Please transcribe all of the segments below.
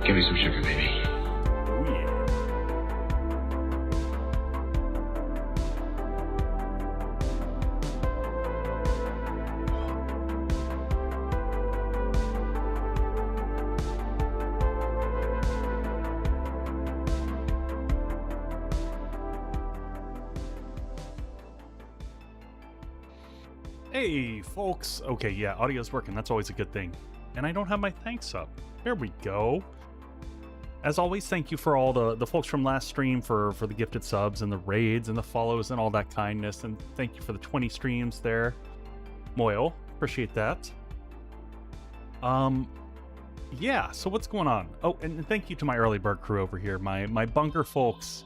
Give me some sugar, baby. Oh, yeah. Hey, folks. Okay, yeah, audio's working. That's always a good thing. And I don't have my thanks up. There we go. As always, thank you for all the folks from last stream for the gifted subs and the raids and the follows and all that kindness. And thank you for the 20 streams there. Moyle, appreciate that. Yeah, so what's going on? Oh, and thank you to my early bird crew over here. My bunker folks.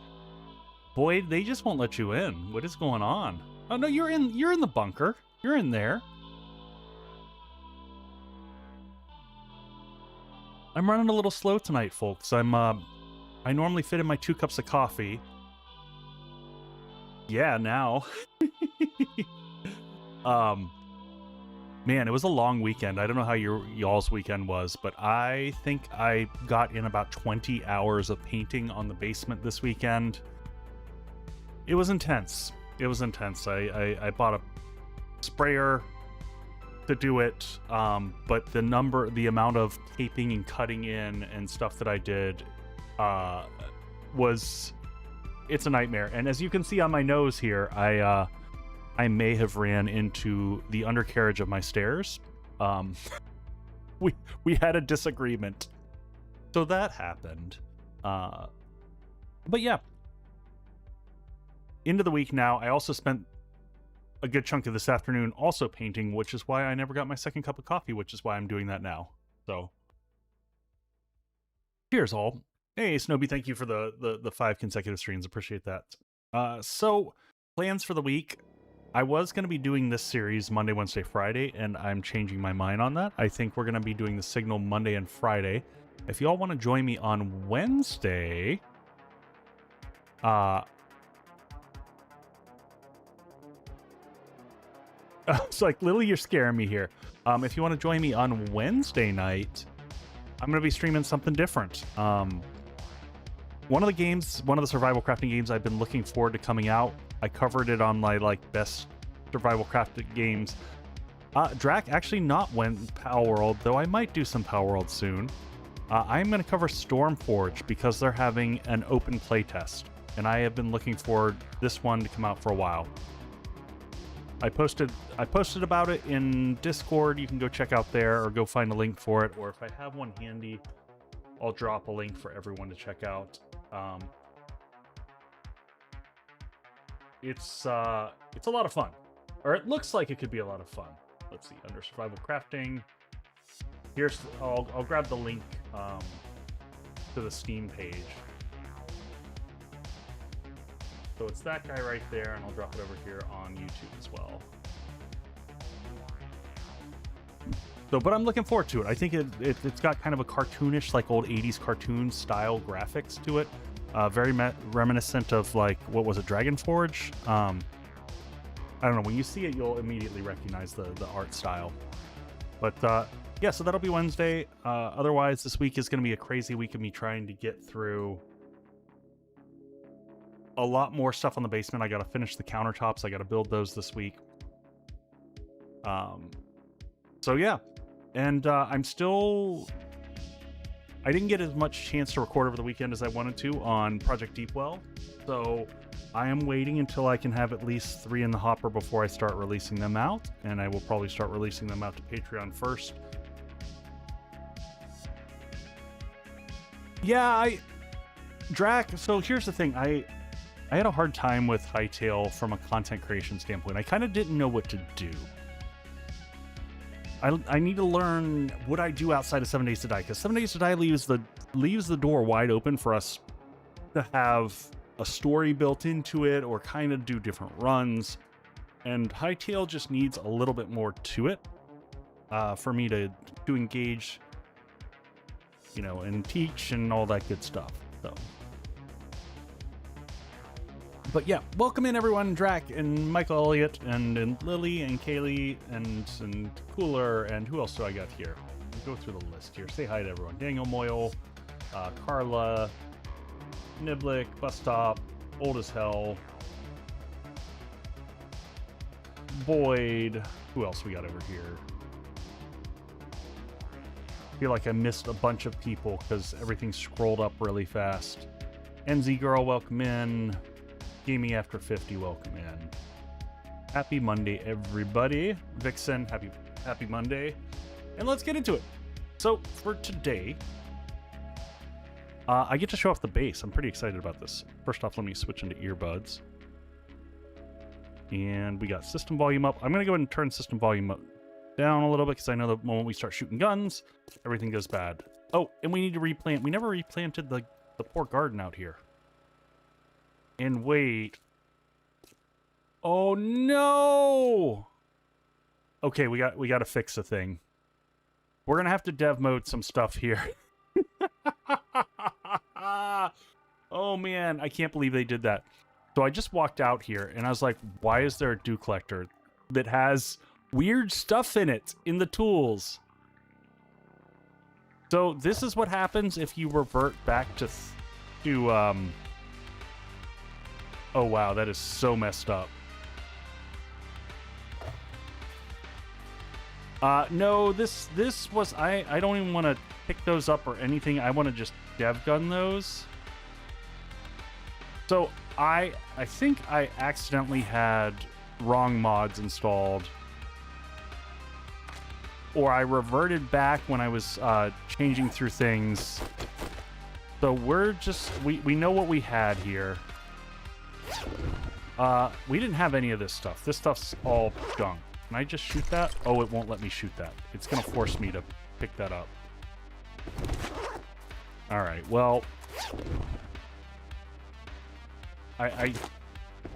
Boy, they just won't let you in. What is going on? Oh no, you're in the bunker. You're in there. I'm running a little slow tonight, folks. I normally fit in my 2 cups of coffee. Yeah, now. Man, it was a long weekend. I don't know how y'all's weekend was, but I think I got in about 20 hours of painting on the basement this weekend. It was intense. It was intense. I bought a sprayer to do it, but the amount of taping and cutting in and stuff that I did it's a nightmare. And as you can see on my nose here, I may have ran into the undercarriage of my stairs. We had a disagreement, so that happened. But yeah, into the week now. I also spent a good chunk of this afternoon also painting, which is why I never got my second cup of coffee, which is why I'm doing that now. So cheers all. Hey Snowby, thank you for the 5 consecutive streams. Appreciate that. So plans for the week. I was going to be doing this series Monday, Wednesday, Friday, and I'm changing my mind on that. I think we're going to be doing the Signal Monday and Friday. If y'all want to join me on Wednesday, it's like, Lily, you're scaring me here. If you want to join me on Wednesday night, I'm going to be streaming something different. One of the survival crafting games I've been looking forward to coming out. I covered it on my best survival crafting games. Drac, actually not Power World, though I might do some Power World soon. I'm going to cover Stormforge because they're having an open playtest, and I have been looking forward this one to come out for a while. I posted about it in Discord. You can go check out there or go find a link for it. Or if I have one handy, I'll drop a link for everyone to check out. It's a lot of fun, or it looks like it could be a lot of fun. Let's see, under survival crafting. I'll grab the link to the Steam page. So it's that guy right there, and I'll drop it over here on YouTube as well. So, but I'm looking forward to it. I think it's got kind of a cartoonish, like old 80s cartoon style graphics to it. Very reminiscent of, like, what was it, Dragon Forge? I don't know. When you see it, you'll immediately recognize the art style. But yeah, so that'll be Wednesday. Otherwise, this week is going to be a crazy week of me trying to get through a lot more stuff on the basement. I got to finish the countertops. I got to build those this week. So yeah, and I didn't get as much chance to record over the weekend as I wanted to on Project Deepwell. So I am waiting until I can have at least 3 in the hopper before I start releasing them out, and I will probably start releasing them out to Patreon first. Yeah, Drac, so here's the thing. I had a hard time with Hytale from a content creation standpoint. I kind of didn't know what to do. I need to learn what I do outside of 7 Days to Die, because 7 Days to Die leaves the door wide open for us to have a story built into it or kind of do different runs. And Hytale just needs a little bit more to it for me to engage, you know, and teach and all that good stuff. So. But yeah, welcome in everyone, Drac and Michael Elliott and Lily and Kaylee and Cooler, and who else do I got here? I'll go through the list here. Say hi to everyone. Daniel Moyle, Carla, Niblick, Bus Stop, Old as Hell, Boyd. Who else we got over here? I feel like I missed a bunch of people because everything scrolled up really fast. NZ Girl, welcome in. Gaming After 50, welcome in. Happy Monday, everybody. Vixen, happy Monday. And let's get into it. So for today, I get to show off the base. I'm pretty excited about this. First off, let me switch into earbuds. And we got system volume up. I'm going to go ahead and turn system volume up down a little bit because I know the moment we start shooting guns, everything goes bad. Oh, and we need to replant. We never replanted the poor garden out here. And wait. Oh no! Okay, we got to fix a thing. We're going to have to dev mode some stuff here. Oh man, I can't believe they did that. So I just walked out here and I was like, why is there a dew collector that has weird stuff in it in the tools? So this is what happens if you revert back to oh wow, that is so messed up. No, this was I don't even want to pick those up or anything. I want to just dev gun those. So I think I accidentally had wrong mods installed, or I reverted back when I was changing through things. So we're just we know what we had here. We didn't have any of this stuff. This stuff's all junk. Can I just shoot that? Oh, it won't let me shoot that. It's gonna force me to pick that up. All right, well,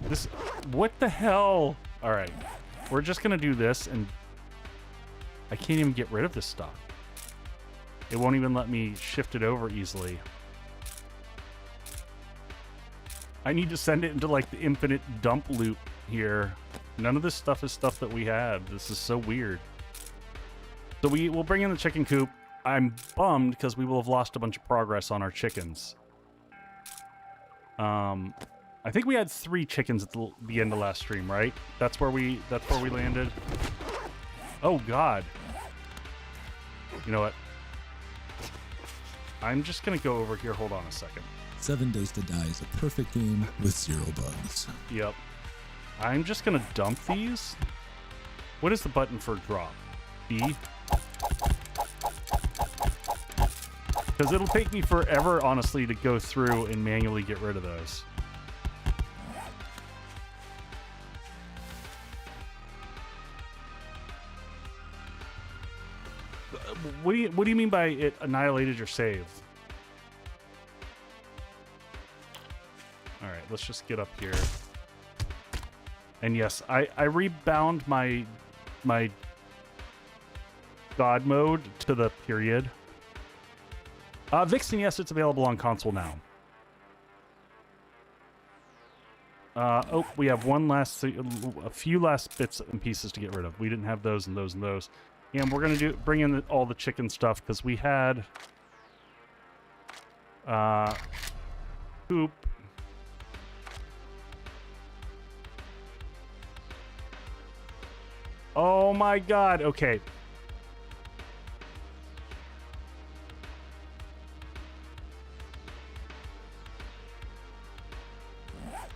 this, what the hell? All right, we're just gonna do this, and I can't even get rid of this stuff. It won't even let me shift it over easily. I need to send it into like the infinite dump loop here. None of this stuff is stuff that we had. This is so weird. So we'll bring in the chicken coop. I'm bummed because we will have lost a bunch of progress on our chickens. I think we had 3 chickens at the end of last stream, right? That's where we landed. Oh God. You know what? I'm just gonna go over here. Hold on a second. 7 Days to Die is a perfect game with 0 bugs. Yep. I'm just gonna dump these. What is the button for drop? B? Because it'll take me forever, honestly, to go through and manually get rid of those. What do you mean by it annihilated your save? All right, let's just get up here. And yes, I rebound my God mode to the period. Vixen, yes, it's available on console now. Oh, we have a few last bits and pieces to get rid of. We didn't have those and those and those. And we're gonna bring in all the chicken stuff because we had coop. Oh my God, okay.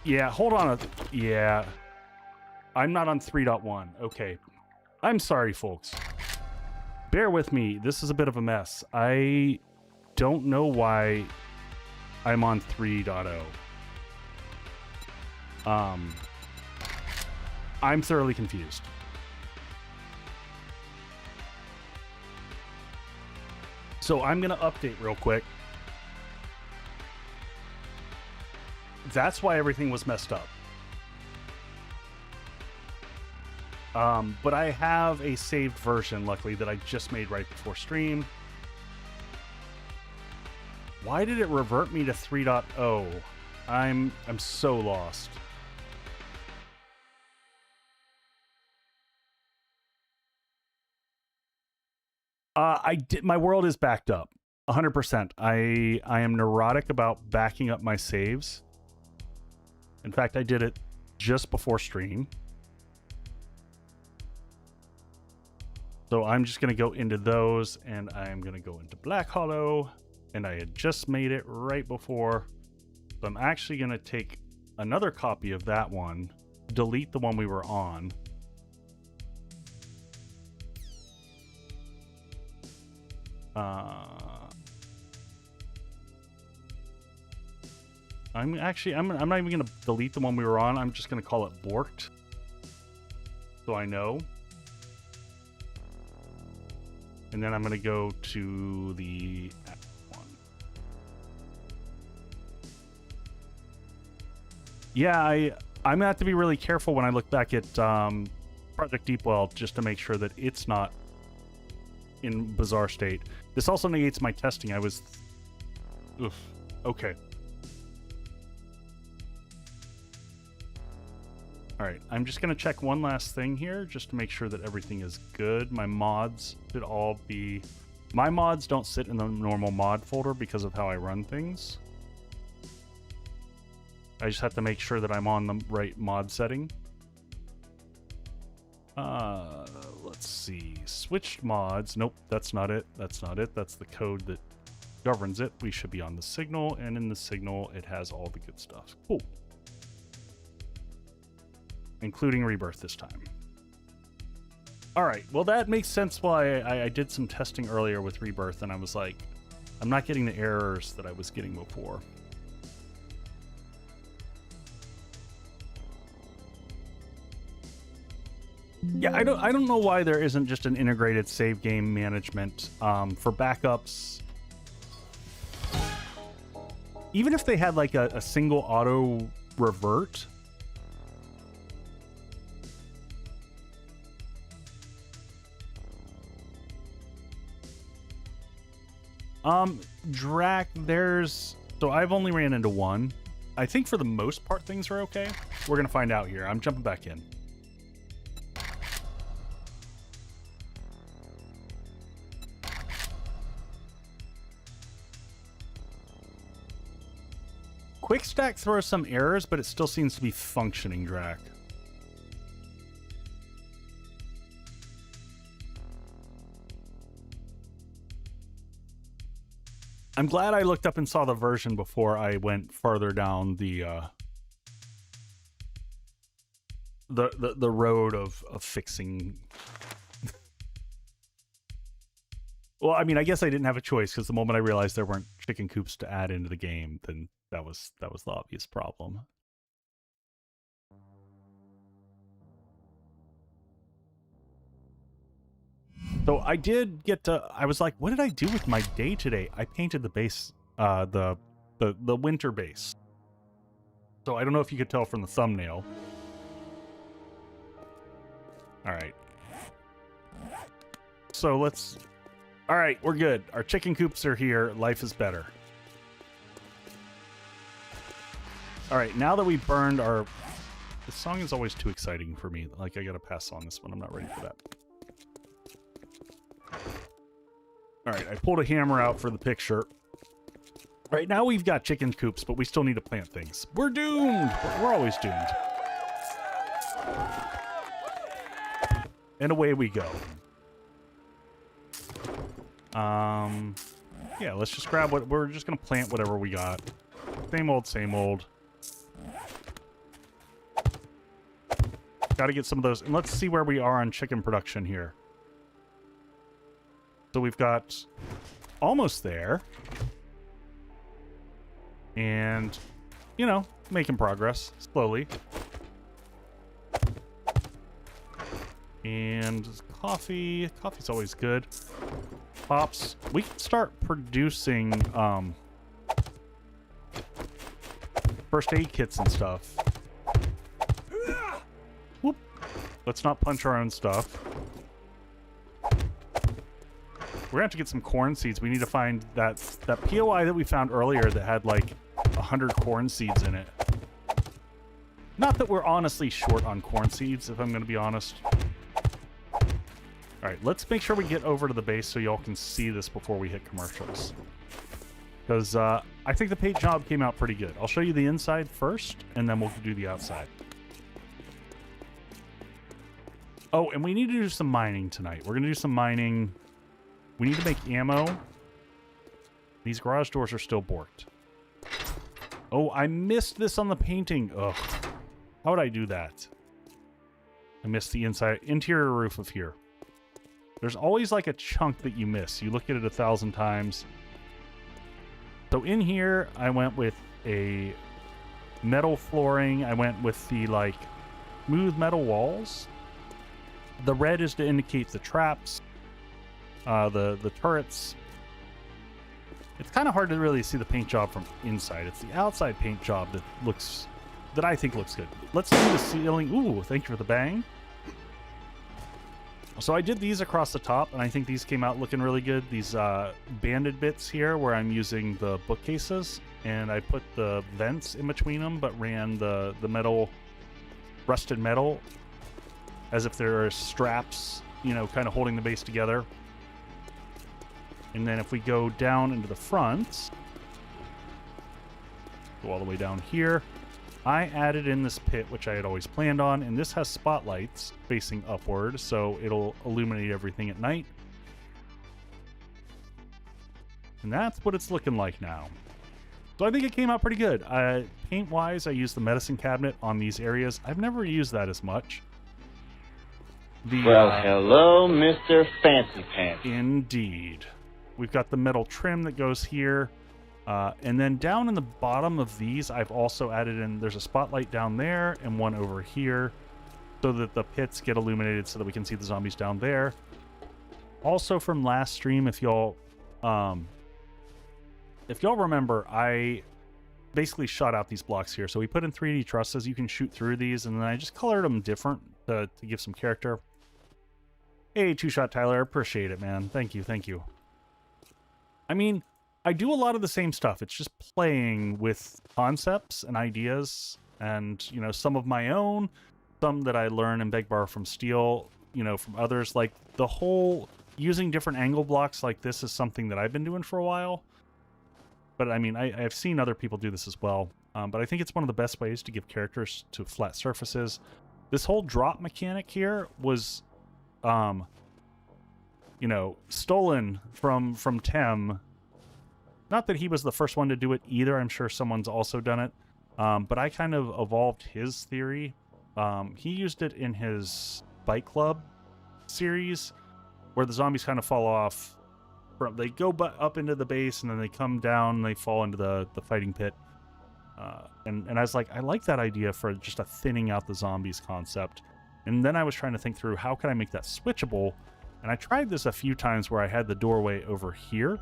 Yeah, hold on. Yeah. I'm not on 3.1. Okay. I'm sorry, folks. Bear with me. This is a bit of a mess. I don't know why I'm on 3.0. I'm thoroughly confused. So I'm going to update real quick. That's why everything was messed up. But I have a saved version, luckily, that I just made right before stream. Why did it revert me to 3.0? I'm so lost. My world is backed up. 100%. I am neurotic about backing up my saves. In fact, I did it just before stream. So I'm just going to go into those, and I'm going to go into Black Hollow, and I had just made it right before. So I'm actually going to take another copy of that one, delete the one we were on. I'm not even going to delete the one we were on. I'm just going to call it Borked, so I know. And then I'm going to go to the one. Yeah, I'm going to have to be really careful when I look back at Project Deepwell, just to make sure that it's not in bizarre state. This also negates my testing. Oof. Okay. All right, I'm just going to check one last thing here just to make sure that everything is good. My mods should all be... My mods don't sit in the normal mod folder because of how I run things. I just have to make sure that I'm on the right mod setting. Let's see. Switched mods. Nope, that's not it. That's not it. That's the code that governs it. We should be on the signal, and in the signal, it has all the good stuff. Cool. Including rebirth this time. All right, well, that makes sense why I did some testing earlier with rebirth, and I was like, I'm not getting the errors that I was getting before. Yeah, I don't know why there isn't just an integrated save game management for backups. Even if they had like a single auto revert. Drac, so I've only ran into one. I think for the most part things are okay. We're gonna find out here. I'm jumping back in. Quick stack throws some errors, but it still seems to be functioning, Drac. I'm glad I looked up and saw the version before I went farther down the road of fixing. Well, I mean, I guess I didn't have a choice, because the moment I realized there weren't chicken coops to add into the game, then that was the obvious problem. So I did get to, I was like, what did I do with my day today? I painted the base, the winter base. So I don't know if you could tell from the thumbnail. All right. So all right, we're good. Our chicken coops are here. Life is better. All right, now that we burned our... This song is always too exciting for me. Like, I gotta pass on this one. I'm not ready for that. All right, I pulled a hammer out for the picture. All right, now we've got chicken coops, but we still need to plant things. We're doomed! But we're always doomed. And away we go. Yeah, let's just grab what... We're just gonna plant whatever we got. Same old, same old. Gotta get some of those. And let's see where we are on chicken production here. So we've got almost there. And, you know, making progress slowly. And coffee. Coffee's always good. Pops. We can start producing first aid kits and stuff. Whoop. Let's not punch our own stuff. We're gonna have to get some corn seeds. We need to find that POI that we found earlier that had like 100 corn seeds in it. Not that we're honestly short on corn seeds, if I'm gonna be honest. All right, let's make sure we get over to the base so y'all can see this before we hit commercials. Because I think the paint job came out pretty good. I'll show you the inside first, and then we'll do the outside. Oh, and we need to do some mining tonight. We're going to do some mining. We need to make ammo. These garage doors are still borked. Oh, I missed this on the painting. Ugh. How would I do that? I missed the interior roof of here. There's always like a chunk that you miss. You look at it 1,000 times. So in here, I went with a metal flooring. I went with the like smooth metal walls. The red is to indicate the traps, the turrets. It's kind of hard to really see the paint job from inside. It's the outside paint job that I think looks good. Let's do the ceiling. Ooh, thank you for the bang. So I did these across the top, and I think these came out looking really good. These banded bits here where I'm using the bookcases, and I put the vents in between them, but ran the metal, rusted metal, as if there are straps, you know, kind of holding the base together. And then if we go down into the front, go all the way down here, I added in this pit, which I had always planned on, and this has spotlights facing upward, so it'll illuminate everything at night. And that's what it's looking like now. So I think it came out pretty good. Paint-wise, I used the medicine cabinet on these areas. I've never used that as much. Well, hello, Mr. Fancy Pants. Indeed. We've got the metal trim that goes here. And then down in the bottom of these, I've also added in, there's a spotlight down there and one over here so that the pits get illuminated so that we can see the zombies down there. Also from last stream, if y'all remember, I basically shot out these blocks here. So we put in 3D trusses. You can shoot through these, and then I just colored them different to give some character. Hey, Two Shot Tyler, appreciate it, man. Thank you, thank you. I mean, I do a lot of the same stuff. It's just playing with concepts and ideas, and, you know, some of my own, some that I learn and beg borrow from Steel, you know, from others. Like the whole using different angle blocks like this is something that I've been doing for a while. But I mean, I've seen other people do this as well. But I think it's one of the best ways to give characters to flat surfaces. This whole drop mechanic here was, you know, stolen from Tem. Not that he was the first one to do it either. I'm sure someone's also done it. But I kind of evolved his theory. He used it in his Bike Club series, where the zombies kind of fall off. They go up into the base, and then they come down, and they fall into the fighting pit. And I was like, I like that idea for just a thinning out the zombies concept. And then I was trying to think through, how can I make that switchable? And I tried this a few times where I had the doorway over here.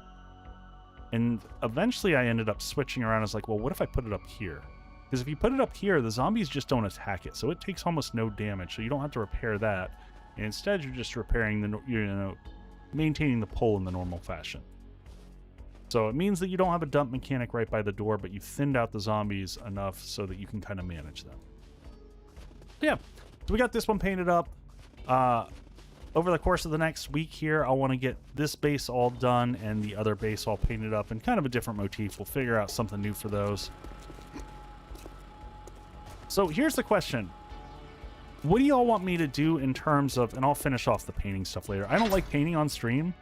And eventually I ended up switching around. I was like, well, what if I put it up here? Because if you put it up here, the zombies just don't attack it. So it takes almost no damage. So you don't have to repair that. And instead, you're just repairing maintaining the pull in the normal fashion. So it means that you don't have a dump mechanic right by the door, but you've thinned out the zombies enough so that you can kind of manage them. Yeah, so we got this one painted up. Over the course of the next week here, I want to get this base all done and the other base all painted up in kind of a different motif. We'll figure out something new for those. So here's the question. What do y'all want me to do in terms of, and I'll finish off the painting stuff later. I don't like painting on stream.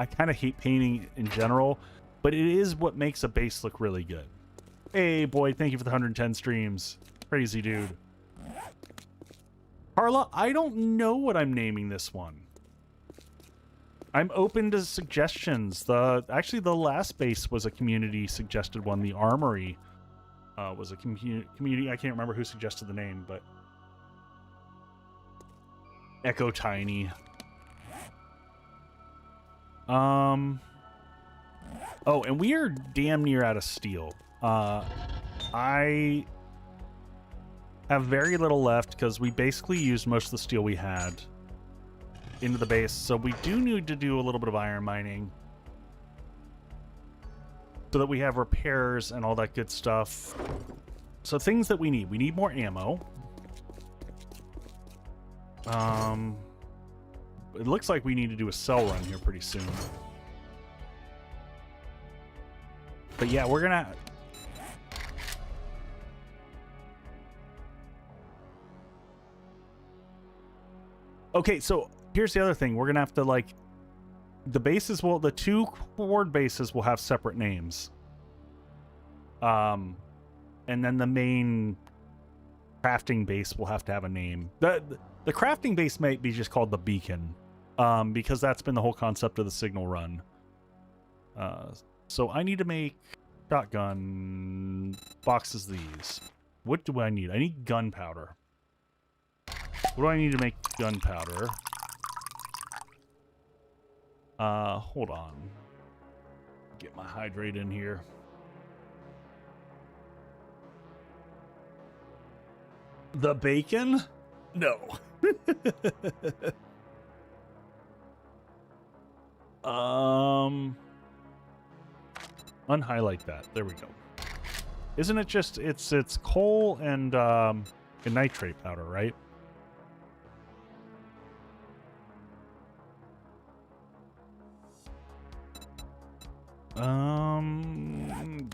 I kind of hate painting in general, but it is what makes a base look really good. Hey, Boyd, thank you for the 110 streams. Crazy dude. Carla, I don't know what I'm naming this one. I'm open to suggestions. Actually, the last base was a community suggested one. The Armory was a community. I can't remember who suggested the name, but Echo Tiny. Oh, and we are damn near out of steel. I have very little left because we basically used most of the steel we had into the base. So we do need to do a little bit of iron mining so that we have repairs and all that good stuff. So things that we need more ammo. It looks like we need to do a cell run here pretty soon. But yeah, we're gonna... Okay, so here's the other thing. We're gonna have to, like... The bases will... The 2 Horde bases will have separate names. And then the main crafting base will have to have a name. The crafting base might be just called the Beacon. Because that's been the whole concept of the signal run. So I need to make shotgun boxes these. What do I need? I need gunpowder. What do I need to make gunpowder? Hold on. Get my hydrate in here. The bacon? No. Unhighlight that. There we go. Isn't it just it's coal and nitrate powder, right?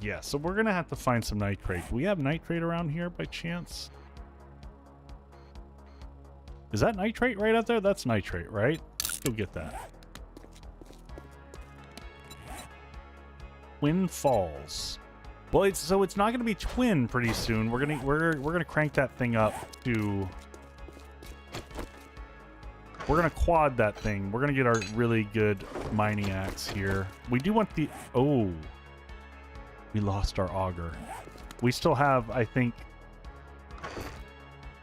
Yeah, so we're gonna have to find some nitrate. Do we have nitrate around here by chance? Is that nitrate right out there? That's nitrate, right? Let's go get that. Twin Falls. Well, it's not going to be twin pretty soon. We're gonna crank that thing up to. We're gonna quad that thing. We're gonna get our really good mining axe here. We do want the. Oh, we lost our auger. We still have, I think.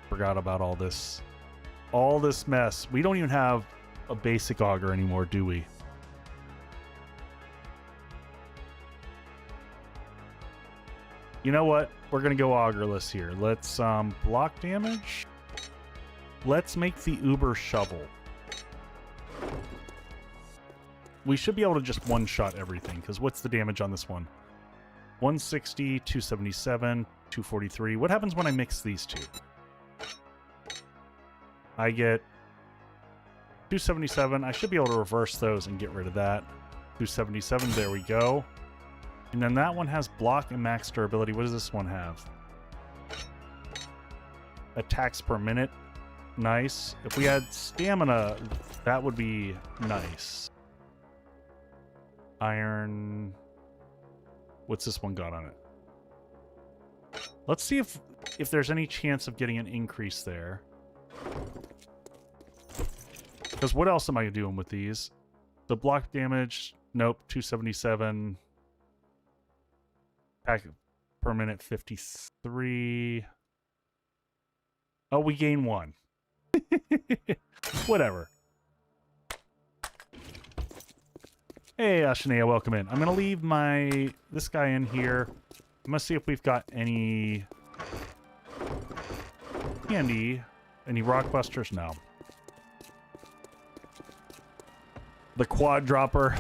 Forgot about all this mess. We don't even have a basic auger anymore, do we? You know what? We're gonna go augerless here. Let's block damage. Let's make the Uber shovel. We should be able to just one-shot everything, because what's the damage on this one? 160, 277, 243. What happens when I mix these two? I get 277. I should be able to reverse those and get rid of that. 277, there we go. And then that one has block and max durability. What does this one have? Attacks per minute. Nice. If we had stamina, that would be nice. Iron. What's this one got on it? Let's see if there's any chance of getting an increase there. Because what else am I doing with these? The block damage. Nope. 277. Attack per minute 53. Oh, we gain 1. Whatever. Hey, Ashanea, welcome in. I'm gonna leave this guy in here. I'm gonna see if we've got any candy, any rock busters. No. The quad dropper.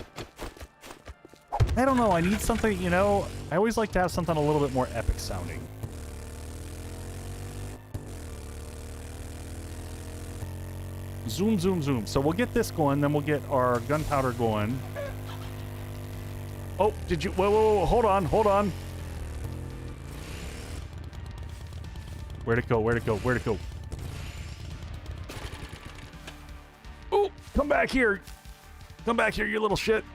I don't know. I need something, you know. I always like to have something a little bit more epic sounding. Zoom, zoom, zoom. So we'll get this going, then we'll get our gunpowder going. Oh, did you... Whoa, whoa, whoa. Hold on, hold on. Where'd it go? Where'd it go? Where'd it go? Oh, come back here. Come back here, you little shit.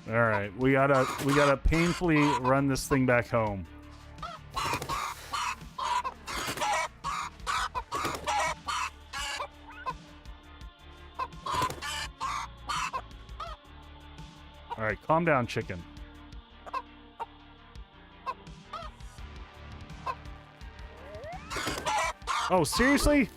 All right, we gotta painfully run this thing back home. All right, calm down, chicken. Oh, seriously?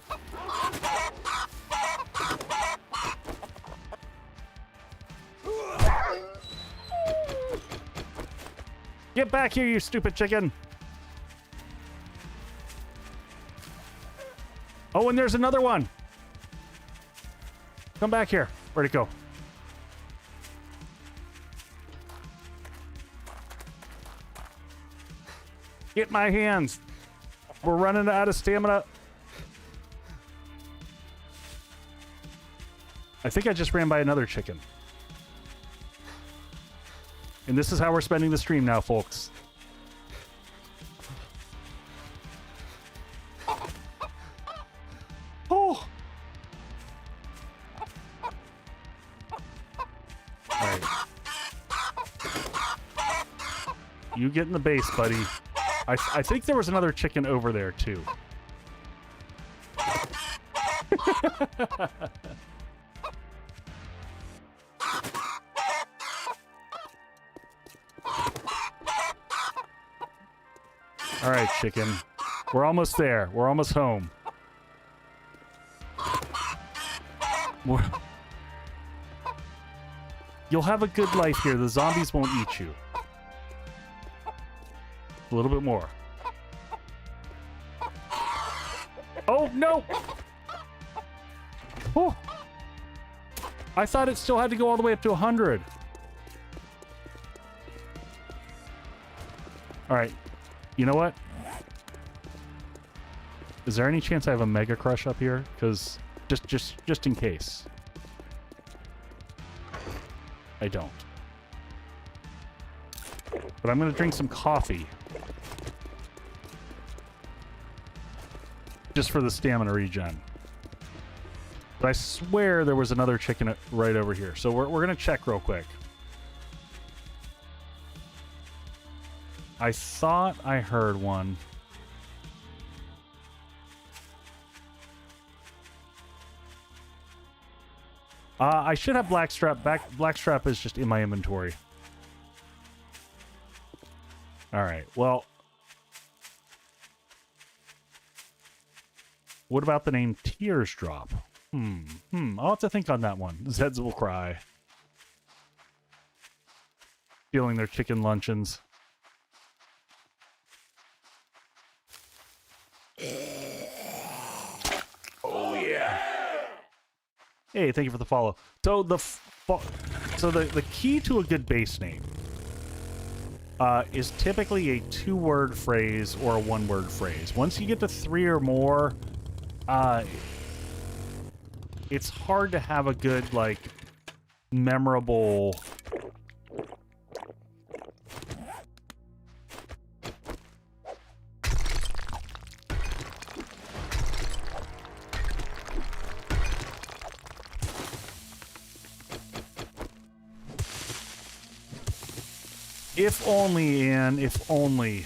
Get back here, you stupid chicken. Oh, and there's another one. Come back here. Where'd it go? Get my hands. We're running out of stamina. I think I just ran by another chicken. And this is how we're spending the stream now, folks. Oh. All right. You get in the base, buddy. I think there was another chicken over there, too. All right, chicken. We're almost there. We're almost home. You'll have a good life here. The zombies won't eat you. A little bit more. Oh, no! Oh! I thought it still had to go all the way up to 100. All right. You know what? Is there any chance I have a Mega Crush up here? Because just in case. I don't. But I'm going to drink some coffee. Just for the stamina regen. But I swear there was another chicken right over here. So we're going to check real quick. I thought I heard one. I should have Blackstrap. Blackstrap is just in my inventory. All right. Well, what about the name Tears Drop? I'll have to think on that one. Zeds will cry. Stealing their chicken luncheons. Oh yeah. Hey, thank you for the follow. So the key to a good base name is typically a 2-word phrase or a 1-word phrase. Once you get to 3 or more, it's hard to have a good, like, memorable... If only, Anne, if only.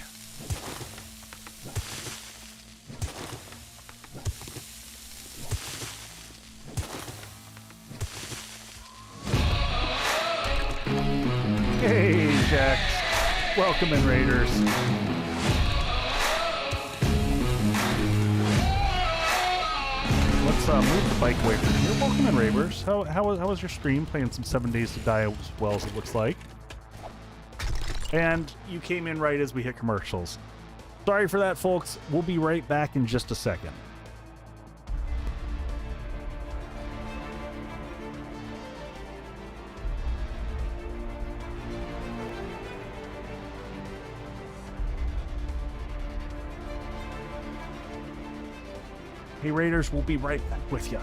Hey, Jax. Welcome in, Raiders. Let's move the bike away from here. Welcome in, Raiders. How was your stream? Playing some 7 Days to Die as well as it looks like. And you came in right as we hit commercials. Sorry for that, folks. We'll be right back in just a second. Hey, Raiders, we'll be right back with you.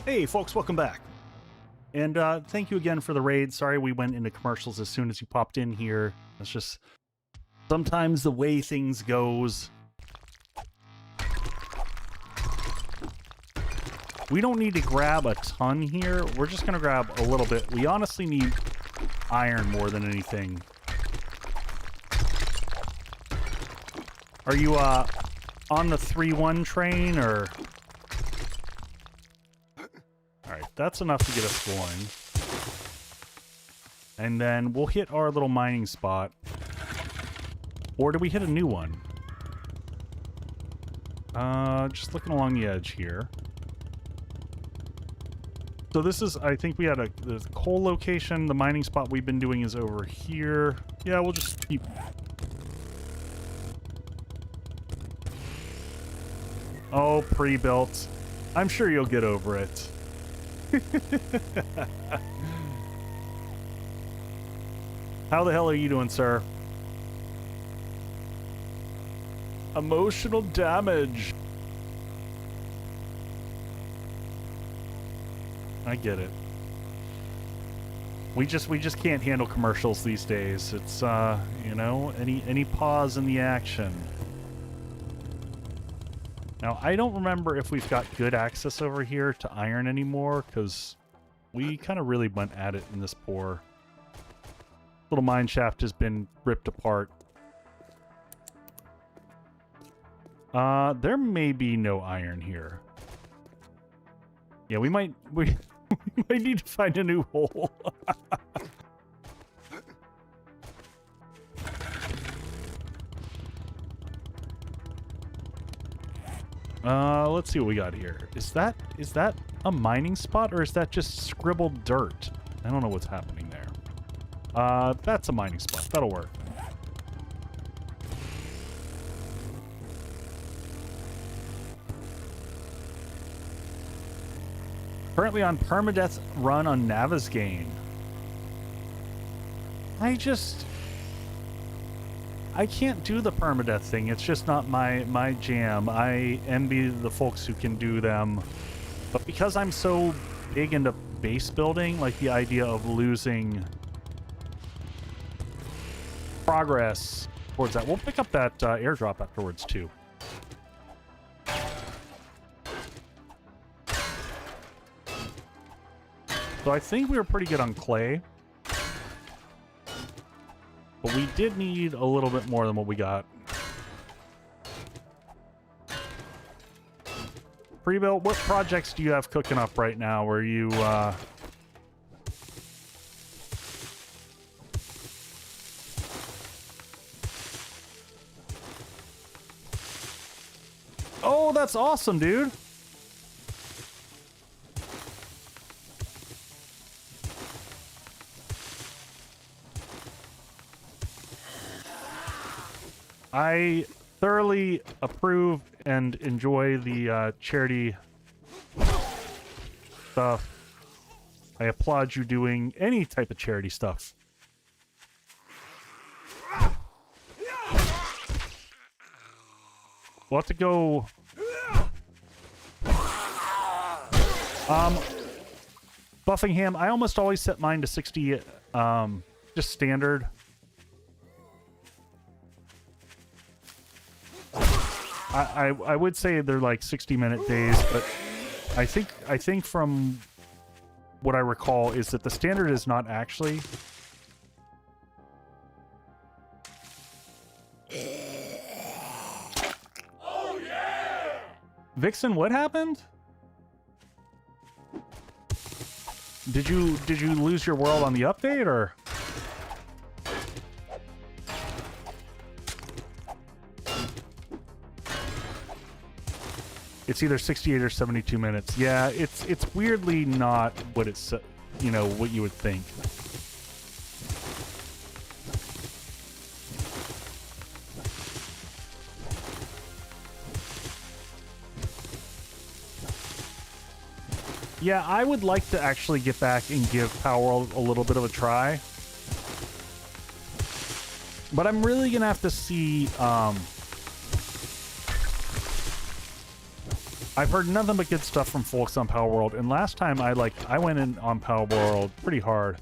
Hey folks, welcome back. And thank you again for the raid. Sorry we went into commercials as soon as you popped in here. It's just sometimes the way things goes. We don't need to grab a ton here. We're just gonna grab a little bit. We honestly need iron more than anything. Are you on the 3-1 train or? Alright, that's enough to get us going. And then we'll hit our little mining spot. Or do we hit a new one? Just looking along the edge here. So this is, I think we had the coal location. The mining spot we've been doing is over here. Yeah, we'll just keep... Oh, pre-built. I'm sure you'll get over it. How the hell are you doing, sir? Emotional damage. I get it. We just can't handle commercials these days. It's you know, any pause in the action. Now, I don't remember if we've got good access over here to iron anymore, because we kind of really went at it in this poor. Little mine shaft has been ripped apart. There may be no iron here. Yeah, we might need to find a new hole. Let's see what we got here. Is that a mining spot, or is that just scribbled dirt? I don't know what's happening there. That's a mining spot. That'll work. Currently on permadeath run on Navezgane. I can't do the permadeath thing. It's just not my jam. I envy the folks who can do them. But because I'm so big into base building, like the idea of losing progress towards that. We'll pick up that airdrop afterwards too. So I think we were pretty good on clay. But we did need a little bit more than what we got. Pre-built, what projects do you have cooking up right now where you... Oh, that's awesome, dude! I thoroughly approve and enjoy the charity stuff. I applaud you doing any type of charity stuff. We'll have to go... Buffingham, I almost always set mine to 60, just standard. I would say they're like 60-minute days, but I think from what I recall is that the standard is not actually. Oh yeah! Vixen, what happened? Did you lose your world on the update, or? It's either 68 or 72 minutes. Yeah, it's weirdly not what it's, you know, what you would think. Yeah, I would like to actually get back and give Power a little bit of a try. But I'm really gonna have to see, I've heard nothing but good stuff from folks on Power World, and last time I went in on Power World pretty hard.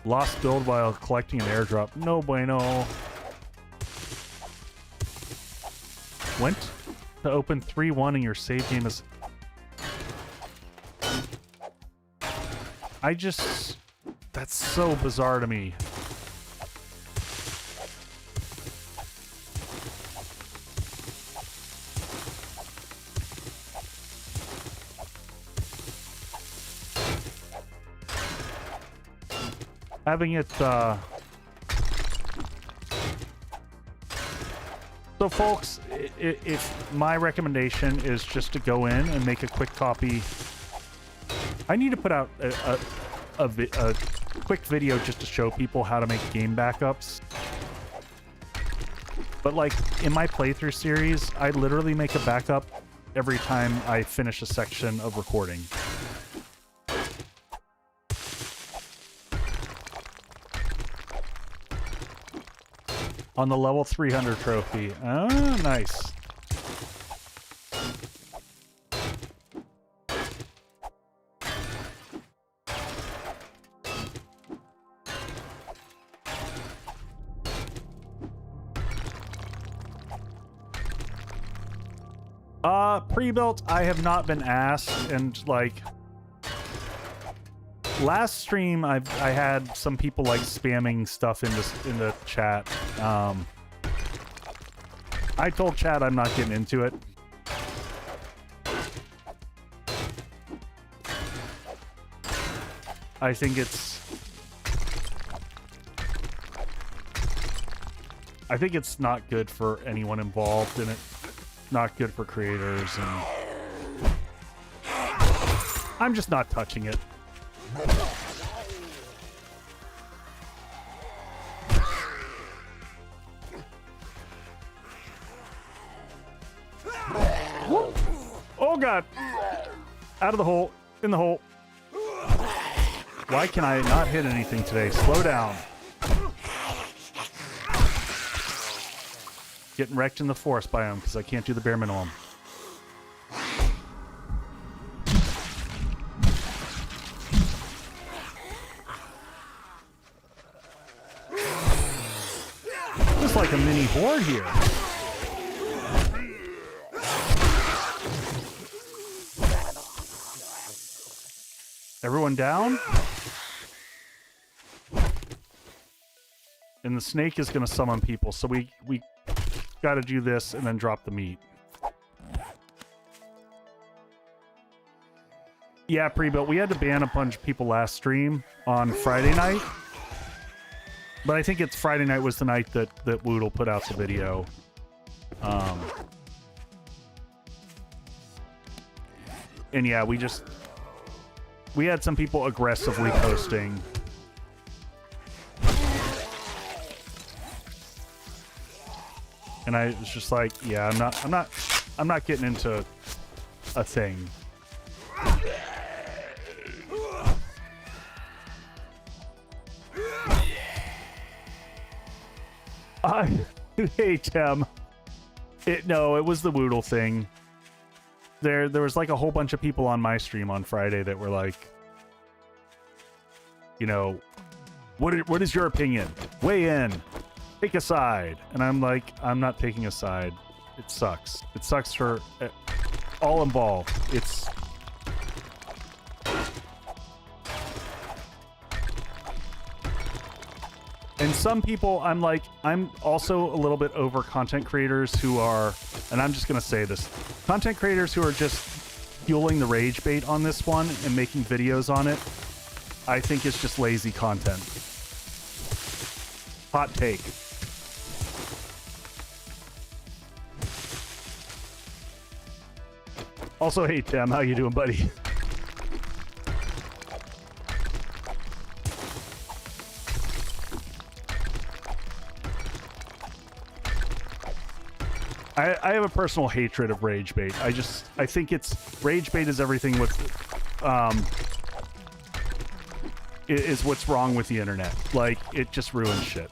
Lost build while collecting an airdrop. No bueno. Went to open 3-1 and your save game is... That's so bizarre to me. Having it, So folks, if my recommendation is just to go in and make a quick copy. I need to put out a quick video just to show people how to make game backups. But like in my playthrough series, I literally make a backup every time I finish a section of recording. On the level 300 trophy. Ah, nice. Pre-built, I have not been asked, and like last stream I had some people like spamming stuff in the chat. I told chat I'm not getting into it. I think it's not good for anyone involved in it. Not good for creators, and I'm just not touching it. Whoop. Oh god! Out of the hole. In the hole. Why can I not hit anything today? Slow down. Getting wrecked in the forest biome because I can't do the bare minimum. Just like a mini horde here. Everyone down? And the snake is going to summon people, so we got to do this and then drop the meat. Yeah, pre-built. We had to ban a bunch of people last stream on Friday night. But I think it's Friday night was the night that Woodle put out the video. And yeah, we had some people aggressively posting. And I was just like, yeah, I'm not getting into a thing. Hey, Tim. No, it was the Woodle thing. There was like a whole bunch of people on my stream on Friday that were like, you know, what is your opinion? Weigh in. Take a side. And I'm like, I'm not taking a side. It sucks. It sucks for all involved. It's... And some people, I'm like, I'm also a little bit over content creators who are, and I'm just going to say this, content creators who are just fueling the rage bait on this one and making videos on it, I think it's just lazy content. Hot take. Also, hey, Tim, how you doing, buddy? I have a personal hatred of rage bait. I think it's rage bait is everything with is what's wrong with the internet. Like, it just ruins shit.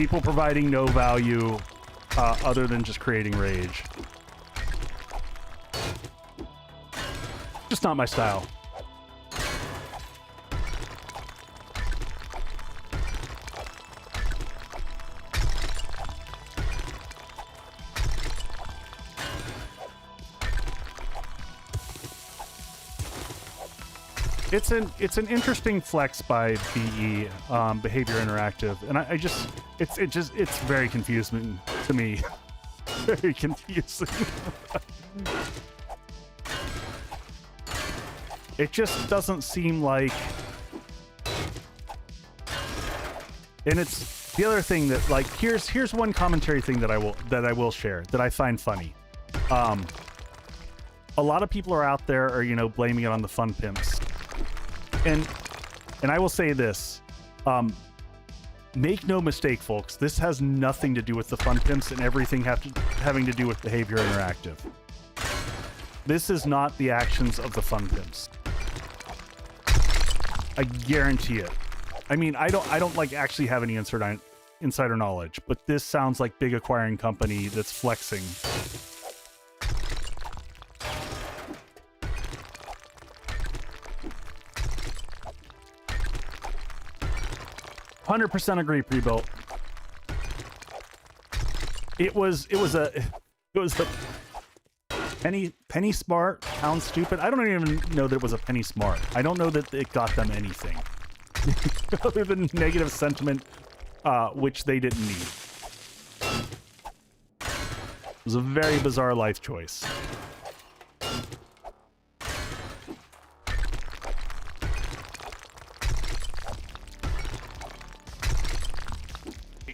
People providing no value other than just creating rage. Just not my style. It's an interesting flex by BE, Behavior Interactive, and I just it's very confusing to me. Very confusing. It just doesn't seem like, and it's the other thing that, like, here's one commentary thing that I will share that I find funny. A lot of people are out there are, you know, blaming it on the fun pimps. And I will say this, make no mistake, folks, this has nothing to do with the fun pimps and everything having to do with Behavior Interactive. This is not the actions of the fun pimps. I guarantee it. I mean, I don't like actually have any insider knowledge, but this sounds like big acquiring company that's flexing. 100% agree, pre-built. It was the penny smart, pound stupid. I don't even know that it was a penny smart. I don't know that it got them anything other than negative sentiment, which they didn't need. It was a very bizarre life choice.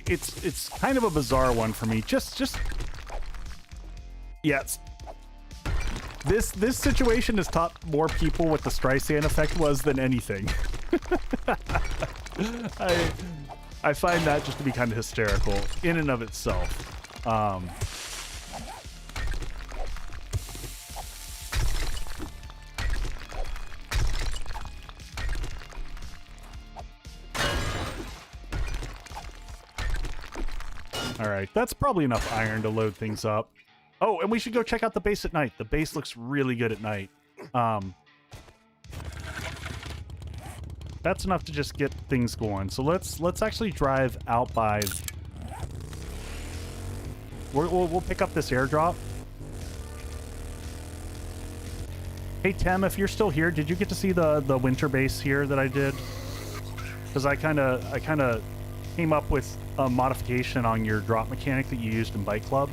It's kind of a bizarre one for me. Yes. This situation has taught more people what the Streisand effect was than anything. I find that just to be kind of hysterical in and of itself. All right, that's probably enough iron to load things up. Oh, and we should go check out the base at night. The base looks really good at night. That's enough to just get things going. So let's actually drive out by. We'll pick up this airdrop. Hey Tem, if you're still here, did you get to see the winter base here that I did? Because I kind of came up with a modification on your drop mechanic that you used in Bike Club.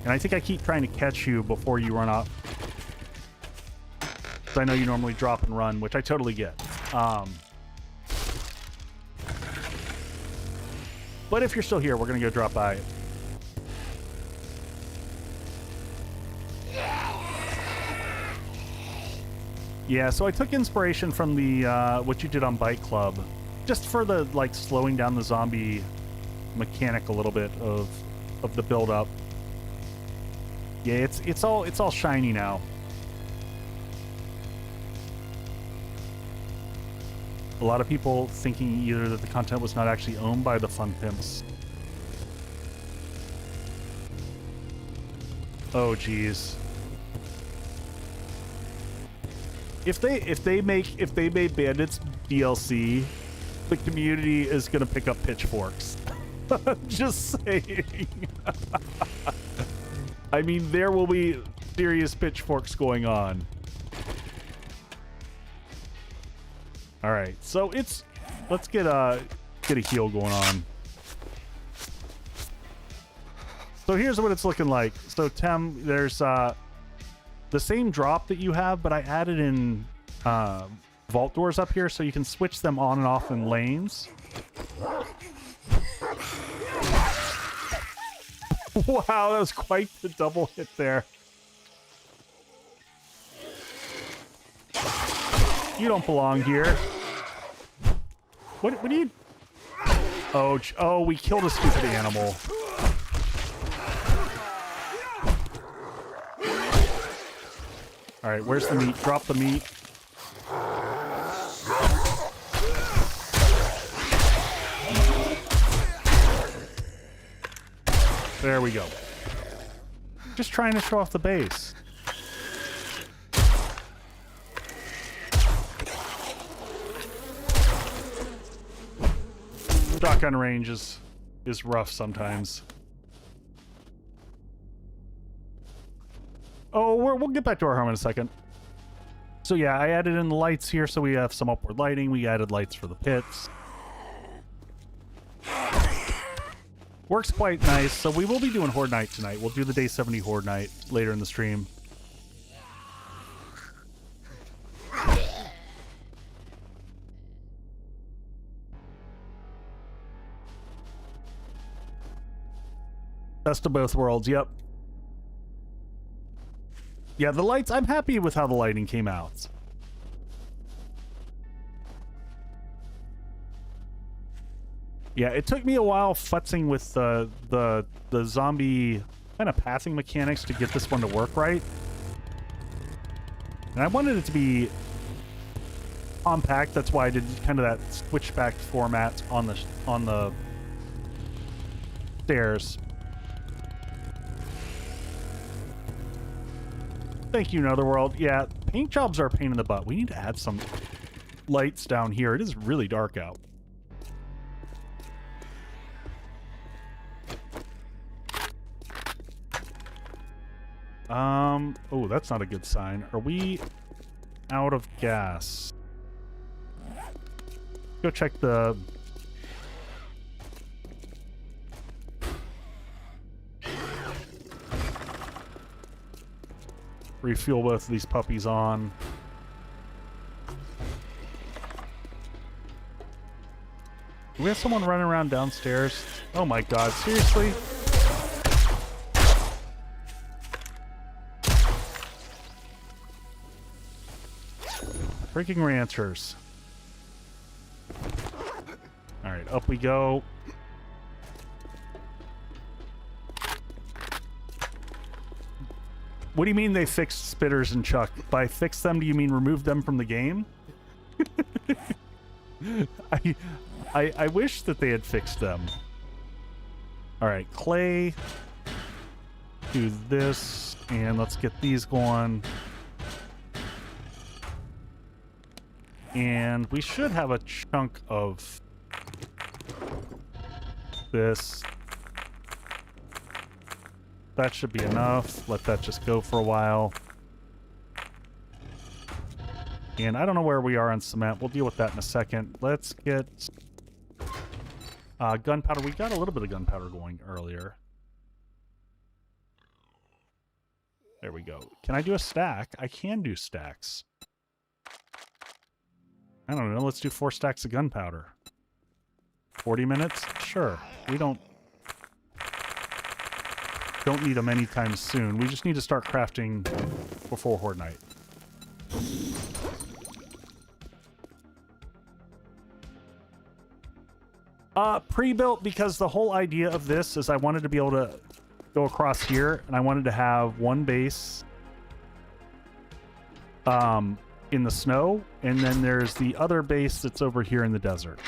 And I think I keep trying to catch you before you run up. Because I know you normally drop and run, which I totally get. But if you're still here, we're going to go drop by it. Yeah, so I took inspiration from the what you did on Bike Club. Just for the, like, slowing down the zombie mechanic a little bit of the build up. Yeah, it's all shiny now. A lot of people thinking either that the content was not actually owned by the fun pimps. Oh geez. If they made Bandits DLC, the community is gonna pick up pitchforks. Just saying. I mean, there will be serious pitchforks going on. All right, so let's get a heal going on. So here's what it's looking like. So Tem, there's the same drop that you have, but I added in vault doors up here so you can switch them on and off in lanes. Wow, that was quite the double hit there. You don't belong here. What do you... Oh, we killed a stupid animal. All right, where's the meat? Drop the meat. There we go. Just trying to show off the base. Shotgun range is rough sometimes. Oh, we'll get back to our home in a second. So yeah, I added in the lights here so we have some upward lighting. We added lights for the pits. Works quite nice. So we will be doing Horde Night tonight. We'll do the Day 70 Horde Night later in the stream. Best of both worlds, yep. Yeah, the lights, I'm happy with how the lighting came out. Yeah, it took me a while futzing with the zombie kind of passing mechanics to get this one to work right. And I wanted it to be compact, that's why I did kind of that switchback format on the stairs. Thank you, Netherworld. Yeah, paint jobs are a pain in the butt. We need to add some lights down here. It is really dark out. Oh, that's not a good sign. Are we out of gas? Go check the... Refuel both of these puppies on. Do we have someone running around downstairs? Oh my god, seriously? Freaking ranchers. Alright, up we go. What do you mean they fixed Spitters and Chuck? By fix them, do you mean remove them from the game? I wish that they had fixed them. Alright, clay. Do this, and let's get these going. And we should have a chunk of this. That should be enough. Let that just go for a while. And I don't know where we are on cement. We'll deal with that in a second. Let's get gunpowder. We got a little bit of gunpowder going earlier. There we go. Can I do a stack? I can do stacks. I don't know. Let's do 4 stacks of gunpowder. 40 minutes? Sure. We don't need them anytime soon. We just need to start crafting before Horde Night. Pre-built, because the whole idea of this is I wanted to be able to go across here, and I wanted to have one base in the snow, and then there's the other base that's over here in the desert.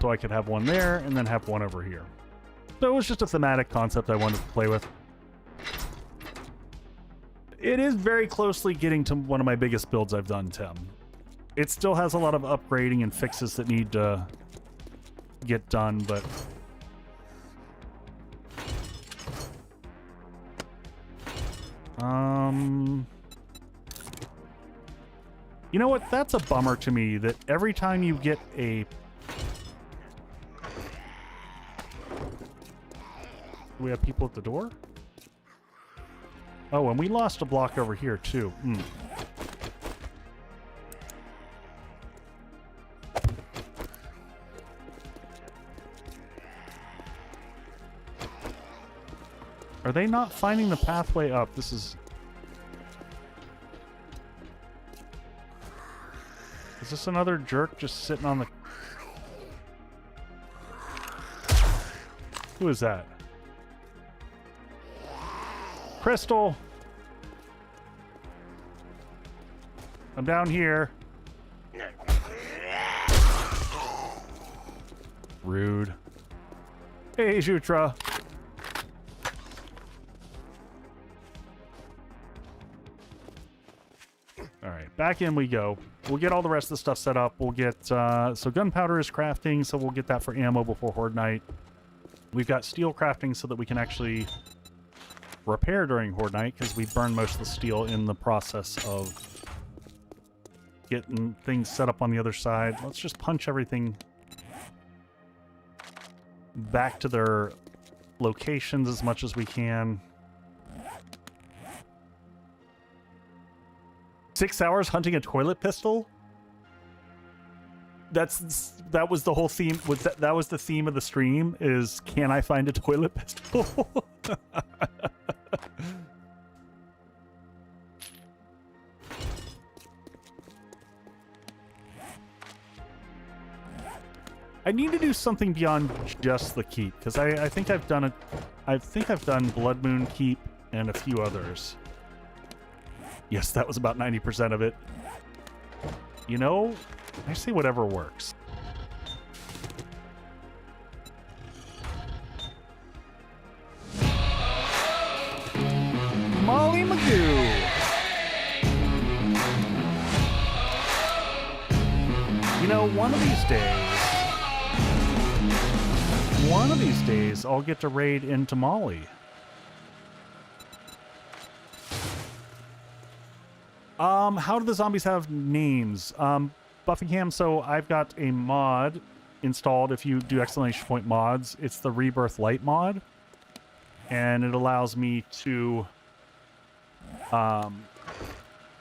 So I could have one there, and then have one over here. So it was just a thematic concept I wanted to play with. It is very closely getting to one of my biggest builds I've done, Tim. It still has a lot of upgrading and fixes that need to get done, but... You know what? That's a bummer to me, that every time you get a... Do we have people at the door? Oh, and we lost a block over here, too. Are they not finding the pathway up? This is... Is this another jerk just sitting on the... Who is that? Crystal! I'm down here. Rude. Hey, Jutra. All right, back in we go. We'll get all the rest of the stuff set up. We'll get, so gunpowder is crafting, so we'll get that for ammo before Horde Night. We've got steel crafting so that we can actually repair during Horde Night, because we burn most of the steel in the process of getting things set up on the other side. Let's just punch everything back to their locations as much as we can. 6 hours hunting a toilet pistol? That was the whole theme. That was the theme of the stream, is can I find a toilet pistol? I need to do something beyond just the keep, because I think I've done it. I think I've done Blood Moon Keep and a few others. Yes, that was about 90% of it. You know, I say whatever works. Molly Magoo. You know, one of these days, I'll get to raid into Molly. How do the zombies have names? Buffingham, so I've got a mod installed. If you do exclamation point mods, it's the Rebirth Light mod. And it allows me to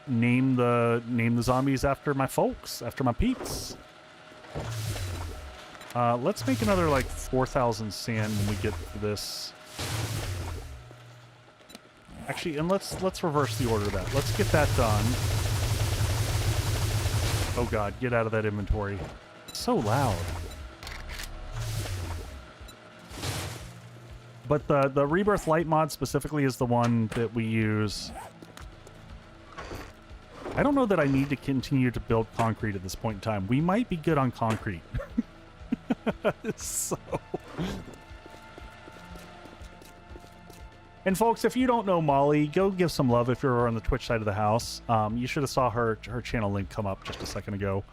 name the zombies after my folks, after my peeps. Let's make another like 4,000 sand when we get to this. Actually, and let's reverse the order of that. Let's get that done. Oh god, get out of that inventory. So loud. But the Rebirth Light mod specifically is the one that we use. I don't know that I need to continue to build concrete at this point in time. We might be good on concrete. So... And folks, if you don't know Molly, go give some love if you're on the Twitch side of the house. You should have saw her channel link come up just a second ago.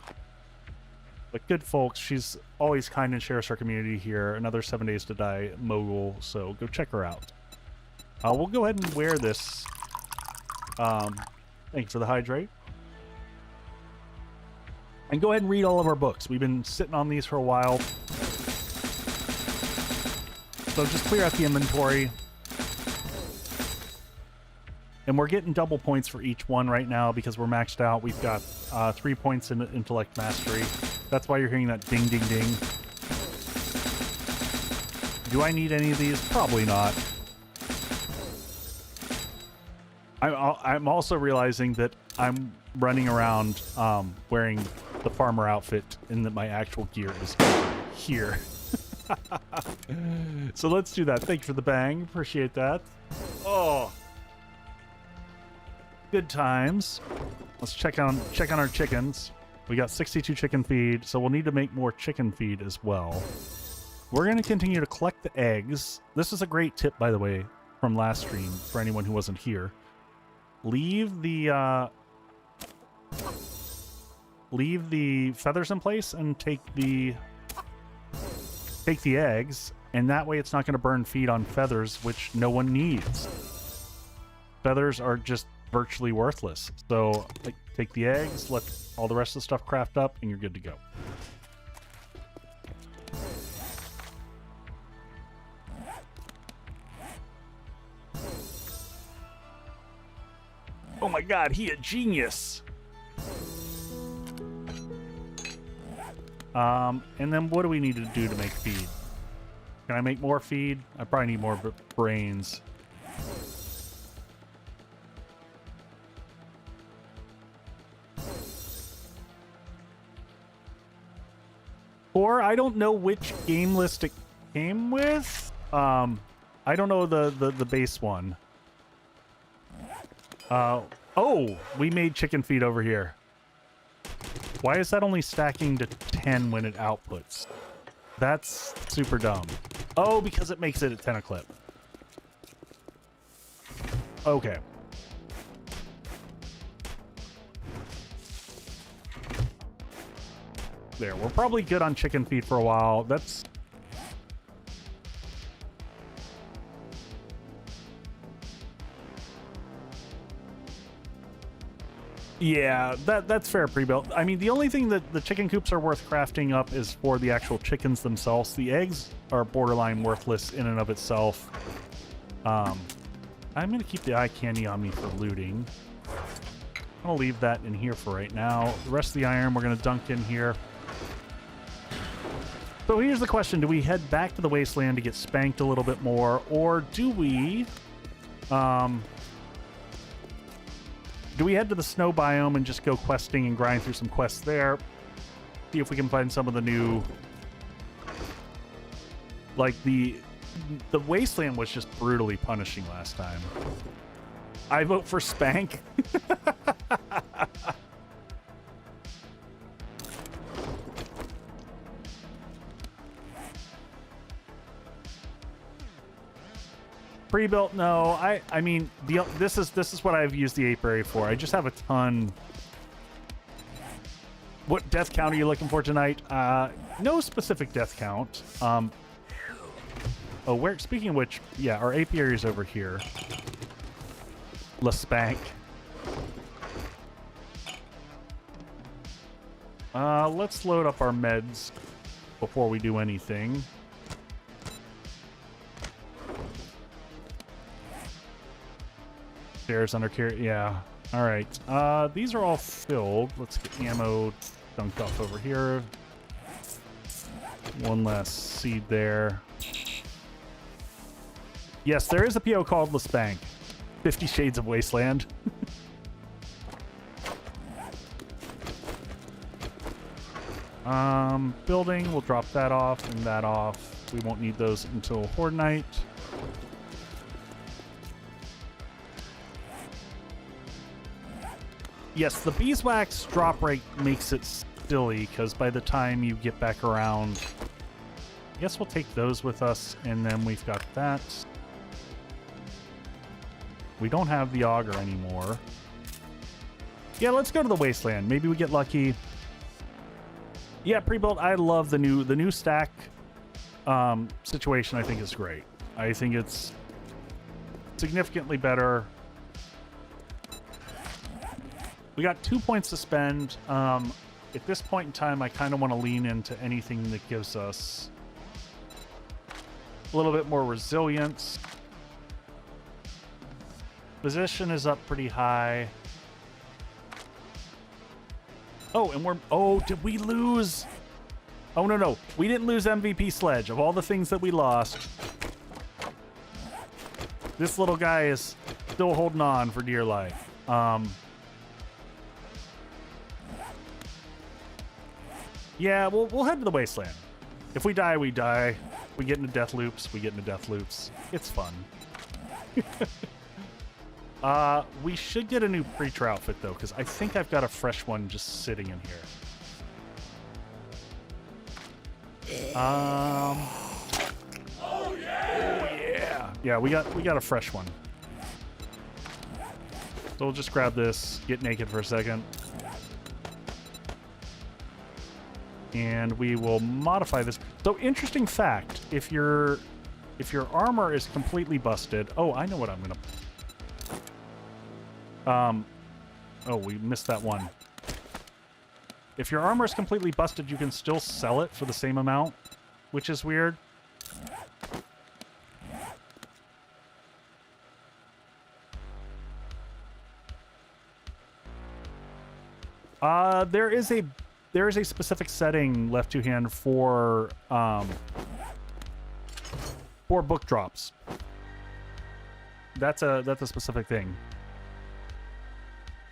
But good folks, she's always kind and shares her community here. Another 7 Days to Die mogul, so go check her out. We'll go ahead and wear this. Thanks for the hydrate. And go ahead and read all of our books. We've been sitting on these for a while. So just clear out the inventory. And we're getting double points for each one right now because we're maxed out. We've got 3 points in Intellect Mastery. That's why you're hearing that ding, ding, ding. Do I need any of these? Probably not. I'm also realizing that I'm running around wearing the farmer outfit and that my actual gear is here. So let's do that. Thank you for the bang. Appreciate that. Oh. Good times. Let's check on our chickens. We got 62 chicken feed, so we'll need to make more chicken feed as well. We're going to continue to collect the eggs. This is a great tip, by the way, from last stream for anyone who wasn't here. Leave the feathers in place and take the eggs, and that way it's not going to burn feed on feathers, which no one needs. Feathers are just virtually worthless. So like, take the eggs, let all the rest of the stuff craft up, and you're good to go. Oh my god, he a genius! And then what do we need to do to make feed? Can I make more feed? I probably need more brains. Or I don't know which game list it came with. I don't know the base one. Oh, we made chicken feed over here. Why is that only stacking to 10 when it outputs? That's super dumb. Oh, because it makes it a 10 a clip. Okay. There, we're probably good on chicken feed for a while. That's... Yeah, that's fair pre-built. I mean, the only thing that the chicken coops are worth crafting up is for the actual chickens themselves. The eggs are borderline worthless in and of itself. I'm going to keep the eye candy on me for looting. I'm going to leave that in here for right now. The rest of the iron we're going to dunk in here. So here's the question. Do we head back to the wasteland to get spanked a little bit more? Or do we head to the snow biome and just go questing and grind through some quests there? See if we can find some of the new... Like, the wasteland was just brutally punishing last time. I vote for spank. Pre-built, no. I mean, this is what I've used the apiary for. I just have a ton. What death count are you looking for tonight? No specific death count. Oh, where? Speaking of which, yeah, our apiary is over here. Spank. Let's load up our meds before we do anything. Stairs under care. Yeah. All right. These are all filled. Let's get ammo dunked off over here. One last seed there. Yes, there is a PO called Spank. 50 Shades of Wasteland. Building. We'll drop that off and that off. We won't need those until Horde night. Yes, the beeswax drop rate makes it silly, because by the time you get back around... I guess we'll take those with us, and then we've got that. We don't have the auger anymore. Yeah, let's go to the wasteland. Maybe we get lucky. Yeah, pre-built, I love the new stack situation. I think is great. I think it's significantly better. We got 2 points to spend. At this point in time, I kind of want to lean into anything that gives us a little bit more resilience. Position is up pretty high. Oh, and we're... Oh, did we lose? Oh, no. We didn't lose MVP Sledge. Of all the things that we lost, this little guy is still holding on for dear life. Yeah, we'll head to the wasteland. If we die, we die. We get into death loops. It's fun. We should get a new preacher outfit, though, because I think I've got a fresh one just sitting in here. Oh yeah! Yeah, we got a fresh one. So we'll just grab this, get naked for a second. And we will modify this. So, interesting fact, if your armor is completely busted... Oh, I know what I'm gonna... Oh, we missed that one. If your armor is completely busted, you can still sell it for the same amount, which is weird. There is a specific setting left to hand for book drops. That's a specific thing.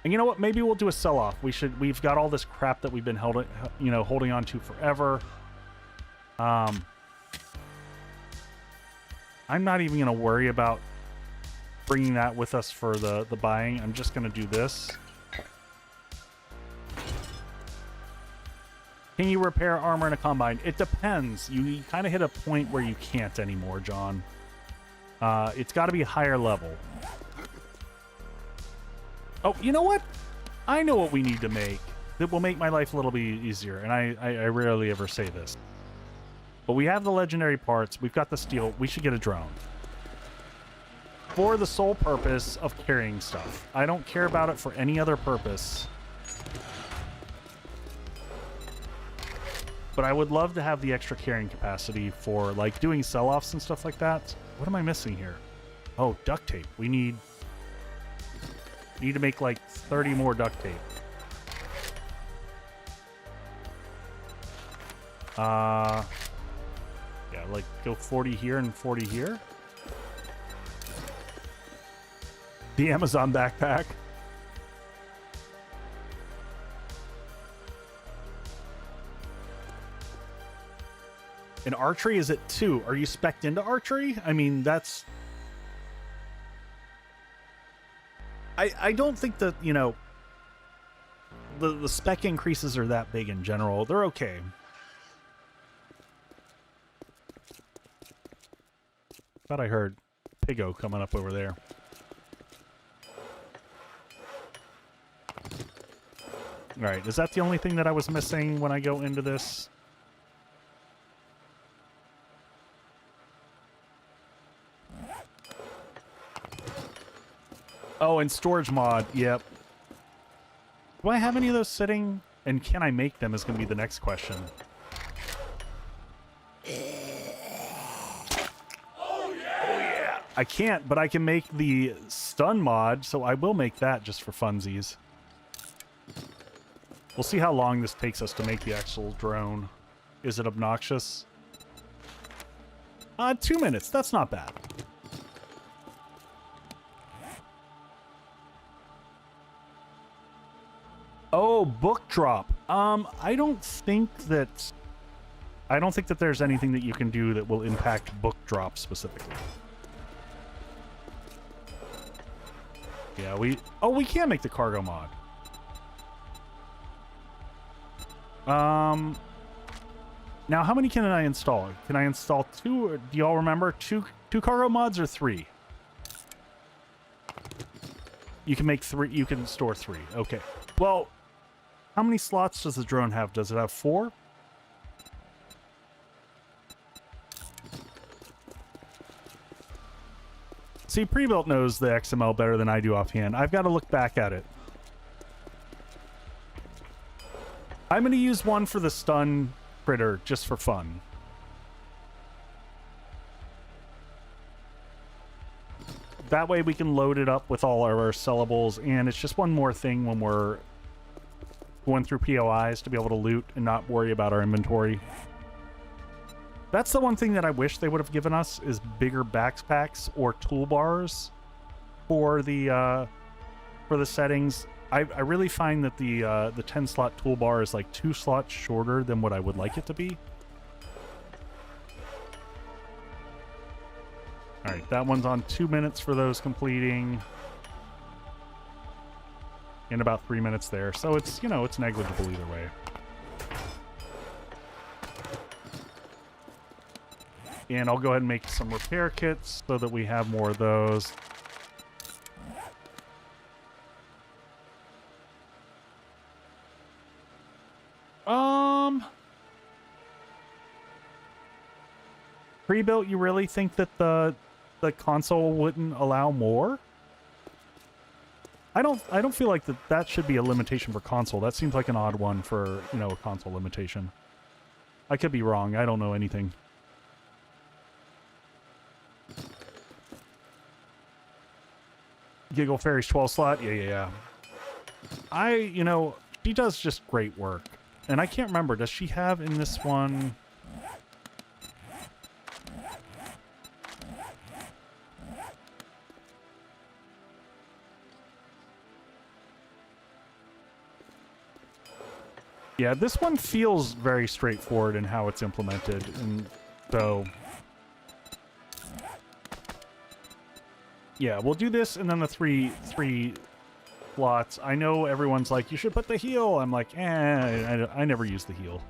And you know what? Maybe we'll do a sell-off. We've got all this crap that we've been holding on to forever. I'm not even gonna worry about bringing that with us for the buying. I'm just gonna do this. Can you repair armor in a combine? It depends. You kind of hit a point where you can't anymore, John. It's got to be higher level. Oh, you know what? I know what we need to make that will make my life a little bit easier, and I rarely ever say this. But we have the legendary parts. We've got the steel. We should get a drone. For the sole purpose of carrying stuff. I don't care about it for any other purpose. But I would love to have the extra carrying capacity for, like, doing sell-offs and stuff like that. What am I missing here? Oh, duct tape. We need to make, like, 30 more duct tape. Yeah, like, go 40 here and 40 here. The Amazon backpack. And archery is at 2. Are you spec'd into archery? I mean, that's... I don't think that, you know, the spec increases are that big in general. They're okay. Thought I heard Piggo coming up over there. Alright, is that the only thing that I was missing when I go into this? Oh, and storage mod, yep. Do I have any of those sitting? And can I make them is going to be the next question. Oh yeah! I can't, but I can make the stun mod, so I will make that just for funsies. We'll see how long this takes us to make the actual drone. Is it obnoxious? 2 minutes. That's not bad. Oh, book drop. I don't think that there's anything that you can do that will impact book drop specifically. Yeah, we can make the cargo mod. Now how many can I install? Can I install 2? Or do y'all remember? Two cargo mods or 3? You can make 3. You can store 3. Okay. Well, how many slots does the drone have? Does it have 4? See, Prebuilt knows the XML better than I do offhand. I've got to look back at it. I'm going to use one for the stun critter just for fun. That way we can load it up with all our sellables, and it's just one more thing when we're going through POIs to be able to loot and not worry about our inventory. That's the one thing that I wish they would have given us, is bigger backpacks or toolbars for the settings. I really find that the 10-slot toolbar is like 2 slots shorter than what I would like it to be. All right, that one's on 2 minutes for those completing. And about 3 minutes there. So it's, you know, it's negligible either way. And I'll go ahead and make some repair kits so that we have more of those. Pre-built, you really think that the console wouldn't allow more? I don't feel like that should be a limitation for console. That seems like an odd one for, you know, a console limitation. I could be wrong. I don't know anything. Giggle Fairy's 12 slot? Yeah. You know, she does just great work. And I can't remember, does she have in this one... Yeah, this one feels very straightforward in how it's implemented, and so... Yeah, we'll do this, and then the three slots. I know everyone's like, you should put the heal. I'm like, I never use the heal.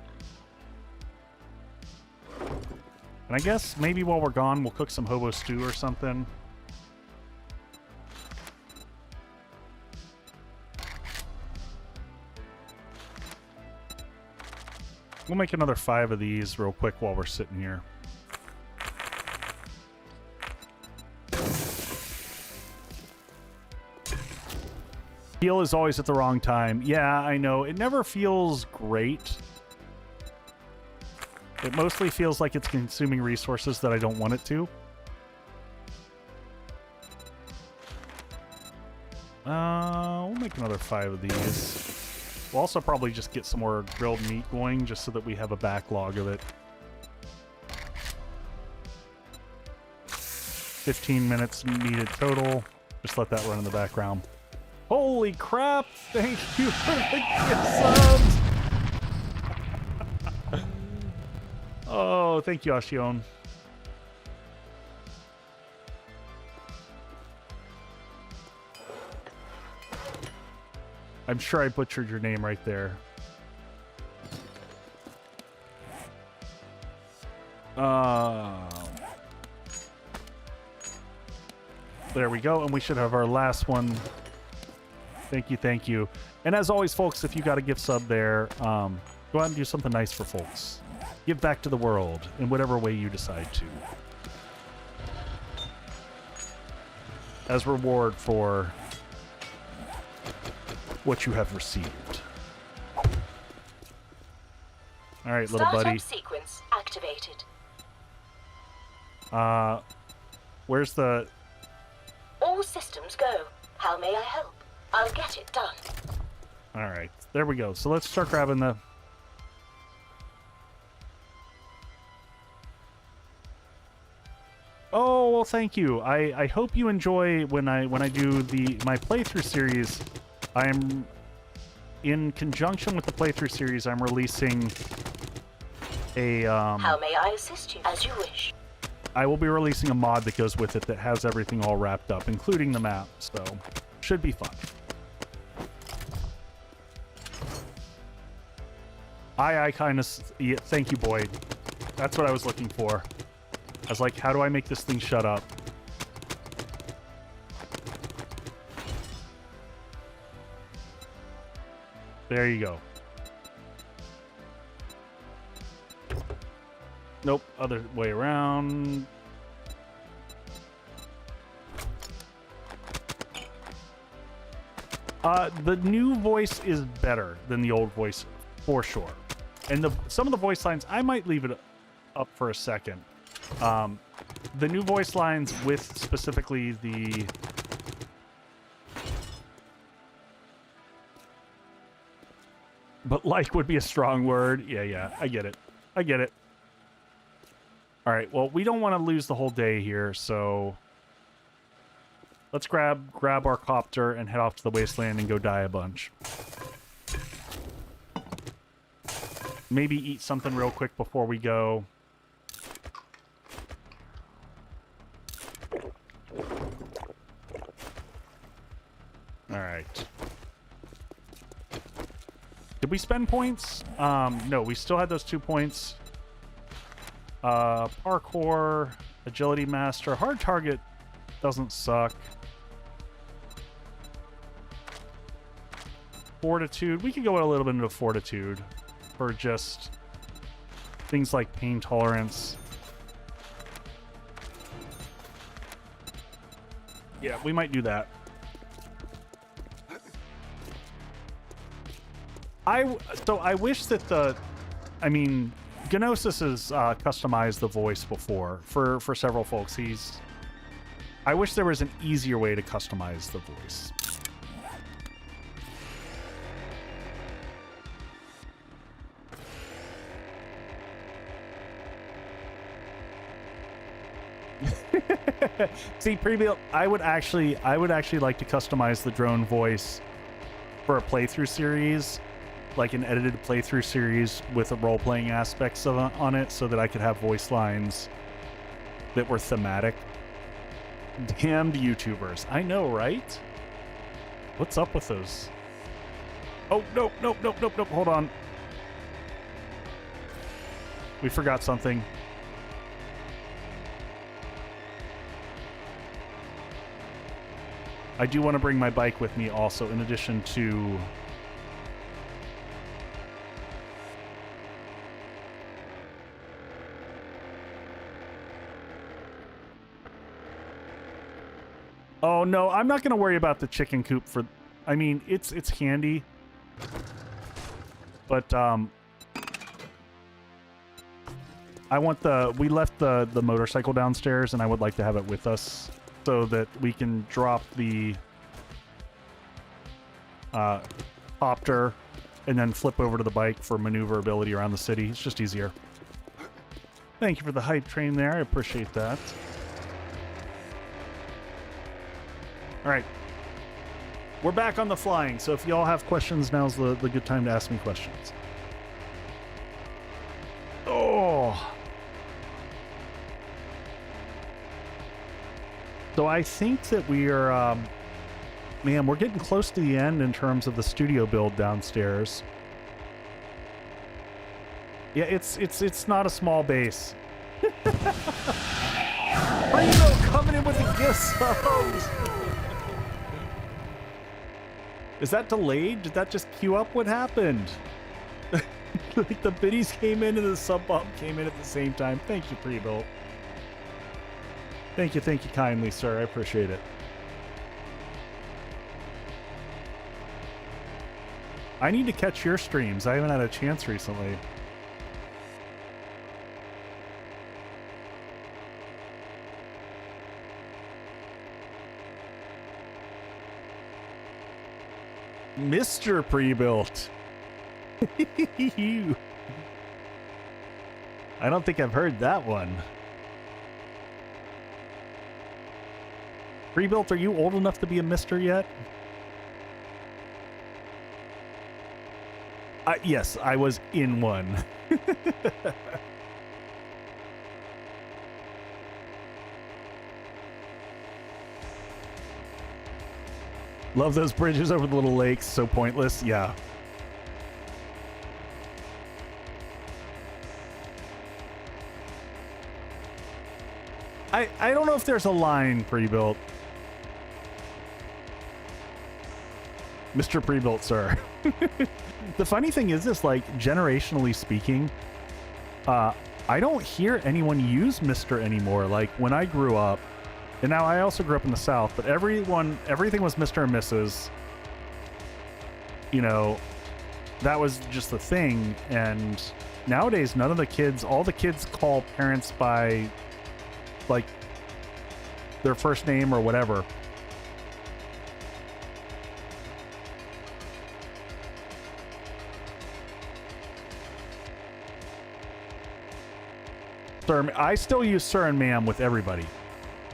And I guess maybe while we're gone, we'll cook some hobo stew or something. We'll make another 5 of these real quick while we're sitting here. Heal is always at the wrong time. Yeah, I know. It never feels great. It mostly feels like it's consuming resources that I don't want it to. We'll make another 5 of these. We'll also probably just get some more grilled meat going just so that we have a backlog of it. 15 minutes needed total. Just let that run in the background. Holy crap! Thank you for the gift subs! Oh, thank you, Ashion. I'm sure I butchered your name right there. There we go, and we should have our last one. Thank you, thank you. And as always, folks, if you got a gift sub there, go out and do something nice for folks. Give back to the world in whatever way you decide to. As reward for what you have received. All right, little buddy. Startup sequence activated. Where's the... All systems go. How may I help? I'll get it done. All right, there we go. So let's start grabbing the... Oh, well, thank you. I hope you enjoy when I do my playthrough series. I'm in conjunction with the playthrough series. I'm releasing a How may I assist you? As you wish. I will be releasing a mod that goes with it that has everything all wrapped up, including the map. So should be fun. I kind of... Yeah, thank you, Boyd. That's what I was looking for. I was like, how do I make this thing shut up? There you go. Nope, other way around. The new voice is better than the old voice, for sure. And some of the voice lines, I might leave it up for a second. The new voice lines with specifically the... But like would be a strong word. Yeah, I get it. I get it. All right, well, we don't want to lose the whole day here, so... Let's grab our copter and head off to the wasteland and go die a bunch. Maybe eat something real quick before we go. All right. Did we spend points? No, we still had those 2 points. Parkour, agility master, hard target doesn't suck. Fortitude, we could go a little bit into fortitude for just things like pain tolerance. Yeah, we might do that. So I wish that Gnosis has customized the voice before for several folks. I wish there was an easier way to customize the voice. See, preview. I would actually like to customize the drone voice for a playthrough series, like an edited playthrough series with a role-playing aspects on it, so that I could have voice lines that were thematic. Damned YouTubers. I know, right? What's up with those? Oh, nope, nope, nope, nope, nope. Hold on. We forgot something. I do want to bring my bike with me also, in addition to... Oh, no, I'm not going to worry about the chicken coop for... I mean, it's handy. But, I want the... We left the motorcycle downstairs, and I would like to have it with us so that we can drop the copter and then flip over to the bike for maneuverability around the city. It's just easier. Thank you for the hype train there. I appreciate that. All right. We're back on the flying, so if y'all have questions, now's the good time to ask me questions. Oh. So I think that we are, man, we're getting close to the end in terms of the studio build downstairs. Yeah, it's not a small base. Rainbow coming in with the gift subs. Is that delayed? Did that just queue up? What happened? Like the biddies came in and the sub bump came in at the same time. Thank you, pre-built. Thank you kindly, sir. I appreciate it. I need to catch your streams. I haven't had a chance recently. Mr. Pre-built. I don't think I've heard that one. Pre-built, are you old enough to be a mister yet? Yes, I was in one. Love those bridges over the little lakes. So pointless. Yeah. I don't know if there's a line pre-built. Mr. Pre-built, sir. The funny thing is this, like, generationally speaking, I don't hear anyone use Mr. anymore. Like, when I grew up, and now I also grew up in the South, but everything was Mr. and Mrs. You know, that was just the thing. And nowadays, none of the kids, all the kids call parents by, like, their first name or whatever. Sir, I still use sir and ma'am with everybody.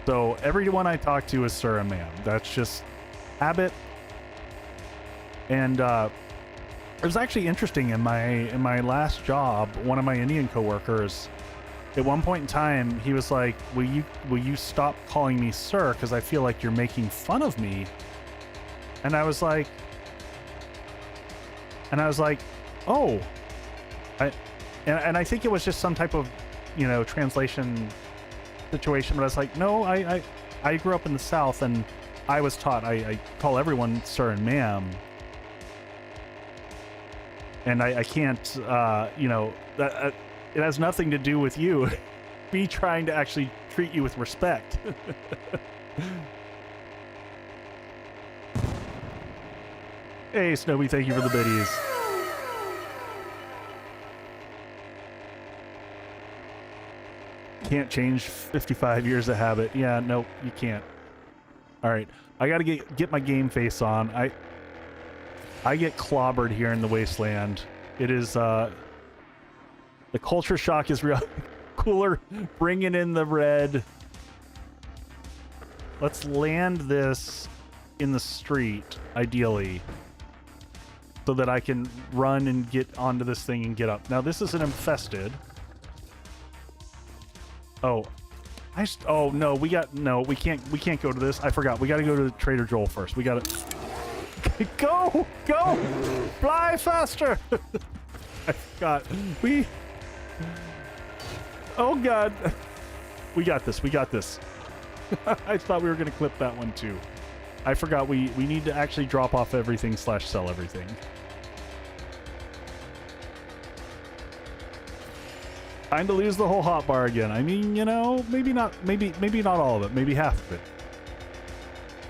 So everyone I talk to is sir and ma'am. That's just habit. And it was actually interesting in my last job. One of my Indian coworkers, at one point in time, he was like, "Will you stop calling me sir? Because I feel like you're making fun of me." And I was like, "Oh," and I think it was just some type of, you know, translation situation, but I was like, no, I grew up in the South, and I was taught I call everyone sir and ma'am, and I can't, you know, that it has nothing to do with you. Me trying to actually treat you with respect. Hey, Snowy, thank you for the biddies. Can't change 55 years of habit. Yeah, nope, you can't. All right, I gotta get my game face on. I get clobbered here in the wasteland. It is the culture shock is real. Cooler, bringing in the red. Let's land this in the street, ideally, so that I can run and get onto this thing and get up. Now this isn't infested. Oh, oh no, we can't go to this. I forgot. We got to go to Trader Joel first. We got to. Go! Go! Fly faster! I forgot. Oh, God. We got this. We got this. I thought we were going to clip that one, too. I forgot we need to actually drop off everything / sell everything. Time to lose the whole hotbar again. I mean, you know, maybe not all of it. Maybe half of it.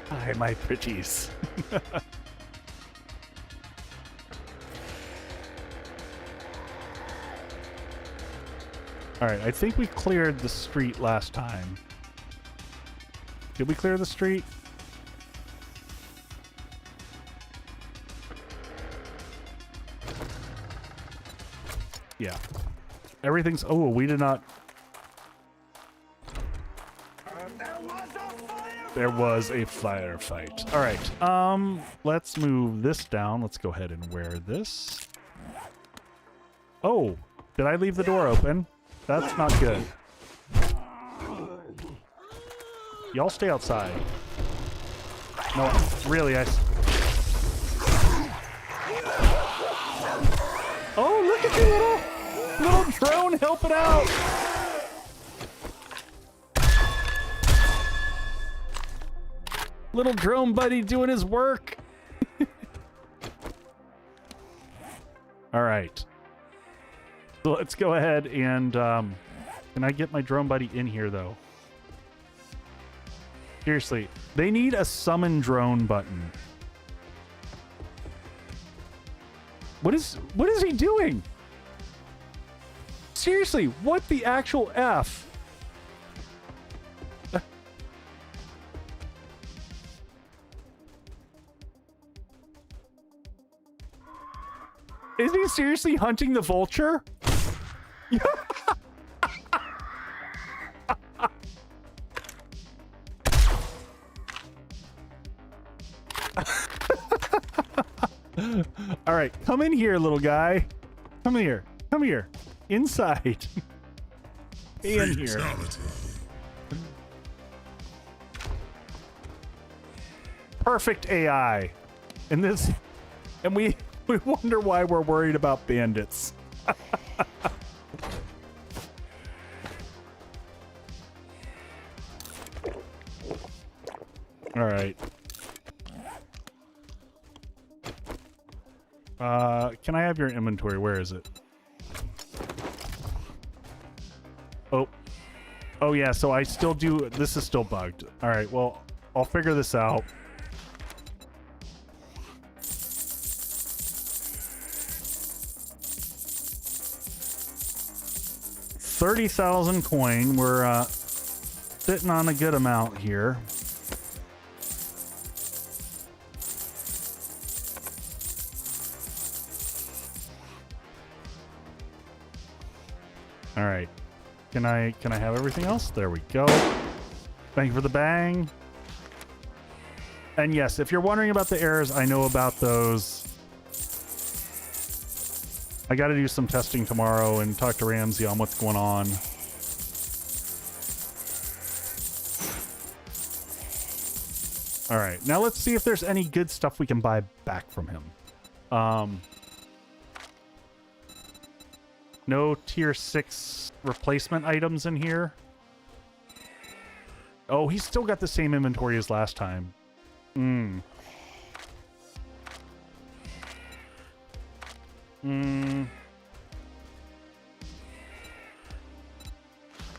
Hi, my pretties. All right, I think we cleared the street last time. Did we clear the street? Yeah. Everything's... Oh, we did not... There was a firefight. All right, let's move this down. Let's go ahead and wear this. Oh, did I leave the door open? That's not good. Y'all stay outside. No, really, Oh, look at you, little drone helping out. Little drone buddy doing his work. All right. So let's go ahead and, can I get my drone buddy in here though? Seriously, they need a summon drone button. What is he doing? Seriously, what the actual F? Is he seriously hunting the vulture? All right, come in here, little guy. Come here. Come here. Inside. In here. Perfect AI. And this, and we wonder why we're worried about bandits. All right. Can I have your inventory? Where is it? Oh yeah, so I still do, this is still bugged. All right, well, I'll figure this out. $30,000 coin. We're sitting on a good amount here. All right. Can I have everything else? There we go. Thank you for the bang. And yes, if you're wondering about the errors, I know about those. I got to do some testing tomorrow and talk to Ramsey on what's going on. All right, now let's see if there's any good stuff we can buy back from him. No tier 6 replacement items in here. Oh, he's still got the same inventory as last time.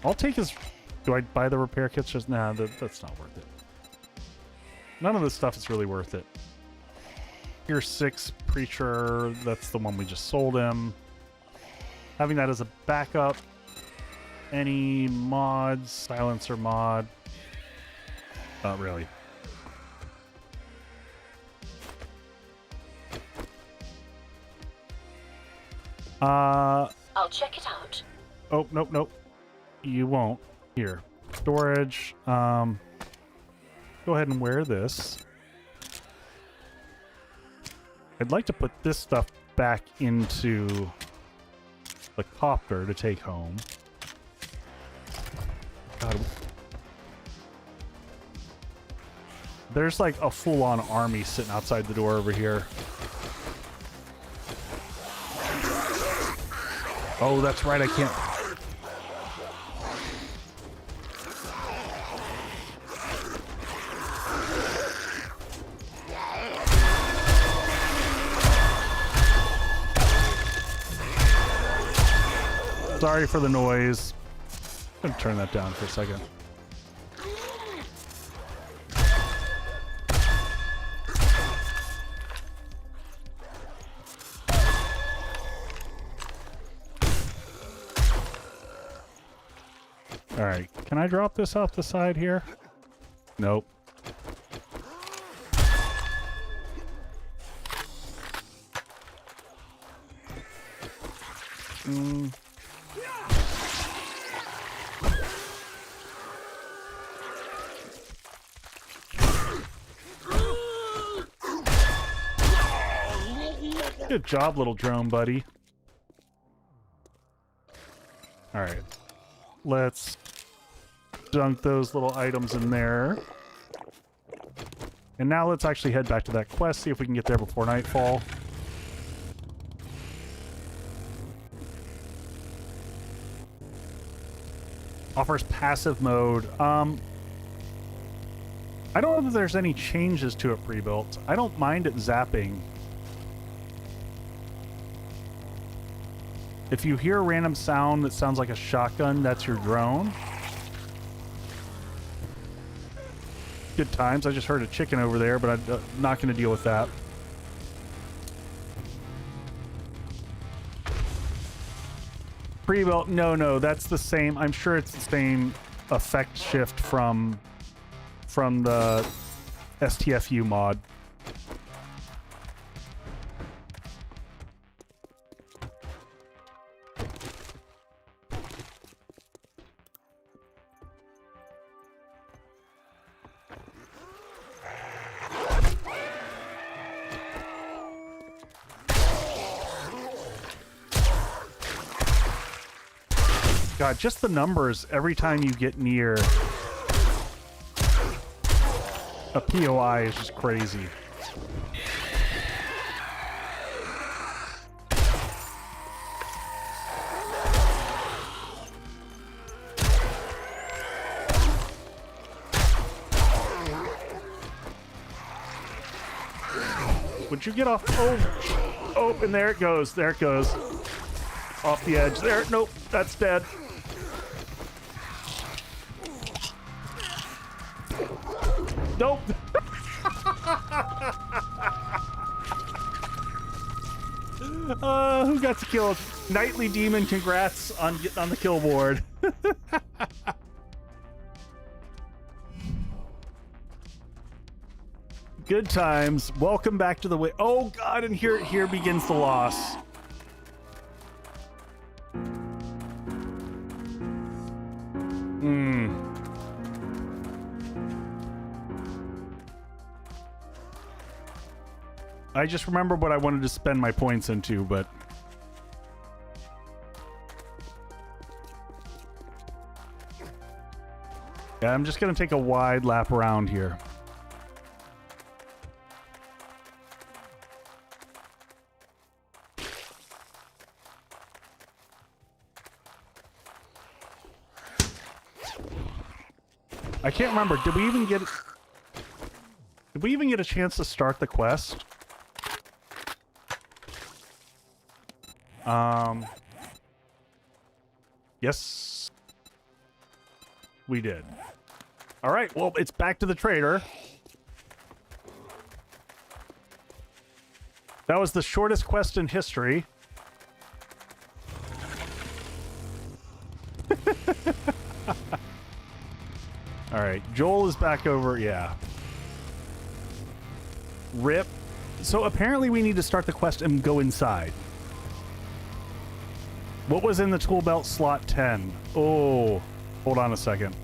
I'll take his... Do I buy the repair kits? Just nah, that's not worth it. None of this stuff is really worth it. Tier 6 Preacher, that's the one we just sold him. Having that as a backup. Any mods? Silencer mod. Not really. I'll check it out. Oh, nope. You won't. Here. Storage. Go ahead and wear this. I'd like to put this stuff back into the copter to take home. God. There's like a full-on army sitting outside the door over here. Oh, that's right, I can't... Sorry for the noise. I'm gonna turn that down for a second. All right, can I drop this off the side here? Nope. Good job, little drone buddy. All right. Let's dunk those little items in there. And now let's actually head back to that quest, see if we can get there before nightfall. Offers passive mode. I don't know if there's any changes to it pre-built. I don't mind it zapping. If you hear a random sound that sounds like a shotgun, that's your drone. Good times. I just heard a chicken over there, but I'm not going to deal with that. Pre-built? No, that's the same. I'm sure it's the same effect shift from the STFU mod. God, just the numbers every time you get near a POI is just crazy. Would you get off? Oh, and there it goes. There it goes. Off the edge. There. Nope, that's dead. Nope. Who got the kill? Nightly Demon, congrats on getting on the kill board. Good times. Welcome back to the way. Oh God, and here begins the loss. I just remember what I wanted to spend my points into, but... Yeah, I'm just going to take a wide lap around here. I can't remember. Did we even get a chance to start the quest? Yes, we did. All right, well, it's back to the trader. That was the shortest quest in history. All right, Joel is back over, yeah. Rip. So apparently we need to start the quest and go inside. What was in the tool belt slot 10? Oh, hold on a second.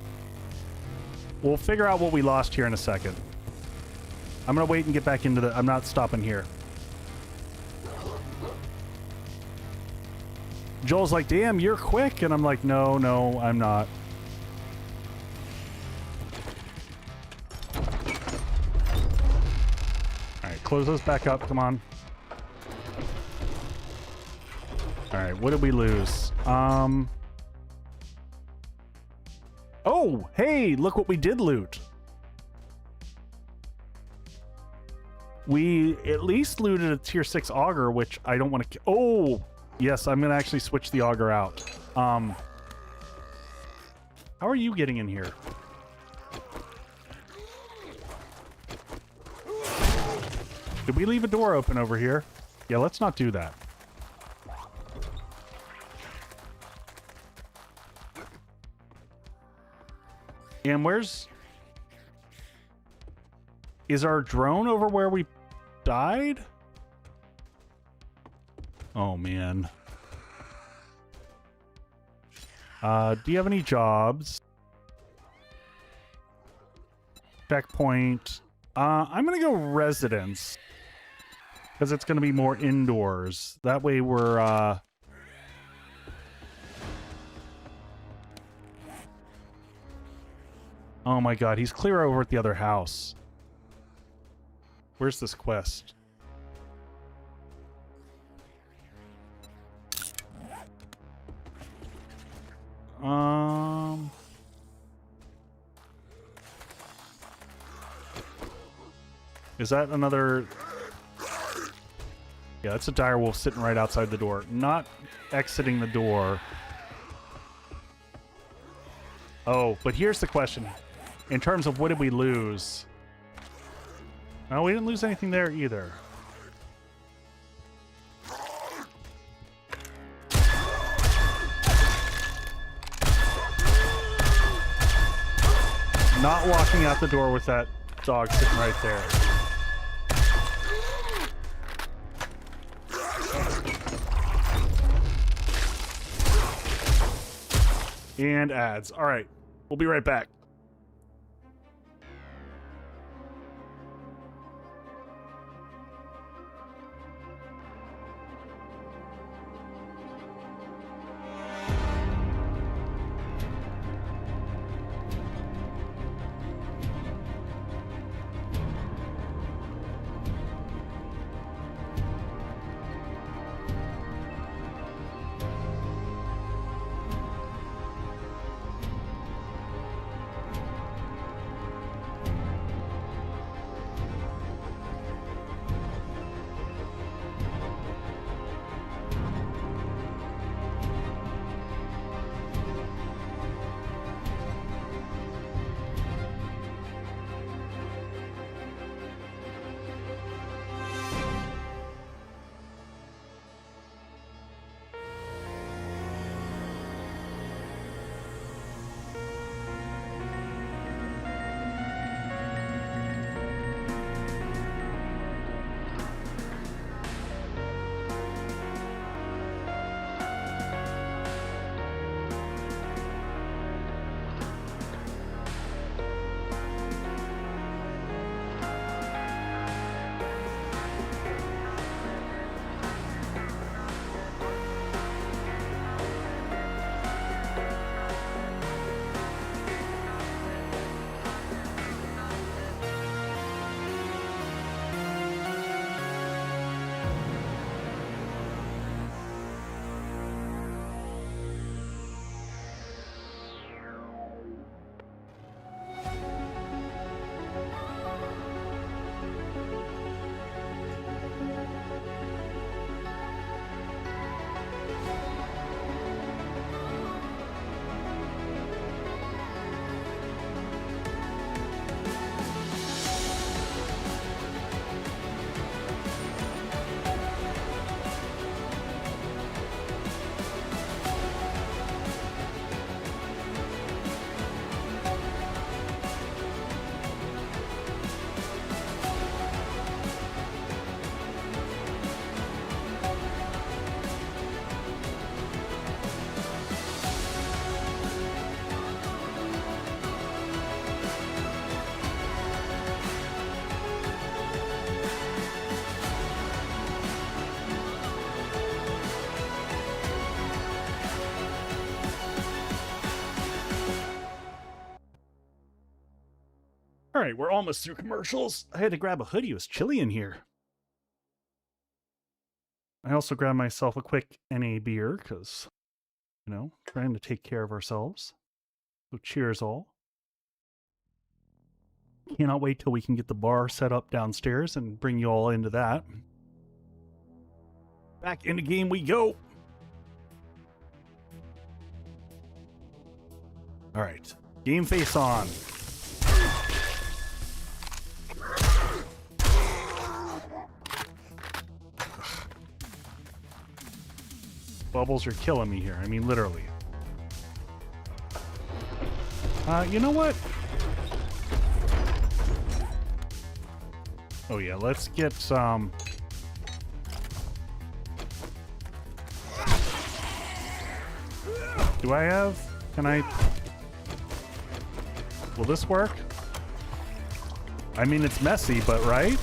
We'll figure out what we lost here in a second. I'm gonna wait and get back into the... I'm not stopping here. Joel's like, damn, you're quick. And I'm like, no, I'm not. close those back up. Come on. All right, what did we lose? Oh, hey, look what we did loot. We at least looted a tier 6 auger, which I don't want to... Oh, yes, I'm going to actually switch the auger out. How are you getting in here? Did we leave a door open over here? Yeah, let's not do that. And where's... Is our drone over where we died? Oh, man. Do you have any jobs? Checkpoint. I'm gonna go residence. Because it's gonna be more indoors. That way we're, Oh my god, he's clear over at the other house. Where's this quest? Is that another... Yeah, it's a direwolf sitting right outside the door. Not exiting the door. Oh, but here's the question. In terms of what did we lose? No, we didn't lose anything there either. Not walking out the door with that dog sitting right there. And ads. All right, we'll be right back. All right, we're almost through commercials. I had to grab a hoodie. It was chilly in here. I also grabbed myself a quick NA beer because, you know, trying to take care of ourselves. So cheers all. Cannot wait till we can get the bar set up downstairs and bring you all into that. Back into game we go. All right, game face on. Bubbles are killing me here. I mean, literally. You know what? Oh yeah, let's get some. Do I have? Can I? Will this work? I mean, it's messy, but right?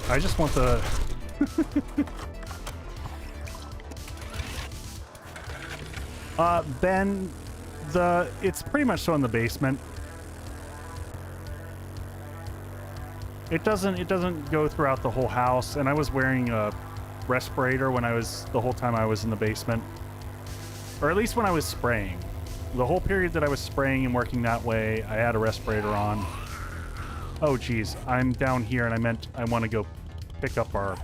I just want the... Ben, it's pretty much so in the basement. It doesn't go throughout the whole house, and I was wearing a respirator when the whole time I was in the basement. Or at least when I was spraying. The whole period that I was spraying and working that way, I had a respirator on. Oh geez, I'm down here and I want to go pick up our...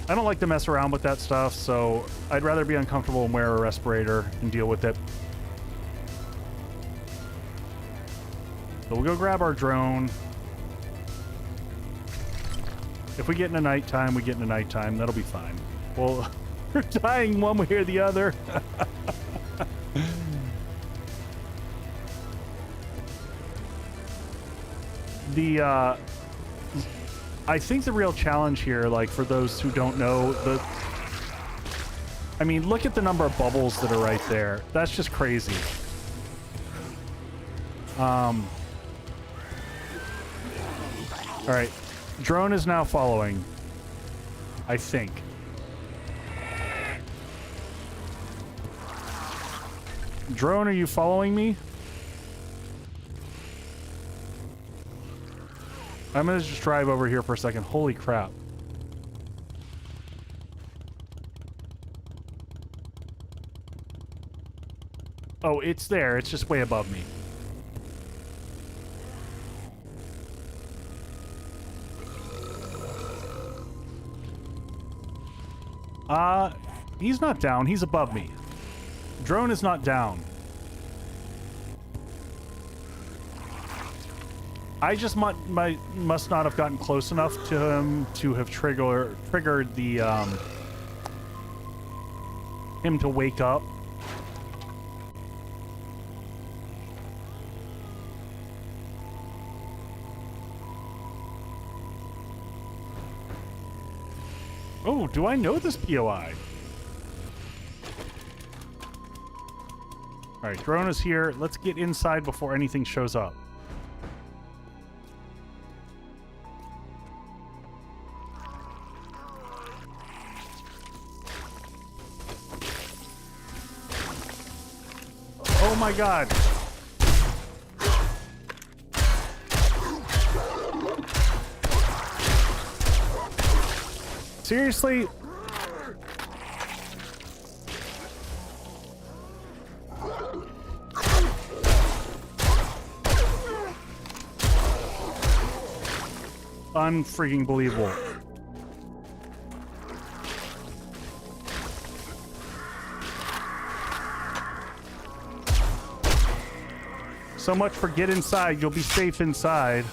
I don't like to mess around with that stuff, so I'd rather be uncomfortable and wear a respirator and deal with it. So we'll go grab our drone. If we get into nighttime, we get into nighttime. That'll be fine. Well, we're dying one way or the other. I think the real challenge here, like for those who don't know, I mean, look at the number of bubbles that are right there. That's just crazy. All right, drone is now following, I think. Drone, are you following me? I'm gonna just drive over here for a second. Holy crap. Oh, it's there. It's just way above me. He's not down. He's above me. Drone is not down. I just must not have gotten close enough to him to have triggered the him to wake up. Oh, do I know this POI? All right, drone is here. Let's get inside before anything shows up. Oh my God. Seriously? Unfreaking believable. So much for get inside. You'll be safe inside.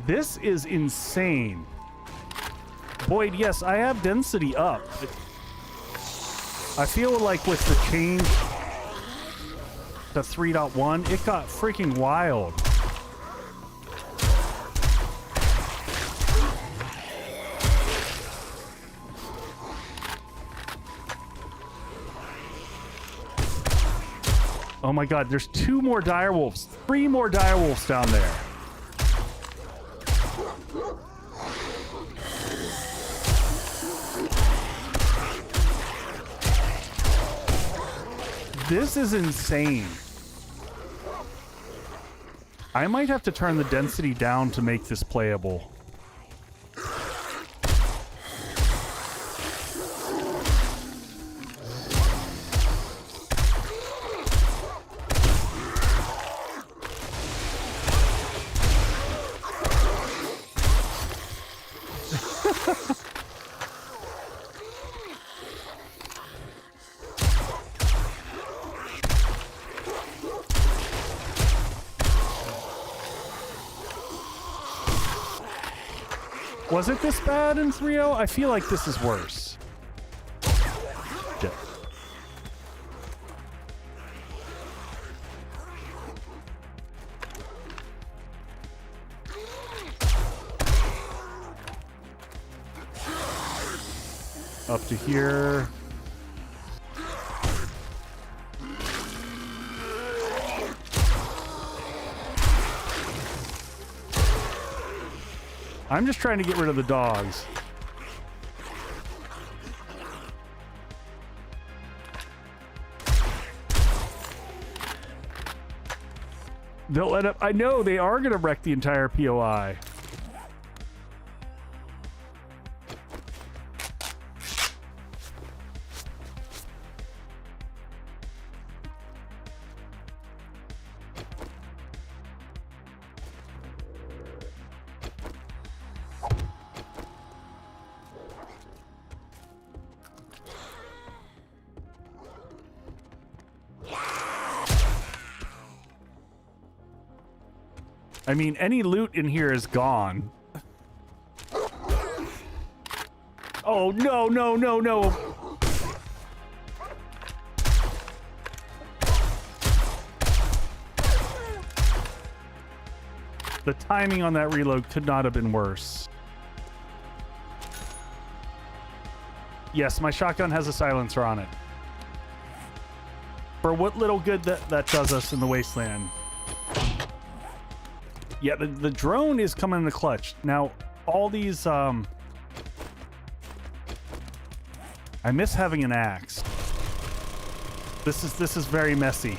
This is insane. Boyd, yes, I have density up. I feel like with the change to 3.1, it got freaking wild. Oh my God, there's 2 more direwolves, 3 more direwolves down there. This is insane. I might have to turn the density down to make this playable. Was it this bad in 3.0? I feel like this is worse. Shit. Up to here. I'm just trying to get rid of the dogs. They'll end up... I know, they are going to wreck the entire POI. I mean, any loot in here is gone. Oh, no, no, no, no. The timing on that reload could not have been worse. Yes, my shotgun has a silencer on it. For what little good that does us in the wasteland. Yeah, the drone is coming in the clutch. Now, all these, I miss having an axe. This is very messy.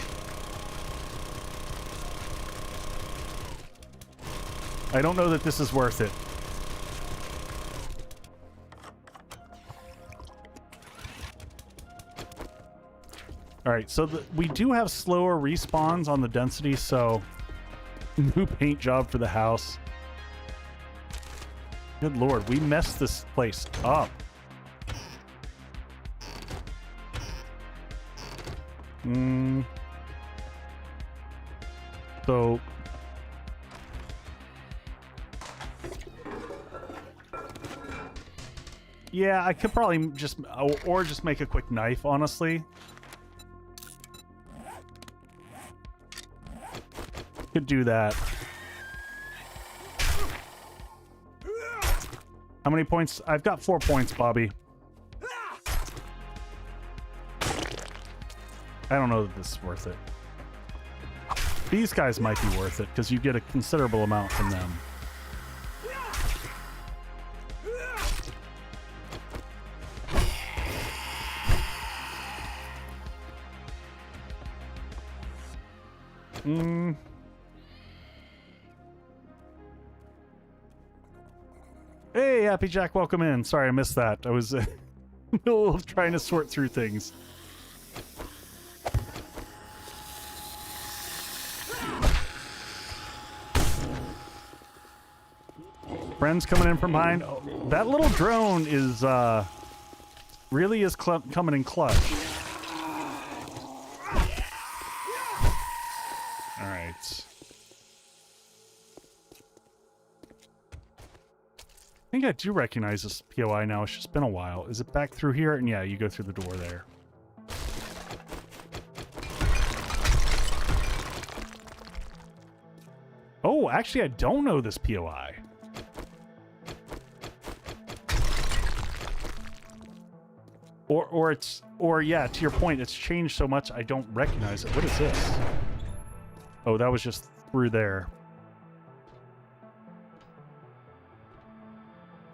I don't know that this is worth it. All right, so we do have slower respawns on the density, so... New paint job for the house. Good lord, we messed this place up. So... Yeah, I could probably just... Or just make a quick knife, honestly. Could do that. How many points? I've got 4 points, Bobby. I don't know that this is worth it. These guys might be worth it because you get a considerable amount from them. Hey, Happy Jack, welcome in. Sorry, I missed that. I was in the middle of trying to sort through things. Friends coming in from behind. Oh, that little drone is, really is coming in clutch. All right. I think I do recognize this POI now. It's just been a while. Is it back through here? And yeah, you go through the door there. Oh, actually, I don't know this POI. Or yeah, to your point, it's changed so much I don't recognize it. What is this? Oh, that was just through there.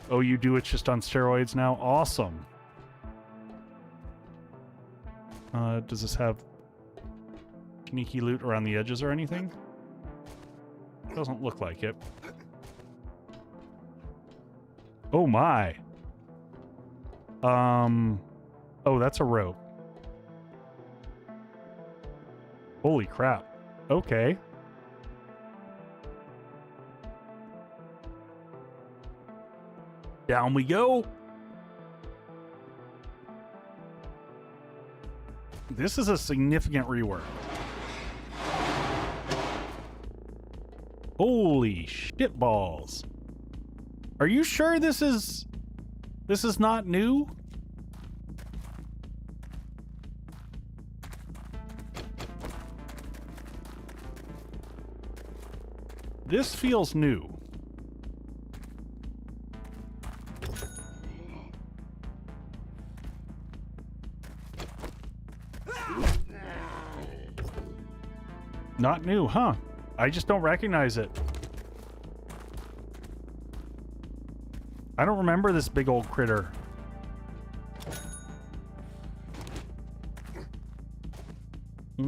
Oh, you do it just on steroids now? Awesome. Does this have... Sneaky loot around the edges or anything? Doesn't look like it. Oh my. Oh, that's a rope. Holy crap. Okay. Down we go. This is a significant rework. Holy shit balls. Are you sure this is not new? This feels new. Not new, huh? I just don't recognize it. I don't remember this big old critter. Yeah,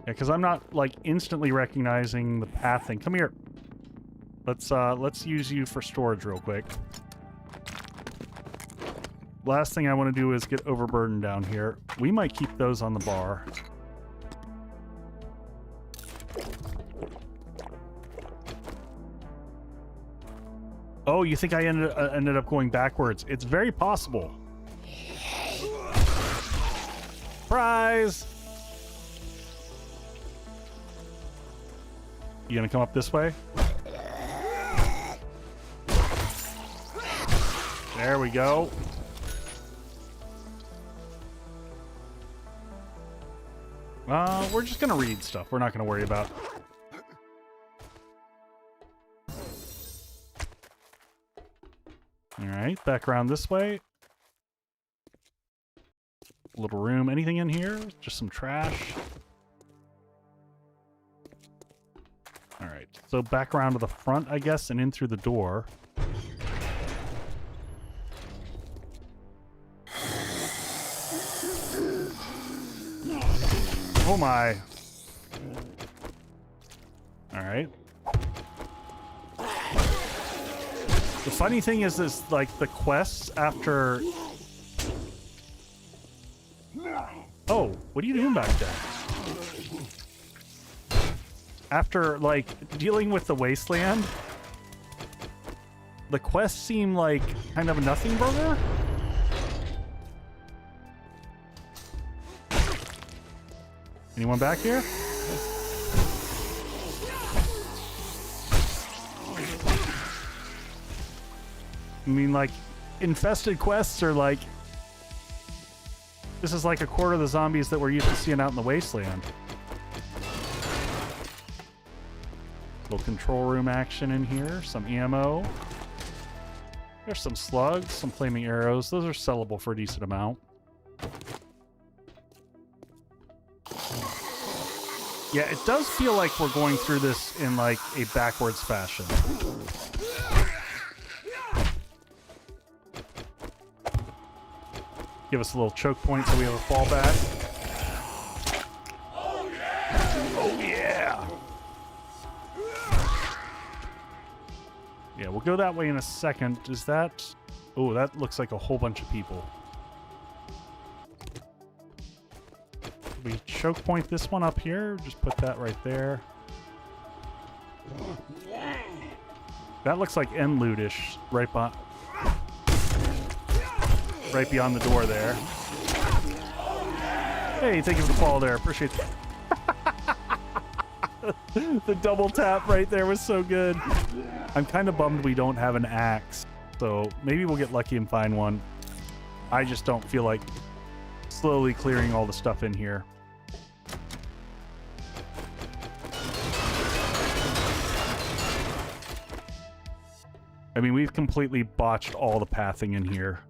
because I'm not like instantly recognizing the path thing. Come here. Let's use you for storage real quick. Last thing I want to do is get overburdened down here. We might keep those on the bar. Oh, you think I ended up going backwards? It's very possible. Surprise! You gonna come up this way? There we go. We're just gonna read stuff. We're not gonna worry about. Alright, back around this way. Little room. Anything in here? Just some trash. Alright, so back around to the front, I guess, and in through the door. Oh my. Alright. The funny thing is like, the quests after... Oh, what are you doing back there? After, like, dealing with the wasteland, the quests seem like kind of a nothing burger? Anyone back here? I mean, like, infested quests are like... This is like a quarter of the zombies that we're used to seeing out in the wasteland. Little control room action in here. Some ammo. There's some slugs, some flaming arrows. Those are sellable for a decent amount. Yeah, it does feel like we're going through this in, like, a backwards fashion. Give us a little choke point so we have a fallback. Oh, yeah! Yeah, we'll go that way in a second. Is that... Oh, that looks like a whole bunch of people. We choke point this one up here. Just put that right there. That looks like end loot-ish right beyond the door there. Hey, thank you for the follow there. Appreciate that. The double tap right there was so good. I'm kind of bummed we don't have an axe, so maybe we'll get lucky and find one. I just don't feel like slowly clearing all the stuff in here. I mean, we've completely botched all the pathing in here.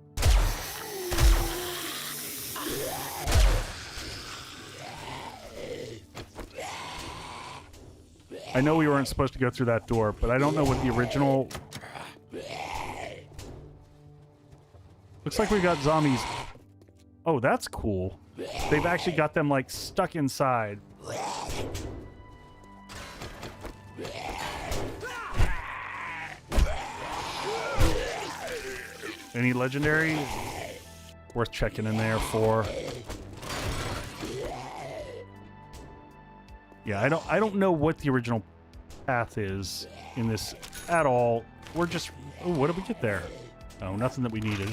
I know we weren't supposed to go through that door, but I don't know what the original... Looks like we got zombies Oh, that's cool. They've actually got them like stuck inside. Any legendary? Worth checking in there for. Yeah, I don't know what the original path is in this at all. We're just... Oh, what did we get there? Oh, nothing that we needed.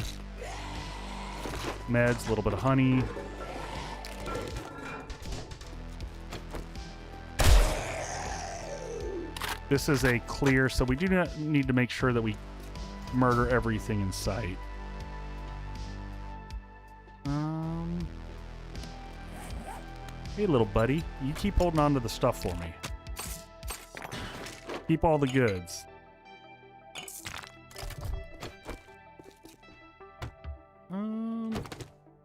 Meds, a little bit of honey. This is a clear, so we do not need to make sure that we murder everything in sight. Hey, little buddy. You keep holding on to the stuff for me. Keep all the goods.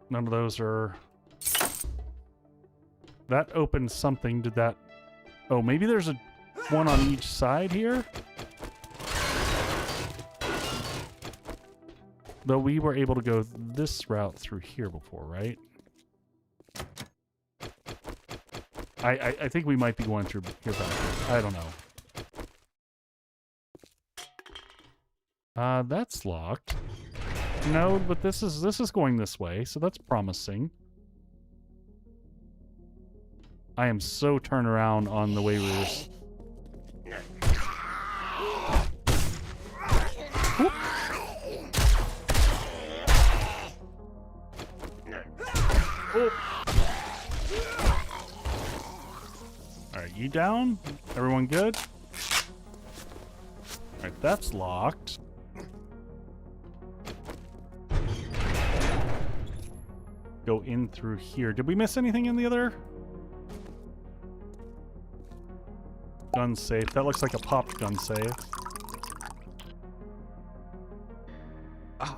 None of those are... That opened something. Did that... Oh, maybe there's a one on each side here? Though we were able to go this route through here before, right? I think we might be going through here back. I don't know. That's locked. No, but this is going this way, so that's promising. I am so turned around on the way we were... Whoop. Oh. Alright, you down? Everyone good? Alright, that's locked. Go in through here. Did we miss anything in the other? Gun safe. That looks like a popped gun safe. Oh.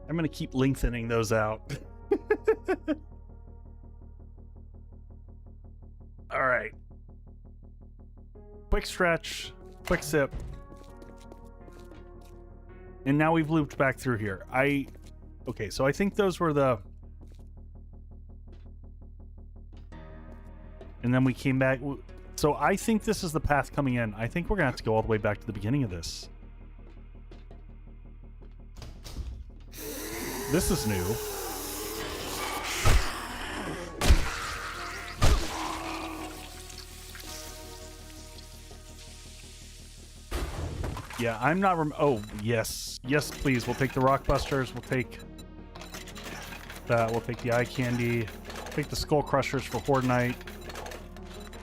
I'm gonna keep lengthening those out. Alright. Quick stretch. Quick sip. And now we've looped back through here. Okay, so I think those were the... And then we came back... So I think this is the path coming in. I think we're going to have to go all the way back to the beginning of this. This is new. Yeah, I'm not... Oh, yes. Yes, please. We'll take the rock busters. We'll take... that. We'll take the eye candy. Take the skull crushers for Horde Night.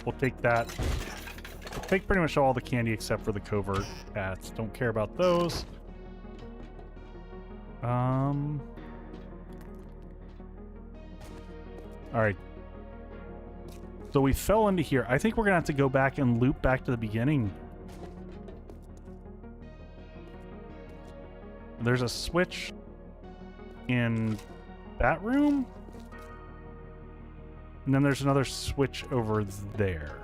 We'll take that. We'll take pretty much all the candy except for the covert paths. Don't care about those. Alright. So we fell into here. I think we're gonna have to go back and loop back to the beginning. There's a switch in that room, and then there's another switch over there.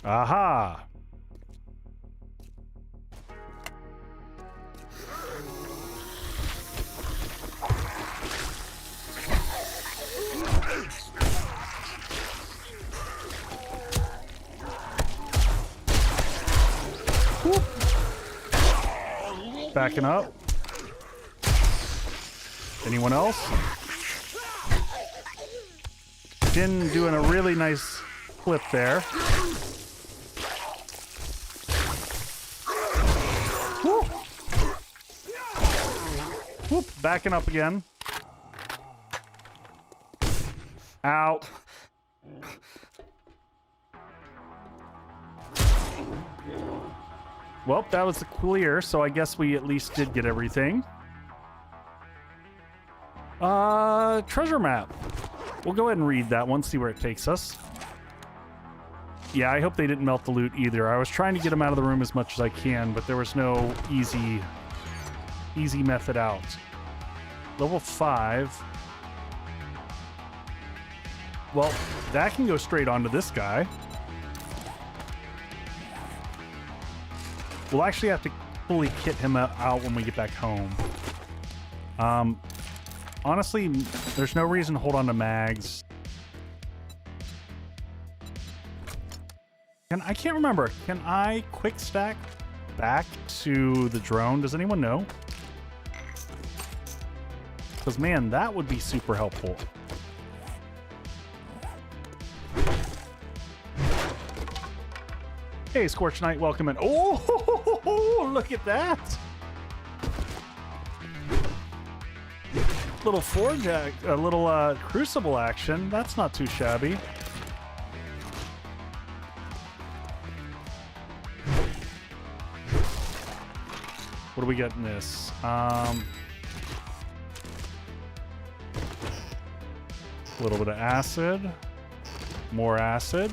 Aha! Whoop. Backing up. Anyone else? Jin doing a really nice flip there. Whoop. Whoop. Backing up again. Ow. Well, that was the clear, so I guess we at least did get everything. Treasure map. We'll go ahead and read that one, see where it takes us. Yeah, I hope they didn't melt the loot either. I was trying to get them out of the room as much as I can, but there was no easy method out. Level 5. Well, that can go straight onto this guy. We'll actually have to fully kit him out when we get back home. Honestly, there's no reason to hold on to mags. I can't remember. Can I quick stack back to the drone? Does anyone know? Because, man, that would be super helpful. Hey, Scorch Knight, welcome in. Oh, look at that. Little forge, a little crucible action. That's not too shabby. What do we got in this? A little bit of acid, more acid,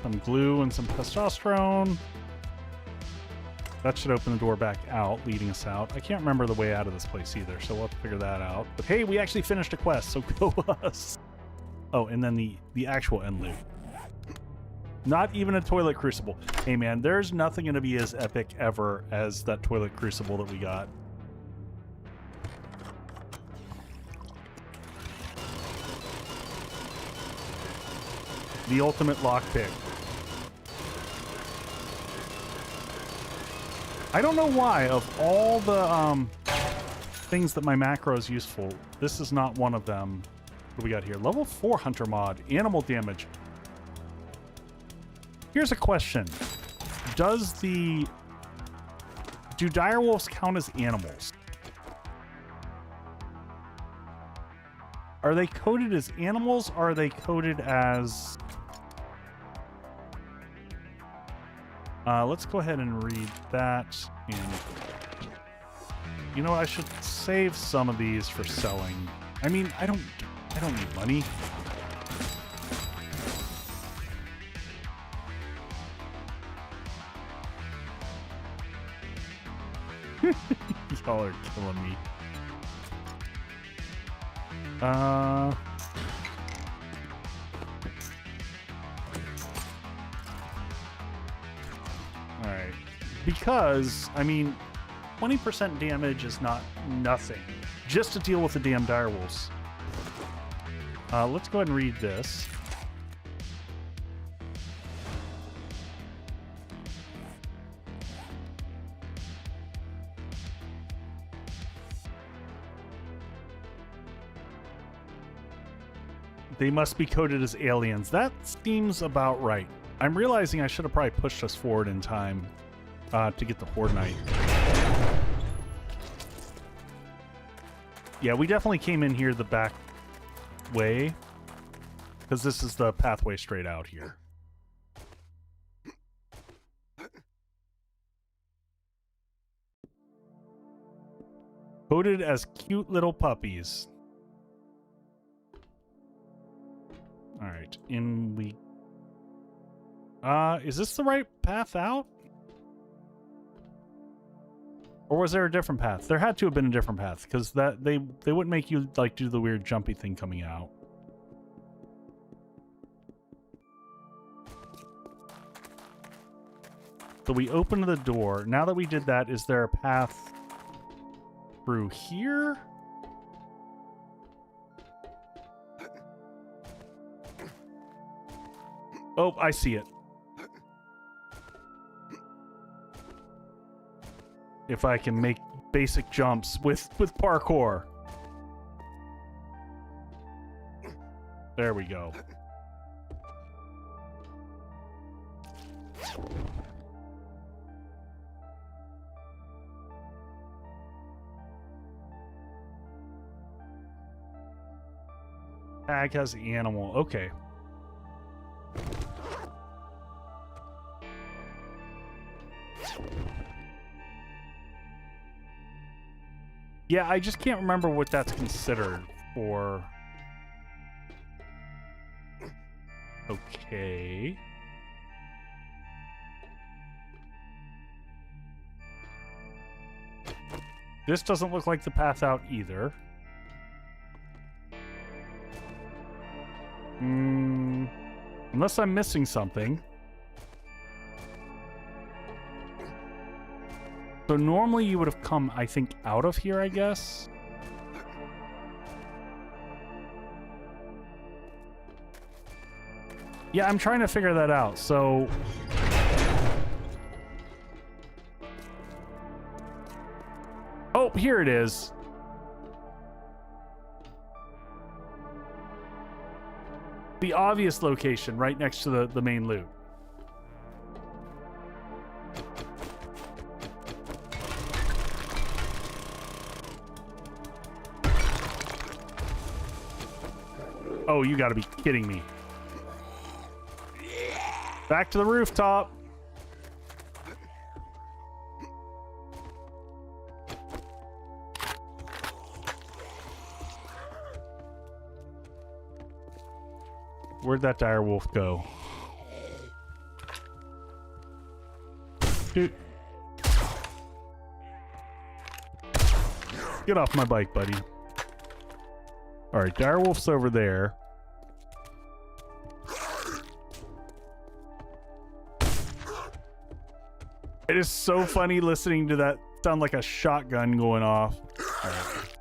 some glue and some testosterone. That should open the door back out, leading us out. I can't remember the way out of this place either, so we'll have to figure that out. But hey, we actually finished a quest, so go us. Oh, and then the actual end loop. Not even a toilet crucible. Hey man, there's nothing gonna be as epic ever as that toilet crucible that we got. The ultimate lockpick. I don't know why, of all the things that my macro is useful, this is not one of them. What do we got here? Level 4 Hunter mod, animal damage. Here's a question. Do direwolves count as animals? Are they coded as animals, or are they coded as... let's go ahead and read that. And you know what? I should save some of these for selling. I mean, I don't need money. Y'all are killing me. Alright. Because, I mean, 20% damage is not nothing. Just to deal with the damn direwolves. Let's go ahead and read this. They must be coded as aliens. That seems about right. I'm realizing I should have probably pushed us forward in time to get the Horde Knight. Yeah, we definitely came in here the back way, because this is the pathway straight out here. Coded as cute little puppies. Alright, in we... is this the right path out? Or was there a different path? There had to have been a different path, because that they wouldn't make you, like, do the weird jumpy thing coming out. So we opened the door. Now that we did that, is there a path through here? Oh, I see it. If I can make basic jumps with parkour. There we go. Tag has animal. Okay. Yeah, I just can't remember what that's considered for. Okay. This doesn't look like the path out either. Unless I'm missing something. So normally you would have come, I think, out of here, I guess. Yeah, I'm trying to figure that out. So oh, here it is. The obvious location right next to the main loot. Oh, you gotta be kidding me. Back to the rooftop. Where'd that dire wolf go? Dude. Get off my bike, buddy. Alright, dire wolf's over there. It is so funny listening to that sound like a shotgun going off. All right.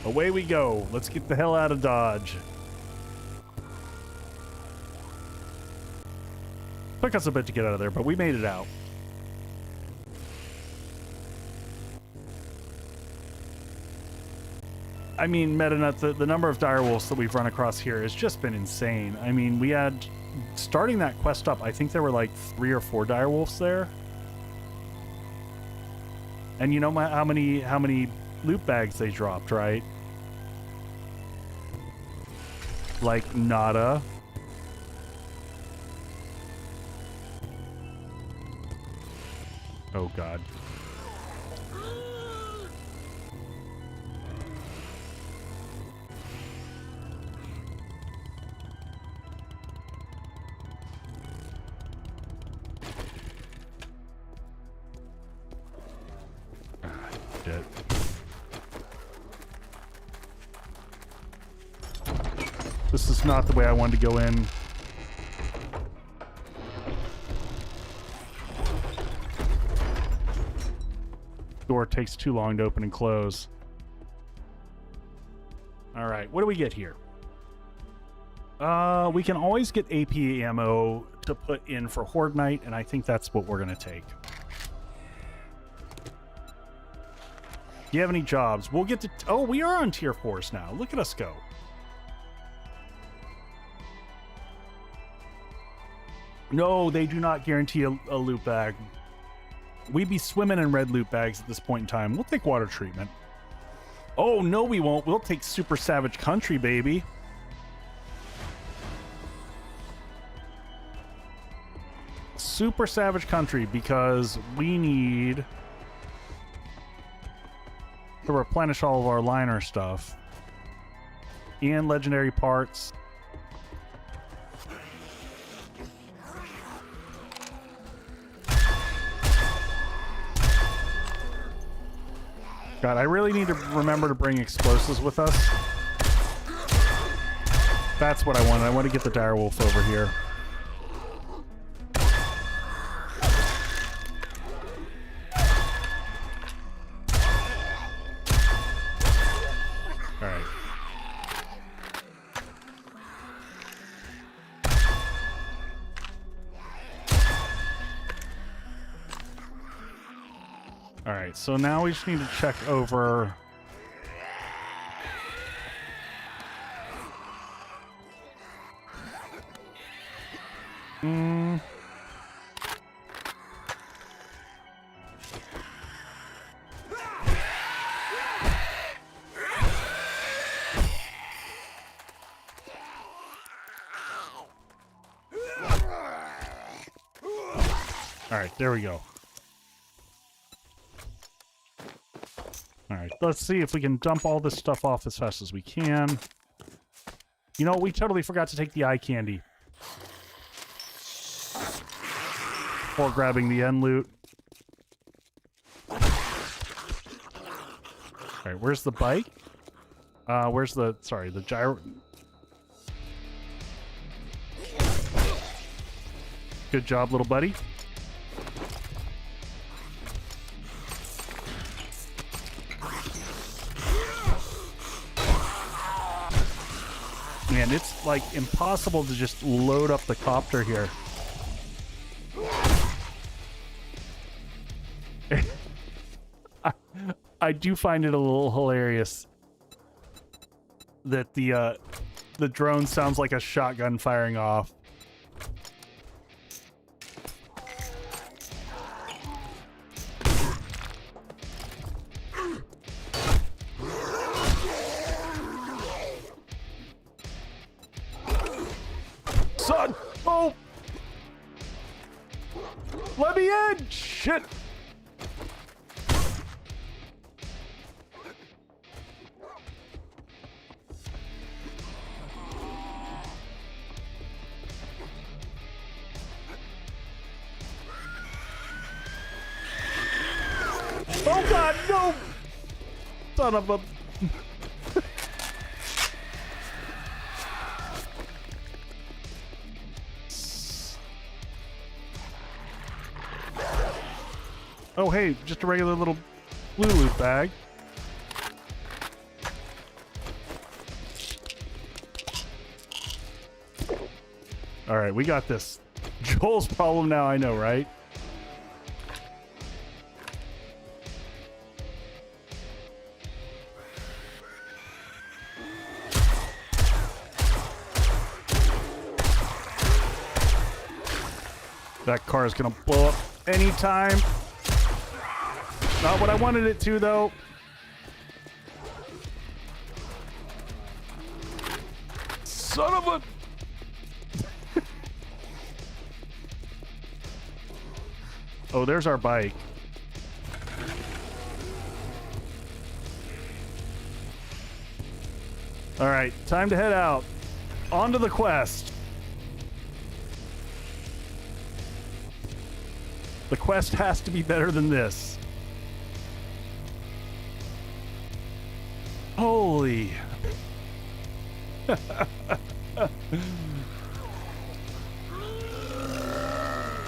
Away we go. Let's get the hell out of Dodge. Took us a bit to get out of there, but we made it out. I mean, Metanut, the number of direwolves that we've run across here has just been insane. I mean, we had, starting that quest up, I think there were like 3 or 4 direwolves there. And you know how many loot bags they dropped, right? Like, nada. Oh, God. Shit. This is not the way I wanted to go in. Door takes too long to open and close. All right, what do we get here? We can always get AP ammo to put in for Horde Night, and I think that's what we're gonna take. Do you have any jobs? We'll get to... Oh, we are on tier 4s now. Look at us go. No, they do not guarantee a loot bag. We'd be swimming in red loot bags at this point in time. We'll take water treatment. Oh, no, we won't. We'll take Super Savage Country, baby. Super Savage Country, because we need to replenish all of our liner stuff and legendary parts. God, I really need to remember to bring explosives with us. That's what I want. I want to get the direwolf over here. Alright, so now we just need to check over... Alright, there we go. Alright, let's see if we can dump all this stuff off as fast as we can. You know, we totally forgot to take the eye candy. Before grabbing the end loot. Alright, where's the bike? Where's the... Sorry, the gyro... Good job, little buddy. Man, it's like impossible to just load up the copter here. I do find it a little hilarious that the drone sounds like a shotgun firing off. Son! Oh! Let me in! Shit! Oh God, no! Son of a... Oh, hey, just a regular little blue loot bag. All right, we got this. Joel's problem now, I know, right? That car is gonna blow up anytime. Not what I wanted it to, though. Son of a... Oh, there's our bike. All right, time to head out. On to the quest. The quest has to be better than this. Holy.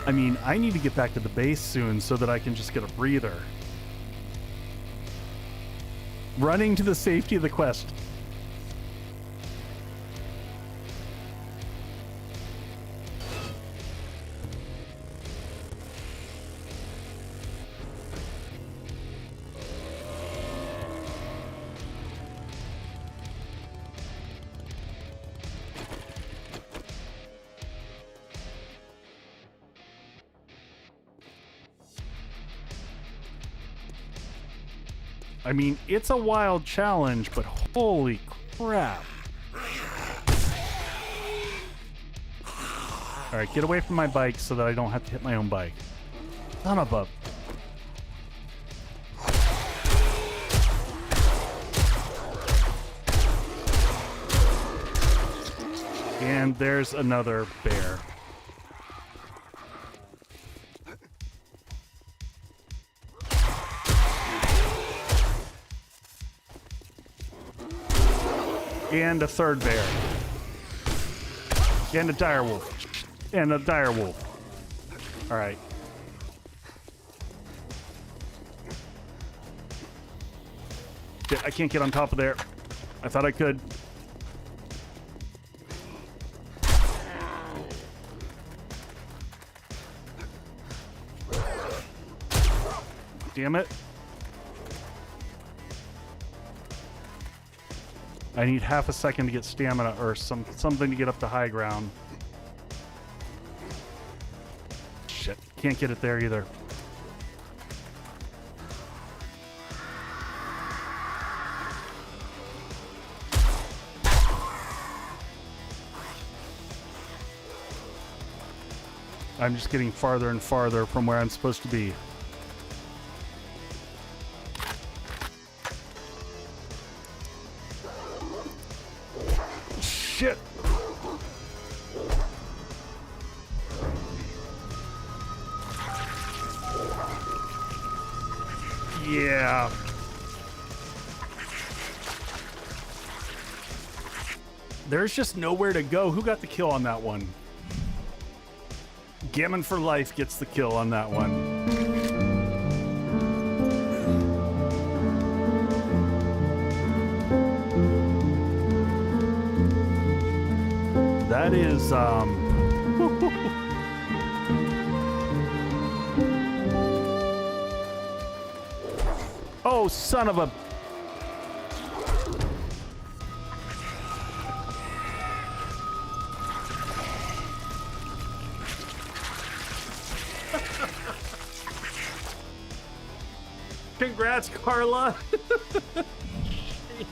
I mean, I need to get back to the base soon so that I can just get a breather. Running to the safety of the quest. I mean, it's a wild challenge, but holy crap. All right, get away from my bike so that I don't have to hit my own bike. Son of a... And there's another bear. And a third bear. And a dire wolf. And a dire wolf. All right. Shit, I can't get on top of there. I thought I could. Damn it. I need half a second to get stamina or something to get up to high ground. Shit, can't get it there either. I'm just getting farther and farther from where I'm supposed to be. Shit. Yeah. There's just nowhere to go. Who got the kill on that one? Gammon for life gets the kill on that one. That is, oh, son of a... Congrats, Carla.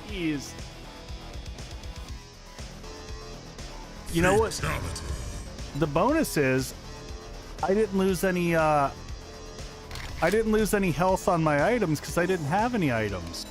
Jeez. You know what? The bonus is I didn't lose any health on my items because I didn't have any items.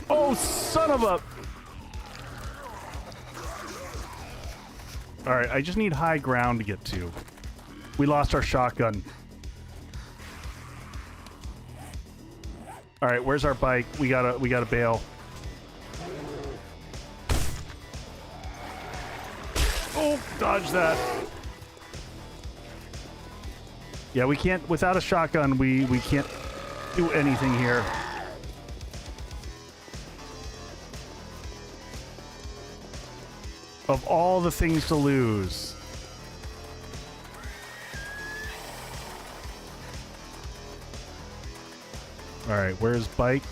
Oh, son of a... All right, I just need high ground to get to. We lost our shotgun. All right, where's our bike? We gotta bail. Oh, dodge that. Yeah, we can't, without a shotgun, we can't do anything here. Of all the things to lose. All right, where's bike?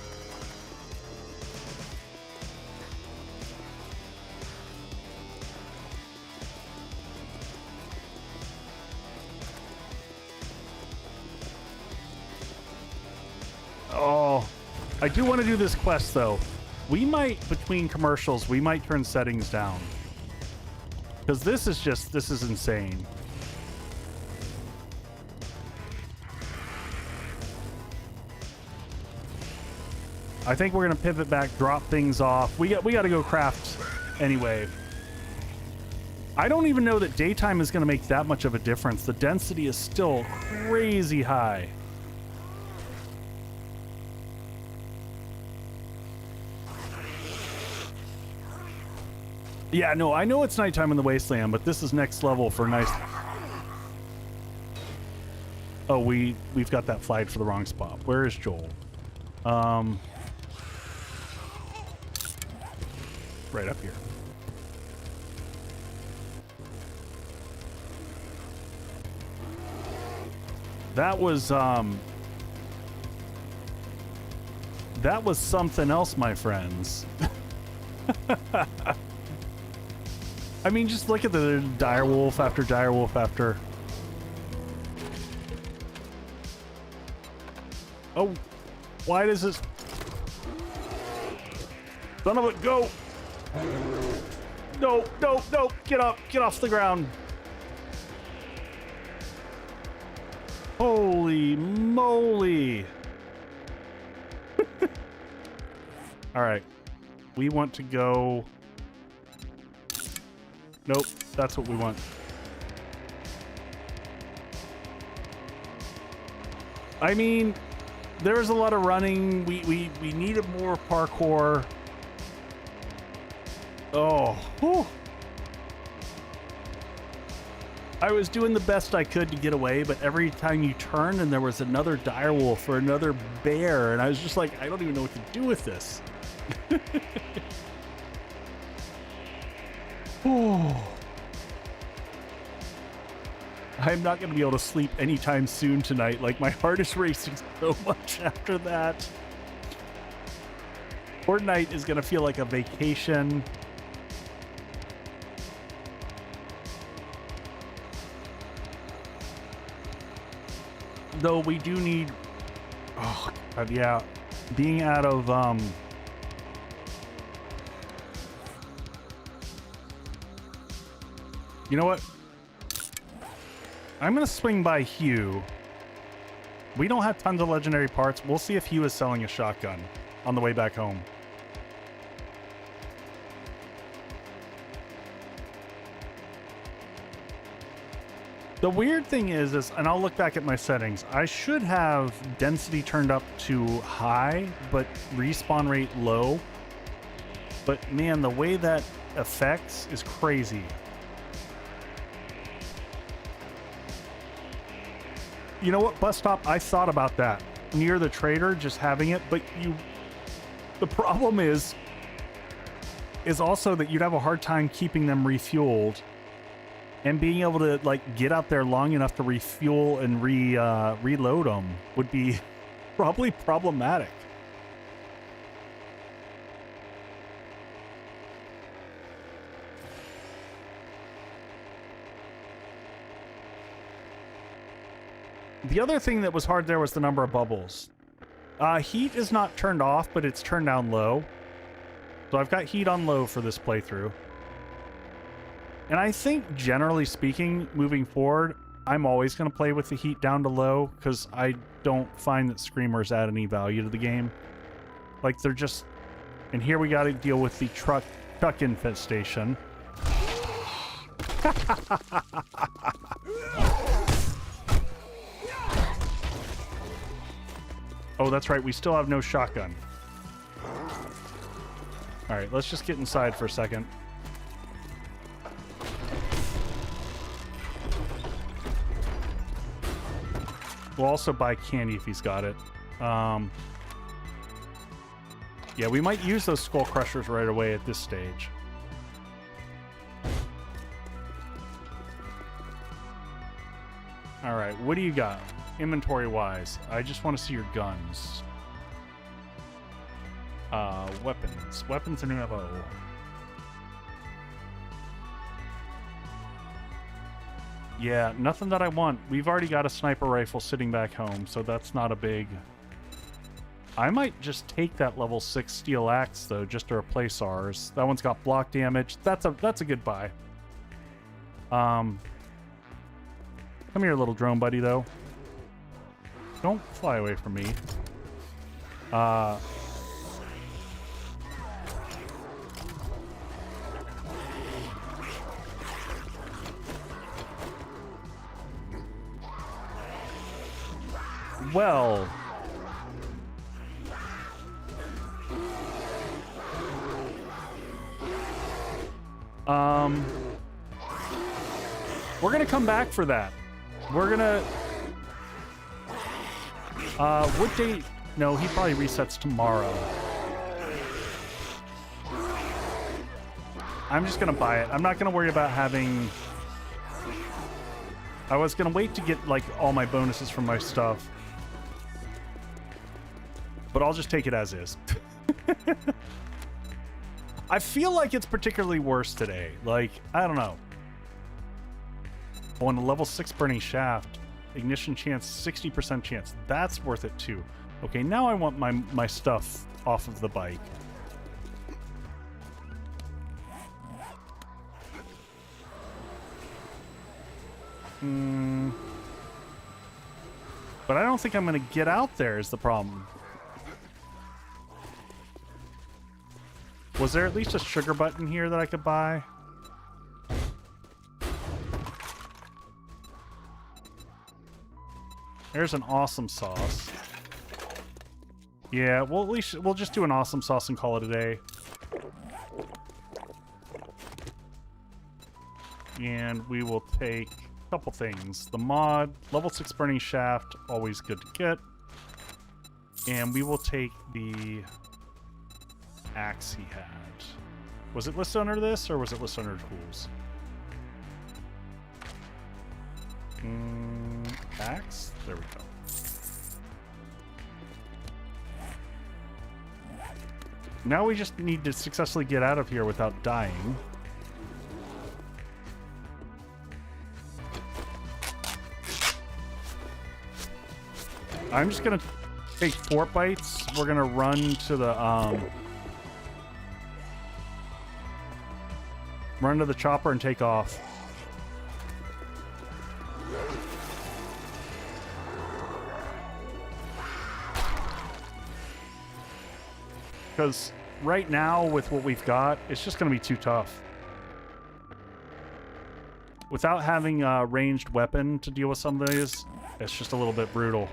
Oh, I do want to do this quest though. We might, between commercials, we might turn settings down. Because this is insane. I think we're gonna pivot back, drop things off. We gotta go craft anyway. I don't even know that daytime is gonna make that much of a difference. The density is still crazy high. Yeah, no, I know it's nighttime in the wasteland, but this is next level for nice. Oh, we've got that flagged for the wrong spot. Where is Joel? Right up here. That was something else, my friends. I mean, just look at the direwolf after direwolf after. Oh, why does this? Son of a go! No, no, no! Get up! Get off the ground! Holy moly! All right, we want to go. Nope, that's what we want. I mean, there's a lot of running. We needed more parkour. Oh, whew. I was doing the best I could to get away, but every time you turned and there was another direwolf or another bear, and I was just like, I don't even know what to do with this. Oh. I'm not going to be able to sleep anytime soon tonight. Like, my heart is racing so much after that. Fortnite is going to feel like a vacation. Though we do need... Oh, God, yeah. Being out of You know what? I'm going to swing by Hugh. We don't have tons of legendary parts. We'll see if Hugh is selling a shotgun on the way back home. The weird thing is, and I'll look back at my settings, I should have density turned up to high, but respawn rate low. But man, the way that affects is crazy. You know what, bus stop? I thought about that. Near the trader, just having it, but the problem is also that you'd have a hard time keeping them refueled. And being able to like get out there long enough to refuel and reload them would be probably problematic. The other thing that was hard there was the number of bubbles. Heat is not turned off, but it's turned down low. So I've got heat on low for this playthrough. And I think, generally speaking, moving forward, I'm always going to play with the heat down to low, because I don't find that screamers add any value to the game. Like, they're just... And here we got to deal with the truck infestation. Oh, that's right, we still have no shotgun. Alright, let's just get inside for a second. We'll also buy candy if he's got it. Yeah, we might use those skull crushers right away at this stage. Alright, what do you got? Inventory-wise, I just want to see your guns. Weapons. Weapons and ammo. Yeah, nothing that I want. We've already got a sniper rifle sitting back home, so that's not a big... I might just take that level 6 steel axe, though, just to replace ours. That one's got block damage. That's a good buy. Come here, little drone buddy, though. Don't fly away from me. Well... We're gonna come back for that. We're gonna... what date? No, he probably resets tomorrow. I'm just gonna buy it. I'm not gonna worry about having... I was gonna wait to get, like, all my bonuses from my stuff. But I'll just take it as is. I feel like it's particularly worse today. Like, I don't know. Oh, and a level 6 burning shaft. Ignition chance, 60% chance. That's worth it too. Okay, now I want my stuff off of the bike. But I don't think I'm going to get out there is the problem. Was there at least a sugar button here that I could buy? There's an awesome sauce. Yeah, well, at least we'll just do an awesome sauce and call it a day. And we will take a couple things. The mod, level 6 burning shaft, always good to get. And we will take the axe he had. Was it listed under this, or was it listed under tools? Axe? There we go. Now we just need to successfully get out of here without dying. I'm just gonna take 4 bites. We're gonna run to the run to the chopper and take off. because right now with what we've got, it's just going to be too tough. Without having a ranged weapon to deal with some of these, it's just a little bit brutal.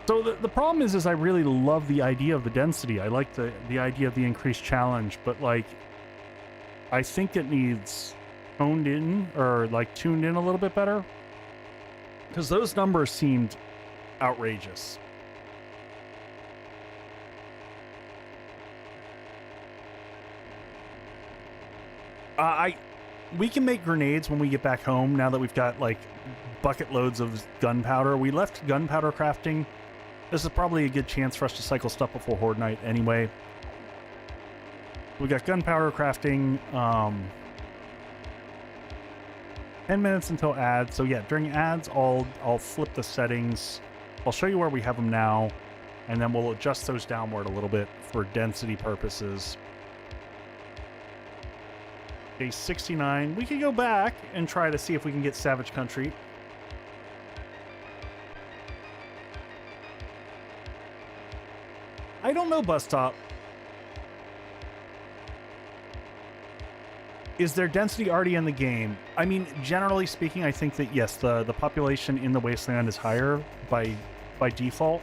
So the problem is I really love the idea of the density. I like the idea of the increased challenge, but like, I think it needs honed in or like tuned in a little bit better, because those numbers seemed outrageous. We can make grenades when we get back home now that we've got like bucket loads of gunpowder. We left gunpowder crafting. This is probably a good chance for us to cycle stuff before Horde Night anyway. We got gunpowder crafting. 10 minutes until ads. So yeah, during ads, I'll flip the settings. I'll show you where we have them now, and then we'll adjust those downward a little bit for density purposes. Day 69. We could go back and try to see if we can get Savage Country. I don't know, Bus Stop. Is there density already in the game? I mean, generally speaking, I think that yes, the population in the wasteland is higher by default.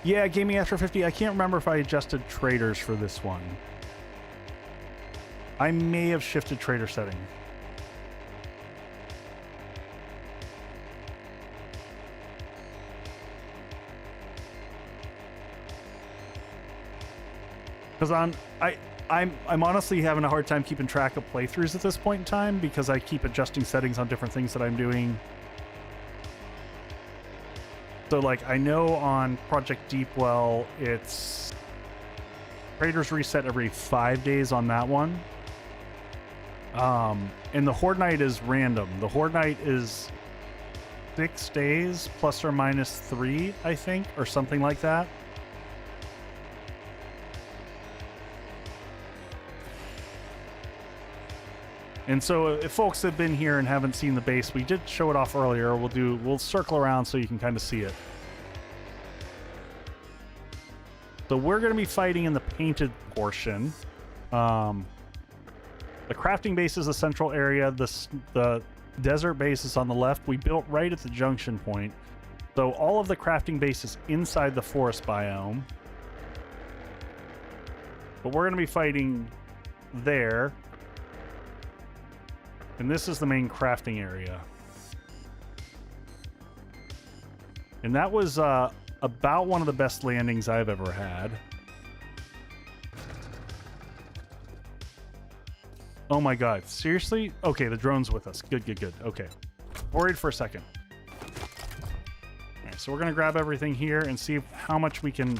Yeah, Gaming After 50. I can't remember if I adjusted traders for this one. I may have shifted trader setting. Because I'm honestly having a hard time keeping track of playthroughs at this point in time, because I keep adjusting settings on different things that I'm doing. So like, I know on Project Deepwell, it's traders reset every 5 days on that one. And the Horde Night is random. The Horde Night is 6 days plus or minus 3, I think, or something like that. And so if folks have been here and haven't seen the base, we did show it off earlier. We'll circle around so you can kind of see it. So we're going to be fighting in the painted portion. The crafting base is the central area. The desert base is on the left. We built right at the junction point. So all of the crafting base is inside the forest biome. But we're going to be fighting there. And this is the main crafting area. And that was about one of the best landings I've ever had. Oh my god, seriously? Okay, the drone's with us. Good, good, good. Okay. Worried for a second. Alright, so we're gonna grab everything here and see how much we can...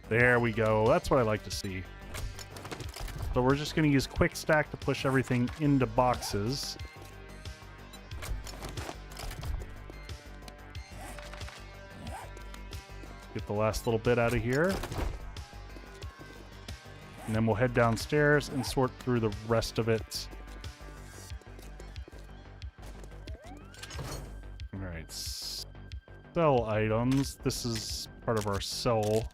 There we go. That's what I like to see. So we're just gonna use quick stack to push everything into boxes. Get the last little bit out of here. And then we'll head downstairs and sort through the rest of it. Alright. Sell items. This is part of our sell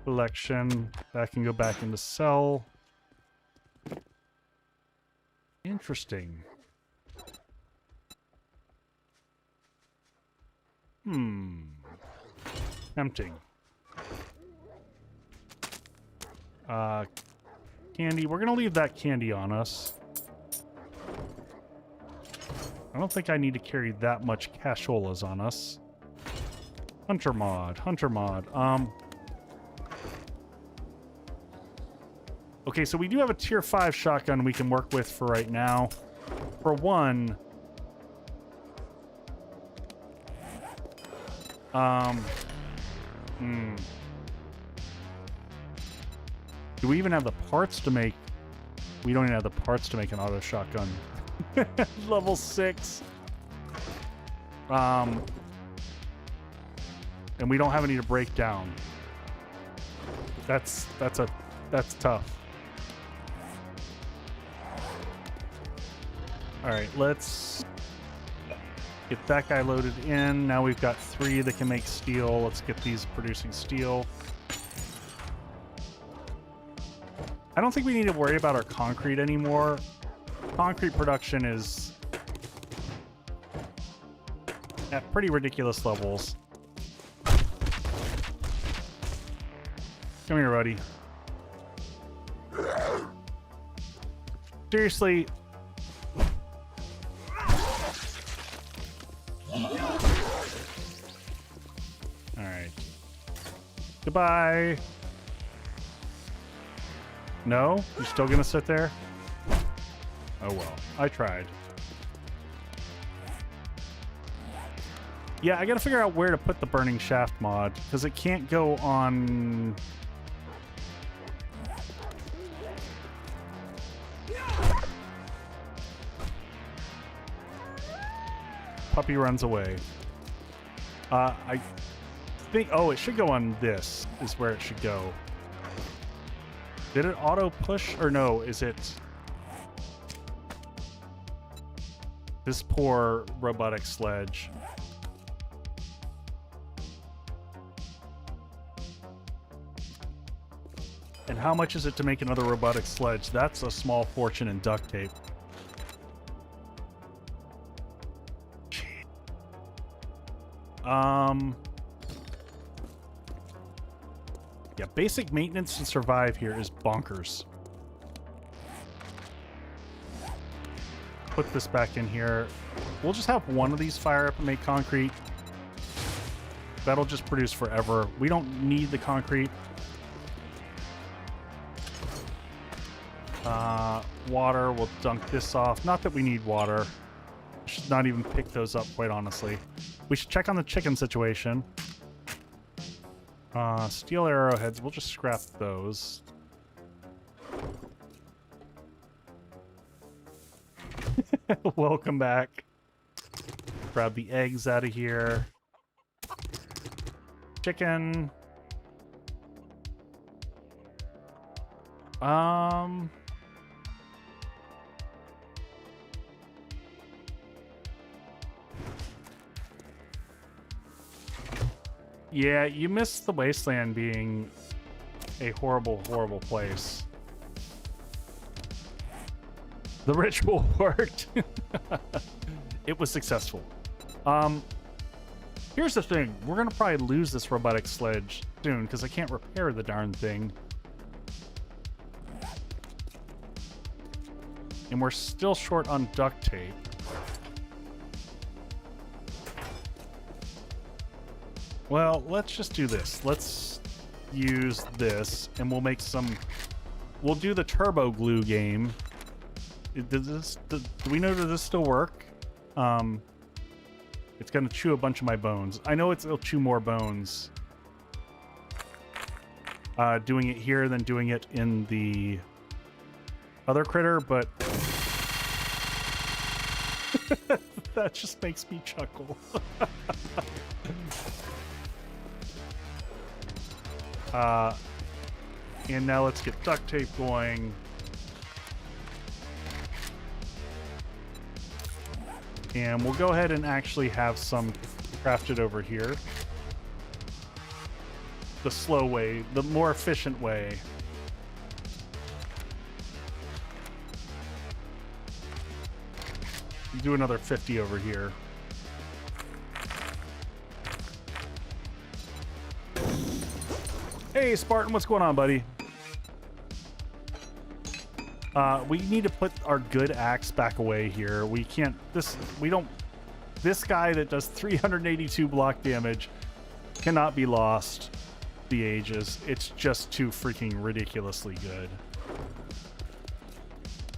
collection. That can go back into sell. Interesting. Tempting. Candy. We're gonna leave that candy on us. I don't think I need to carry that much casholas on us. Hunter mod. Hunter mod. Okay, so we do have a tier 5 shotgun we can work with for right now. For one... Do we even have the parts to make... We don't even have the parts to make an auto shotgun. Level 6. And we don't have any to break down. That's tough. All right, let's get that guy loaded in. Now we've got 3 that can make steel. Let's get these producing steel. I don't think we need to worry about our concrete anymore. Concrete production is at pretty ridiculous levels. Come here, buddy. Seriously. Alright. Goodbye. No? You're still gonna sit there? Oh well. I tried. Yeah, I gotta figure out where to put the burning shaft mod, because it can't go on... Puppy runs away. I think... Oh, it should go on this, is where it should go. Did it auto push? Or no, is it... This poor robotic sledge. And how much is it to make another robotic sledge? That's a small fortune in duct tape. Yeah, basic maintenance to survive here is bonkers. Put this back in here. We'll just have one of these fire up and make concrete. That'll just produce forever. We don't need the concrete. Water, we'll dunk this off. Not that we need water. Should not even pick those up, quite honestly. We should check on the chicken situation. Steel arrowheads, we'll just scrap those. Welcome back. Grab the eggs out of here. Chicken. Yeah, you missed the wasteland being a horrible, horrible place. The ritual worked. It was successful. Here's the thing. We're gonna probably lose this robotic sledge soon because I can't repair the darn thing. And we're still short on duct tape. Well, let's just do this. Let's use this, and we'll make some... We'll do the turbo glue game. Do we know, does this still work? It's gonna chew a bunch of my bones. I know it'll chew more bones. Doing it here than doing it in the other critter, but... that just makes me chuckle. And now let's get duct tape going. And we'll go ahead and actually have some crafted over here. The slow way, the more efficient way. Do another 50 over here. Hey, Spartan, what's going on, buddy? We need to put our good axe back away here. We can't... This guy that does 382 block damage cannot be lost the ages. It's just too freaking ridiculously good.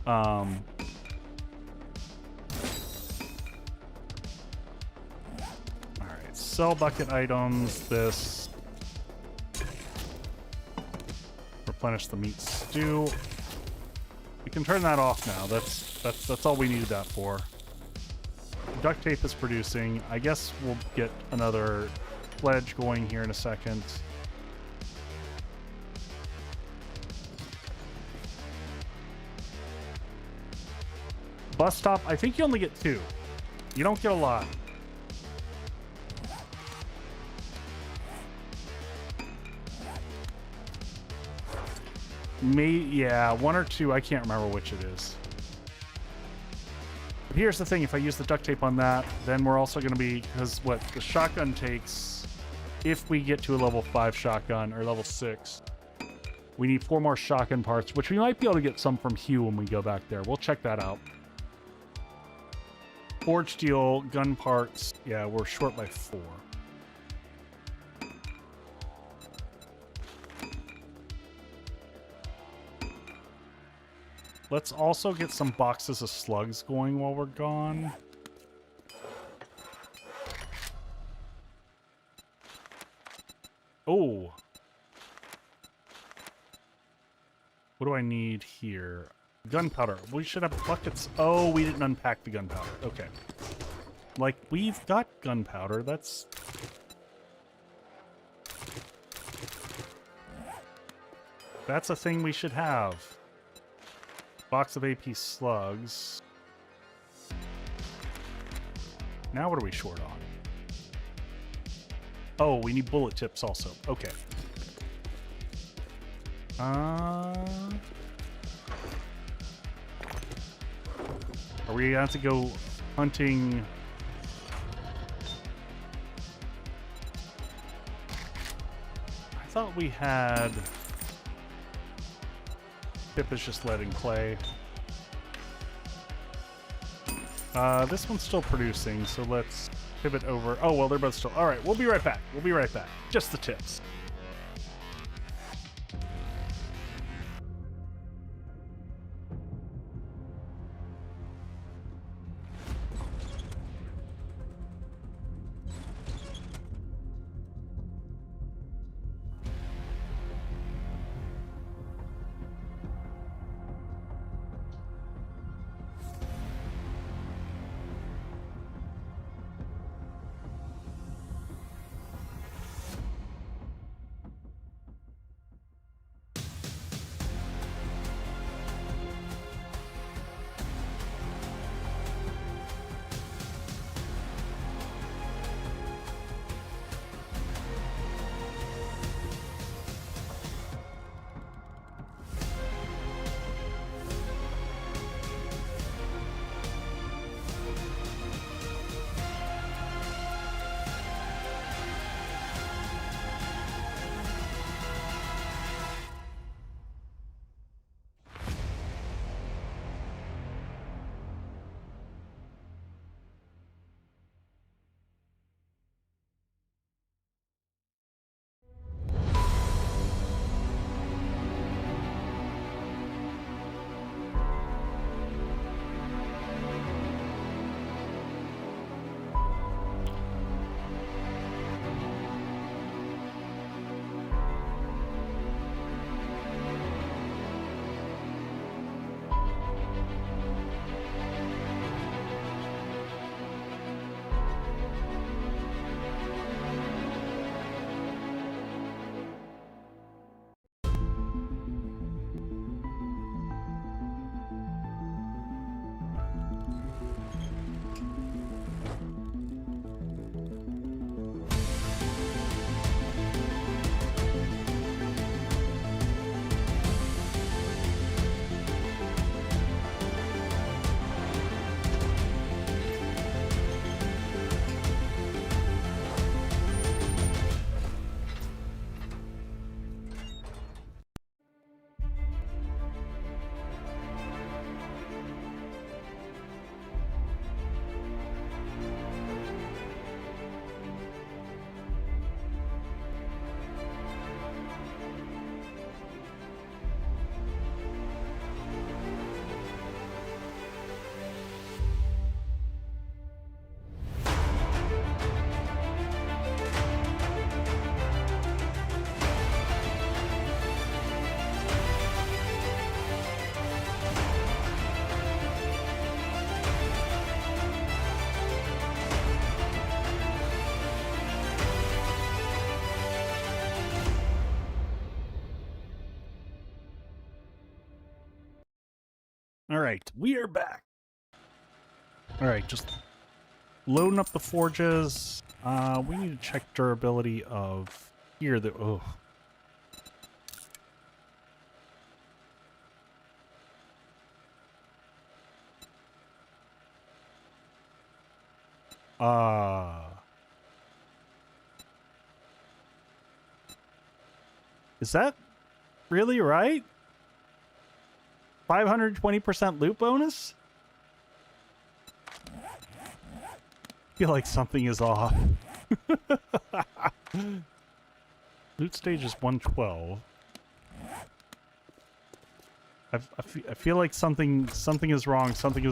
Alright, sell bucket items, this... Replenish the meat stew. We can turn that off now. That's all we needed that for. Duct tape is producing. I guess we'll get another sledge going here in a second. Bus stop, I think you only get 2. You don't get a lot. Yeah, 1 or 2, I can't remember which it is. But here's the thing, if I use the duct tape on that, then we're also going to be, because what the shotgun takes, if we get to a level 5 shotgun, or level 6, we need 4 more shotgun parts, which we might be able to get some from Hugh when we go back there. We'll check that out. Forge steel, gun parts, yeah, we're short by 4. Let's also get some boxes of slugs going while we're gone. Oh. What do I need here? Gunpowder. We should have buckets. Oh, we didn't unpack the gunpowder. Okay. Like, we've got gunpowder. That's... That's a thing we should have. Box of AP slugs. Now what are we short on? Oh, we need bullet tips also. Okay. Are we going to have to go hunting? I thought we had... Pip is just letting clay. This one's still producing, so let's pivot over. Oh, well, they're both still... All right, we'll be right back. We'll be right back. Just the tips. All right, we are back. All right, just loading up the forges. We need to check durability of here. Oh. Is that really right? 520% loot bonus? I feel like something is off. Loot stage is 112. I feel like something is wrong. Something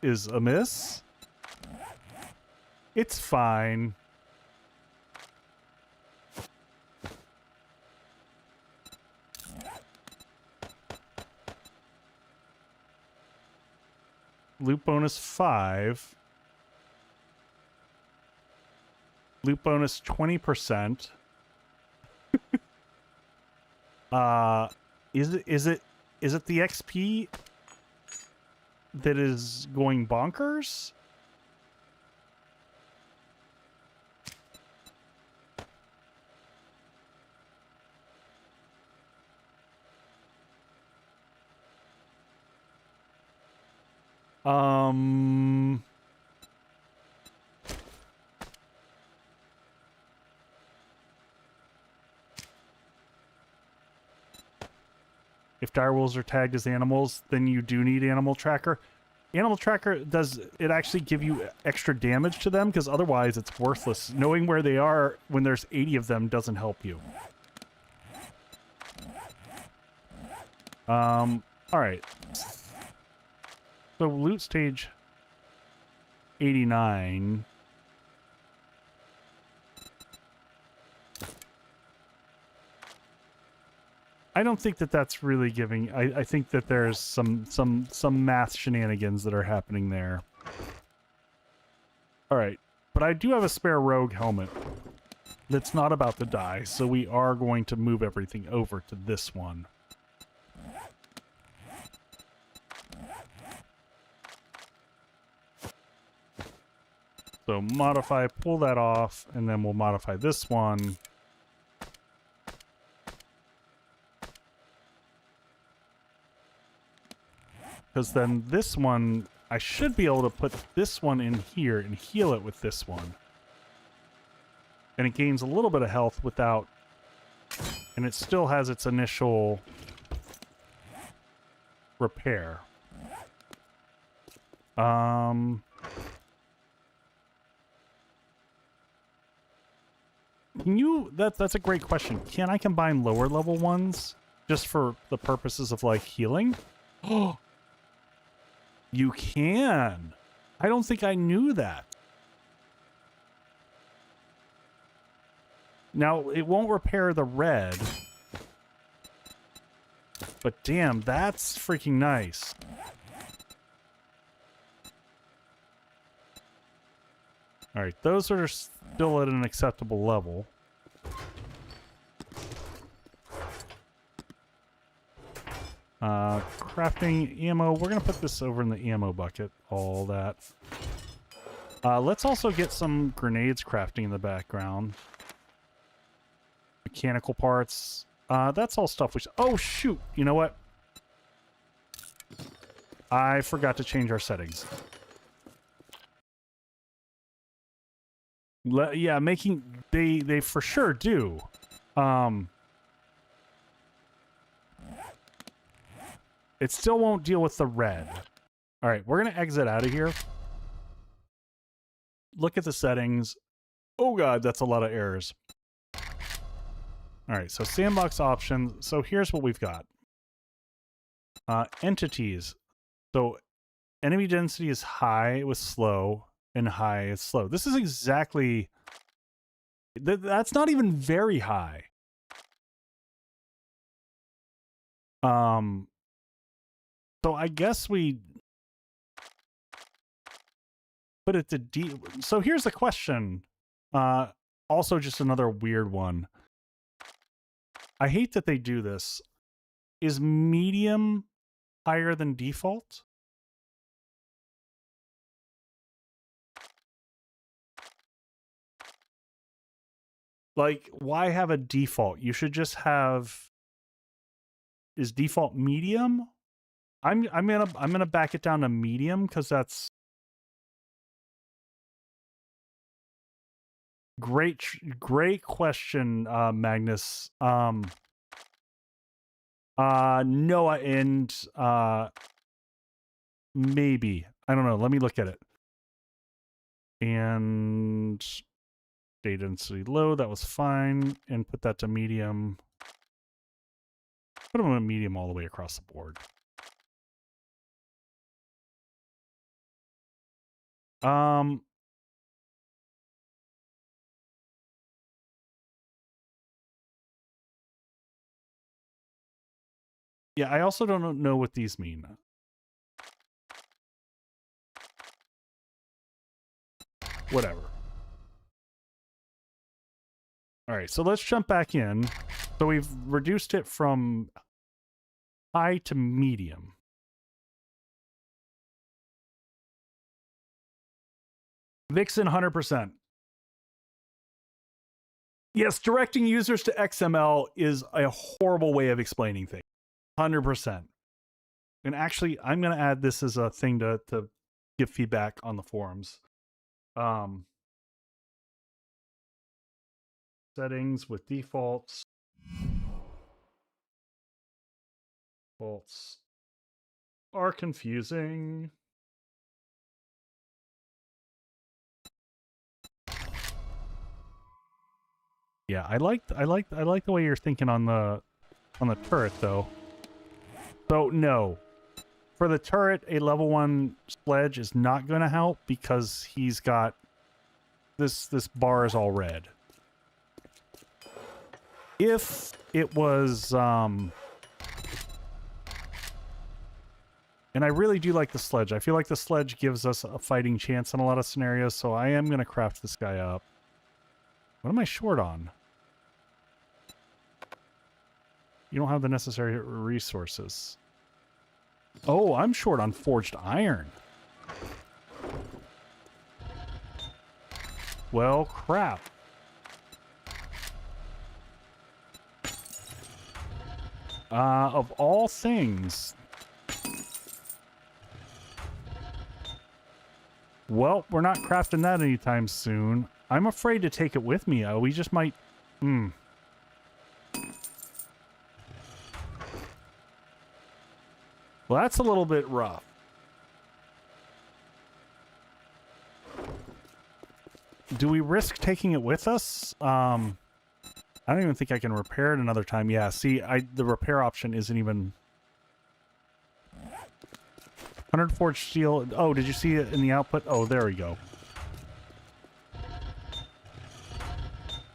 is amiss. It's fine. Loot bonus 5. Loot bonus 20%. Is it the XP that is going bonkers? If direwolves are tagged as animals, then you do need animal tracker. Animal tracker, does it actually give you extra damage to them? Because otherwise it's worthless. Knowing where they are when there's 80 of them doesn't help you. All right. So loot stage 89. I don't think that that's really giving. I think that there's some math shenanigans that are happening there. All right, but I do have a spare rogue helmet that's not about to die, so we are going to move everything over to this one. So modify, pull that off, and then we'll modify this one. Because then this one, I should be able to put this one in here and heal it with this one. And it gains a little bit of health without... And it still has its initial repair. Can you... That's a great question. Can I combine lower level ones just for the purposes of, like, healing? Oh! You can. I don't think I knew that. Now, it won't repair the red. But damn, that's freaking nice. Alright, those are still at an acceptable level. Crafting ammo. We're going to put this over in the ammo bucket. All that. Let's also get some grenades crafting in the background. Mechanical parts. That's all stuff which... Oh, shoot! You know what? I forgot to change our settings. Yeah, making... They for sure do. It still won't deal with the red. All right, we're going to exit out of here. Look at the settings. Oh, God, that's a lot of errors. All right, so sandbox options. So here's what we've got. Entities. So enemy density is high with slow, and high is slow. This is exactly... That's not even very high. So I guess we put it to D. So here's the question. Also just another weird one. I hate that they do this. Is medium higher than default? Like, why have a default? You should just have... Is default medium? I'm gonna back it down to medium because that's great question, Magnus. Noah, and maybe, I don't know, let me look at it. And data density low, that was fine, and put that to medium. Put them on a medium all the way across the board. Yeah, I also don't know what these mean. Whatever. All right, so let's jump back in. So we've reduced it from high to medium. Vixen 100%. Yes, directing users to XML is a horrible way of explaining things. 100%. And actually, I'm going to add this as a thing to give feedback on the forums. Settings with defaults. Defaults are confusing. Yeah, I like the way you're thinking on the turret though. So no. For the turret, a level 1 sledge is not going to help because he's got this bar is all red. If it was and I really do like the sledge. I feel like the sledge gives us a fighting chance in a lot of scenarios, so I am going to craft this guy up. What am I short on? You don't have the necessary resources. Oh, I'm short on forged iron. Well, crap. Of all things... Well, we're not crafting that anytime soon. I'm afraid to take it with me. We just might... Well, that's a little bit rough. Do we risk taking it with us? I don't even think I can repair it another time. Yeah, see, the repair option isn't even... 100 forged steel. Oh, did you see it in the output? Oh, there we go.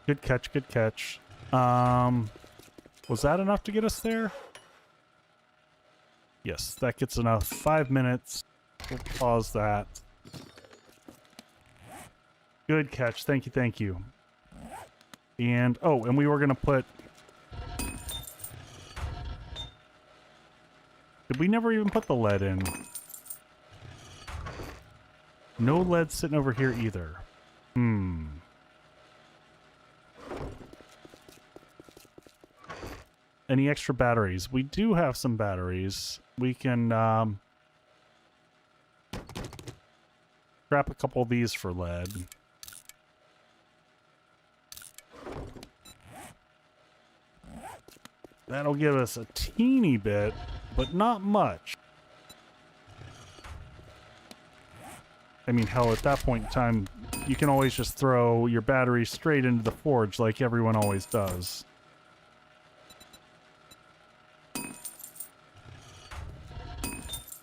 Good catch, good catch. Was that enough to get us there? Yes, that gets enough. 5 minutes. We'll pause that. Good catch. Thank you, thank you. And, oh, and we were going to put... Did we never even put the lead in? No lead sitting over here either. Any extra batteries? We do have some batteries. We can scrap a couple of these for lead. That'll give us a teeny bit, but not much. I mean, hell, at that point in time, you can always just throw your batteries straight into the forge like everyone always does.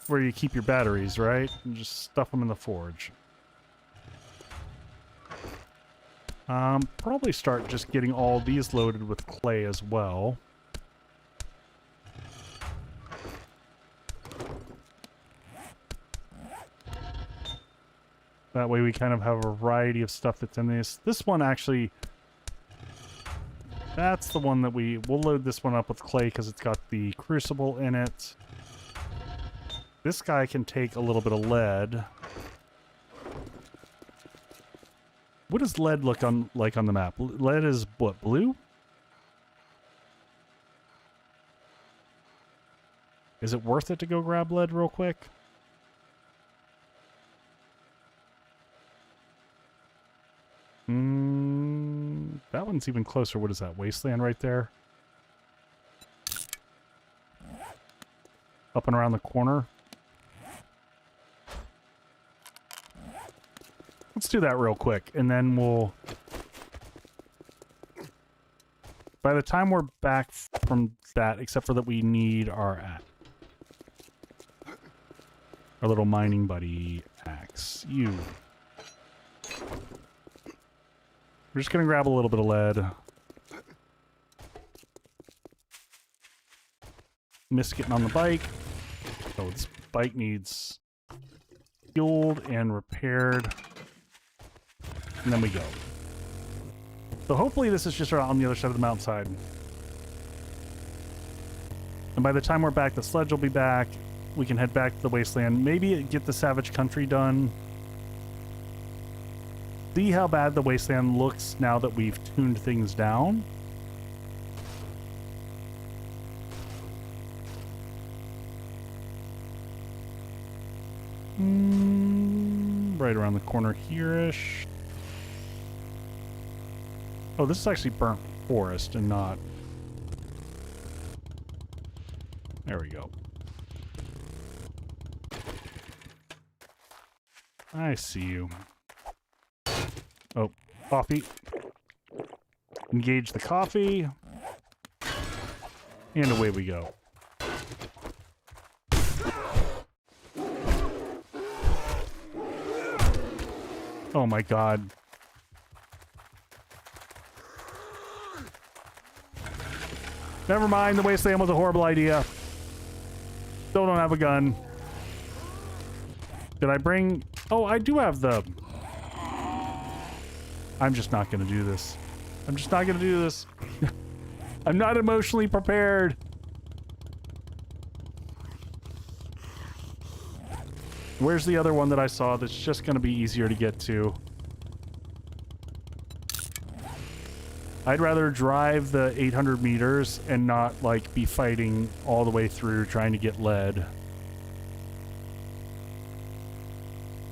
Where you keep your batteries, right? And just stuff them in the forge. Probably start just getting all these loaded with clay as well. That way we kind of have a variety of stuff that's in this. This one actually... That's the one that we'll load this one up with clay because it's got the crucible in it. This guy can take a little bit of lead. What does lead look like on the map? Lead is what, blue? Is it worth it to go grab lead real quick? That one's even closer. What is that? Wasteland right there? Up and around the corner. Let's do that real quick, and then we'll... By the time we're back from that, except for that we need our little mining buddy axe. You. We're just gonna grab a little bit of lead. Missed getting on the bike. Oh, this bike needs fueled and repaired. And then we go. So hopefully this is just on the other side of the mountainside. And by the time we're back, the sledge will be back. We can head back to the wasteland. Maybe get the Savage Country done. See how bad the wasteland looks now that we've tuned things down. Right around the corner here-ish. Oh, this is actually burnt forest and not... There we go. I see you. Oh, coffee. Engage the coffee. And away we go. Oh my god. Never mind, the wasteland was a horrible idea. Still don't have a gun. Did I bring... Oh, I do have the... I'm just not gonna do this. I'm just not gonna do this. I'm not emotionally prepared. Where's the other one that I saw that's just gonna be easier to get to? I'd rather drive the 800 meters and not, like, be fighting all the way through trying to get lead.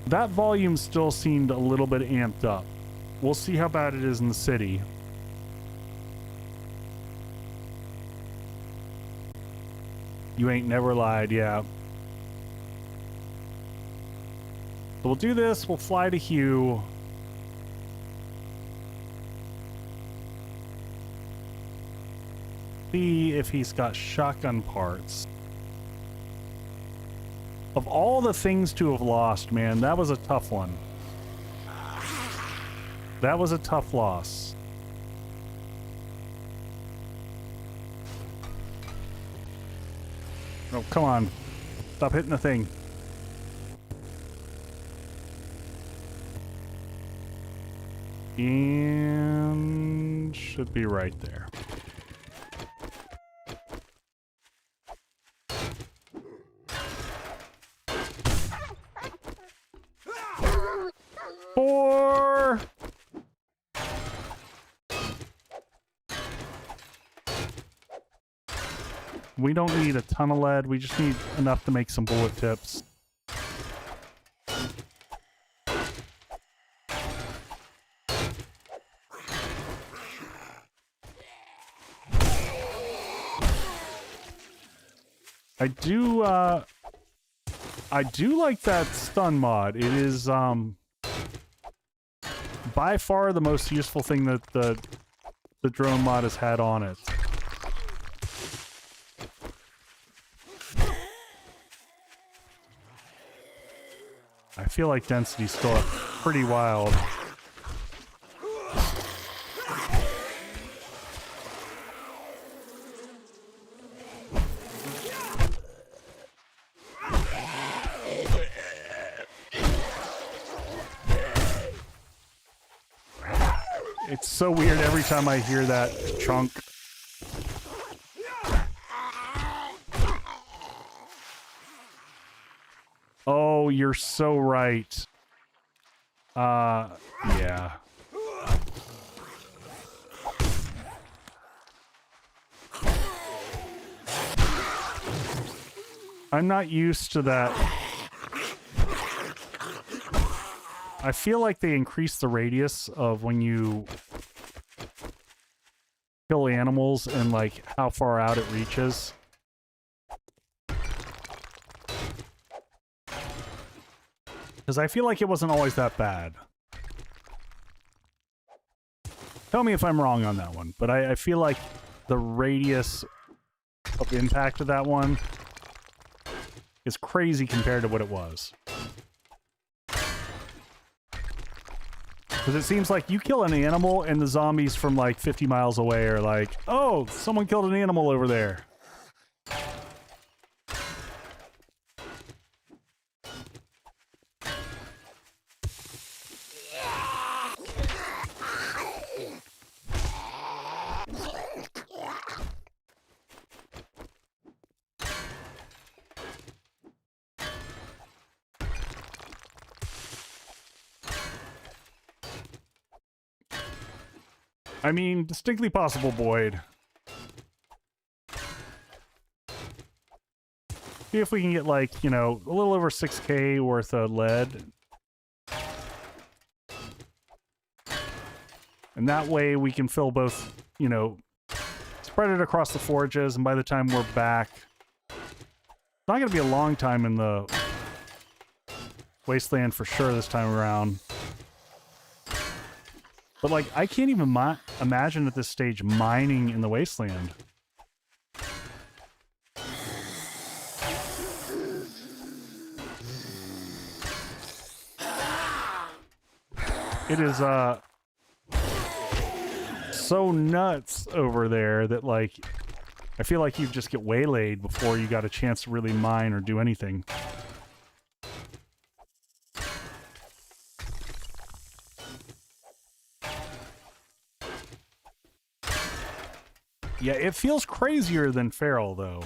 That volume still seemed a little bit amped up. We'll see how bad it is in the city. You ain't never lied, yeah. So we'll do this, we'll fly to Hugh. See if he's got shotgun parts. Of all the things to have lost, man, that was a tough one. That was a tough loss. Oh, come on. Stop hitting the thing. And should be right there. Four. We don't need a ton of lead. We just need enough to make some bullet tips. I do like that stun mod. It is by far the most useful thing that the drone mod has had on it. I feel like density's still pretty wild. It's so weird every time I hear that chunk. Oh, you're so right. Yeah. I'm not used to that. I feel like they increase the radius of when you kill animals and like how far out it reaches. Because I feel like it wasn't always that bad. Tell me if I'm wrong on that one, but I feel like the radius of impact of that one is crazy compared to what it was. Because it seems like you kill an animal and the zombies from like 50 miles away are like, oh, someone killed an animal over there. I mean, distinctly possible, Boyd. See if we can get, like, you know, a little over 6K worth of lead. And that way we can fill both, you know, spread it across the forges, and by the time we're back... It's not going to be a long time in the wasteland for sure this time around. But, like, I can't even imagine at this stage mining in the wasteland. It is, so nuts over there that, like, I feel like you just get waylaid before you got a chance to really mine or do anything. Yeah, it feels crazier than Feral, though.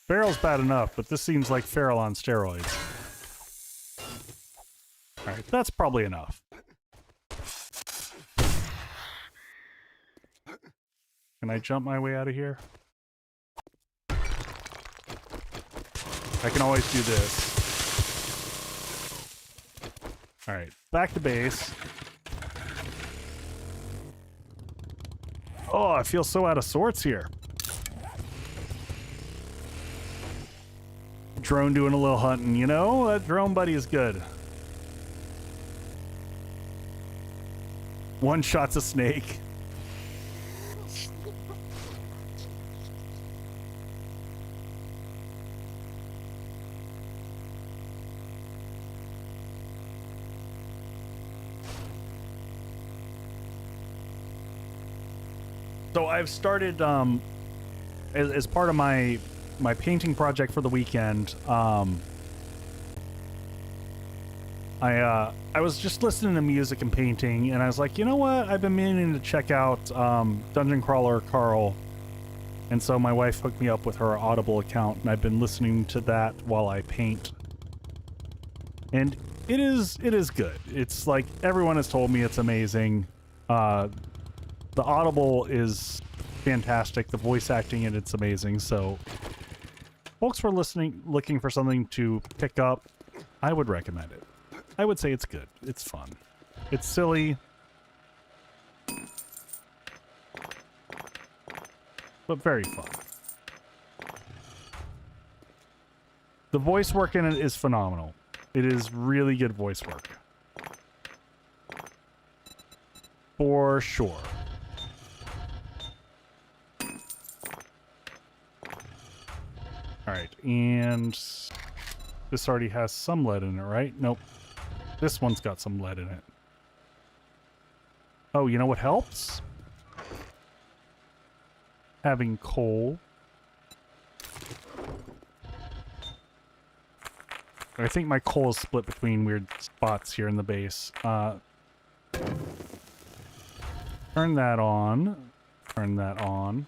Feral's bad enough, but this seems like Feral on steroids. Alright, that's probably enough. Can I jump my way out of here? I can always do this. Alright, back to base. Oh, I feel so out of sorts here. Drone doing a little hunting, you know? That drone buddy is good. One shot's a snake. So I've started, as part of my painting project for the weekend, I was just listening to music and painting, and I was like, you know what? I've been meaning to check out Dungeon Crawler Carl, and so my wife hooked me up with her Audible account, and I've been listening to that while I paint. And it is good. It's like everyone has told me it's amazing. The Audible is fantastic. The voice acting in it's amazing. So, folks were looking for something to pick up, I would recommend it. I would say it's good. It's fun. It's silly. But very fun. The voice work in it is phenomenal. It is really good voice work. For sure. Alright, and this already has some lead in it, right? Nope. This one's got some lead in it. Oh, you know what helps? Having coal. I think my coal is split between weird spots here in the base. Turn that on. Turn that on.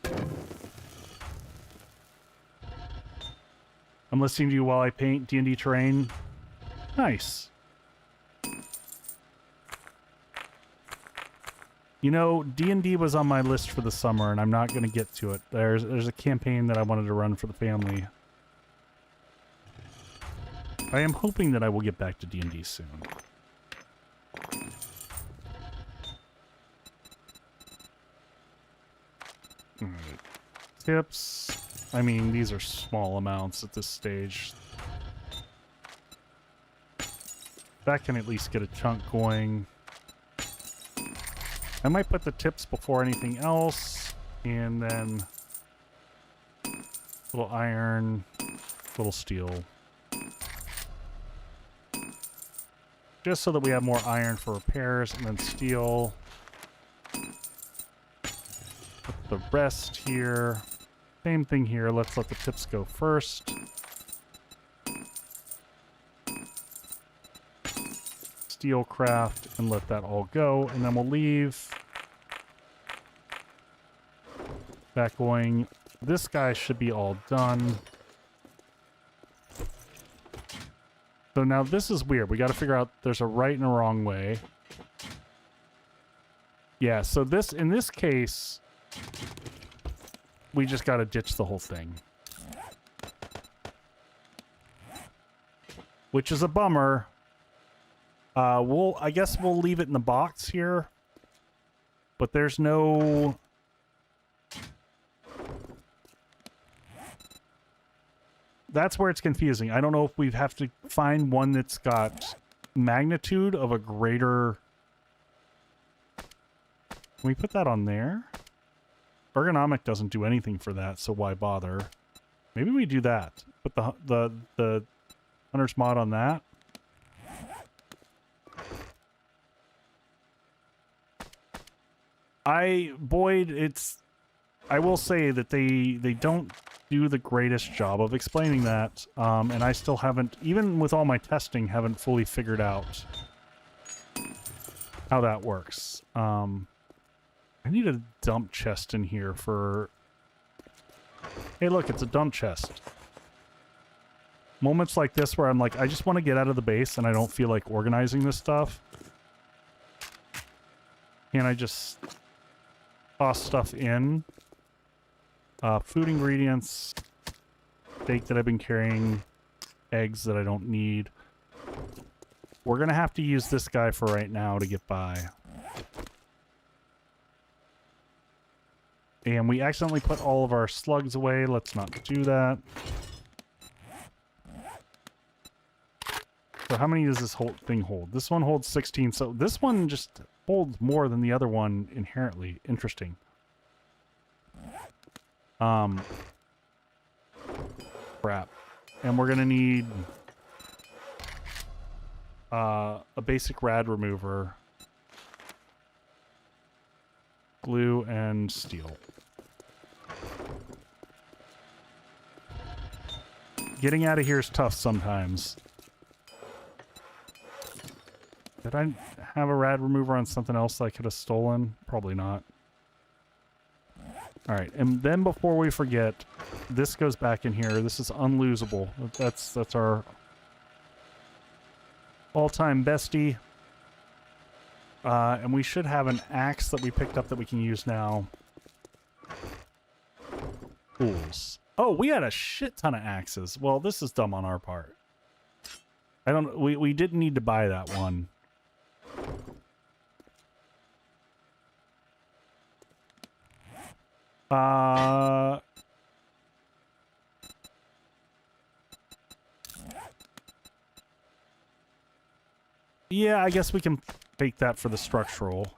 I'm listening to you while I paint D&D terrain. Nice. You know, D&D was on my list for the summer, and I'm not going to get to it. There's a campaign that I wanted to run for the family. I am hoping that I will get back to D&D soon. Alright. Tips. I mean, these are small amounts at this stage. That can at least get a chunk going. I might put the tips before anything else, and then little iron, little steel. Just so that we have more iron for repairs, and then steel. Put the rest here. Same thing here. Let's let the tips go first. Steel craft and let that all go, and then we'll leave that going. This guy should be all done. So now this is weird. We got to figure out there's a right and a wrong way. Yeah, so this, in this case, we just got to ditch the whole thing. Which is a bummer. I guess we'll leave it in the box here. But there's no... That's where it's confusing. I don't know if we have to find one that's got magnitude of a greater... Can we put that on there? Ergonomic doesn't do anything for that, so why bother? Maybe we do that. Put the Hunter's Mod on that. Boyd, it's... I will say that they don't do the greatest job of explaining that, and I still haven't, even with all my testing, haven't fully figured out how that works. I need a dump chest in here for... Hey, look, it's a dump chest. Moments like this where I'm like, I just want to get out of the base and I don't feel like organizing this stuff. Can I just toss stuff in? Food ingredients, steak that I've been carrying, eggs that I don't need. We're going to have to use this guy for right now to get by. And we accidentally put all of our slugs away. Let's not do that. So how many does this whole thing hold? This one holds 16, so this one just holds more than the other one inherently. Interesting. Crap. And we're gonna need a basic rad remover, glue, and steel. Getting out of here is tough sometimes. Did I have a rad remover on something else that I could have stolen? Probably not. Alright, and then before we forget, this goes back in here. This is unlosable. That's our all-time bestie. And we should have an axe that we picked up that we can use now. Tools. Oh, we had a shit ton of axes. Well, this is dumb on our part. We didn't need to buy that one. Yeah, I guess we can take that for the structural.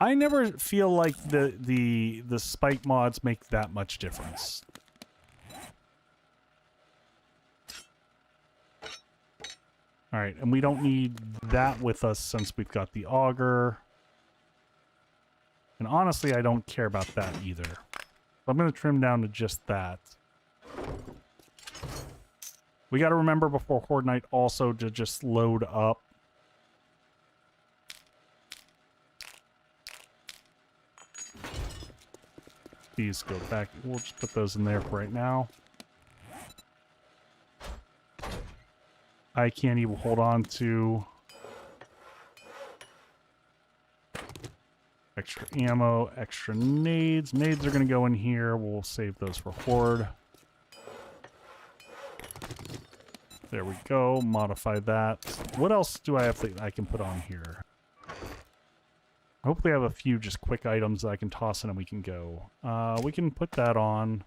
I never feel like the spike mods make that much difference. Alright, and we don't need that with us since we've got the auger. And honestly, I don't care about that either. So I'm going to trim down to just that. We got to remember before Horde Night also to just load up. These go back. We'll just put those in there for right now. I can't even hold on to. Extra ammo, extra nades. Nades are going to go in here. We'll save those for Horde. There we go. Modify that. What else do I have that I can put on here? Hopefully I have a few just quick items that I can toss in and we can go. We can put that on.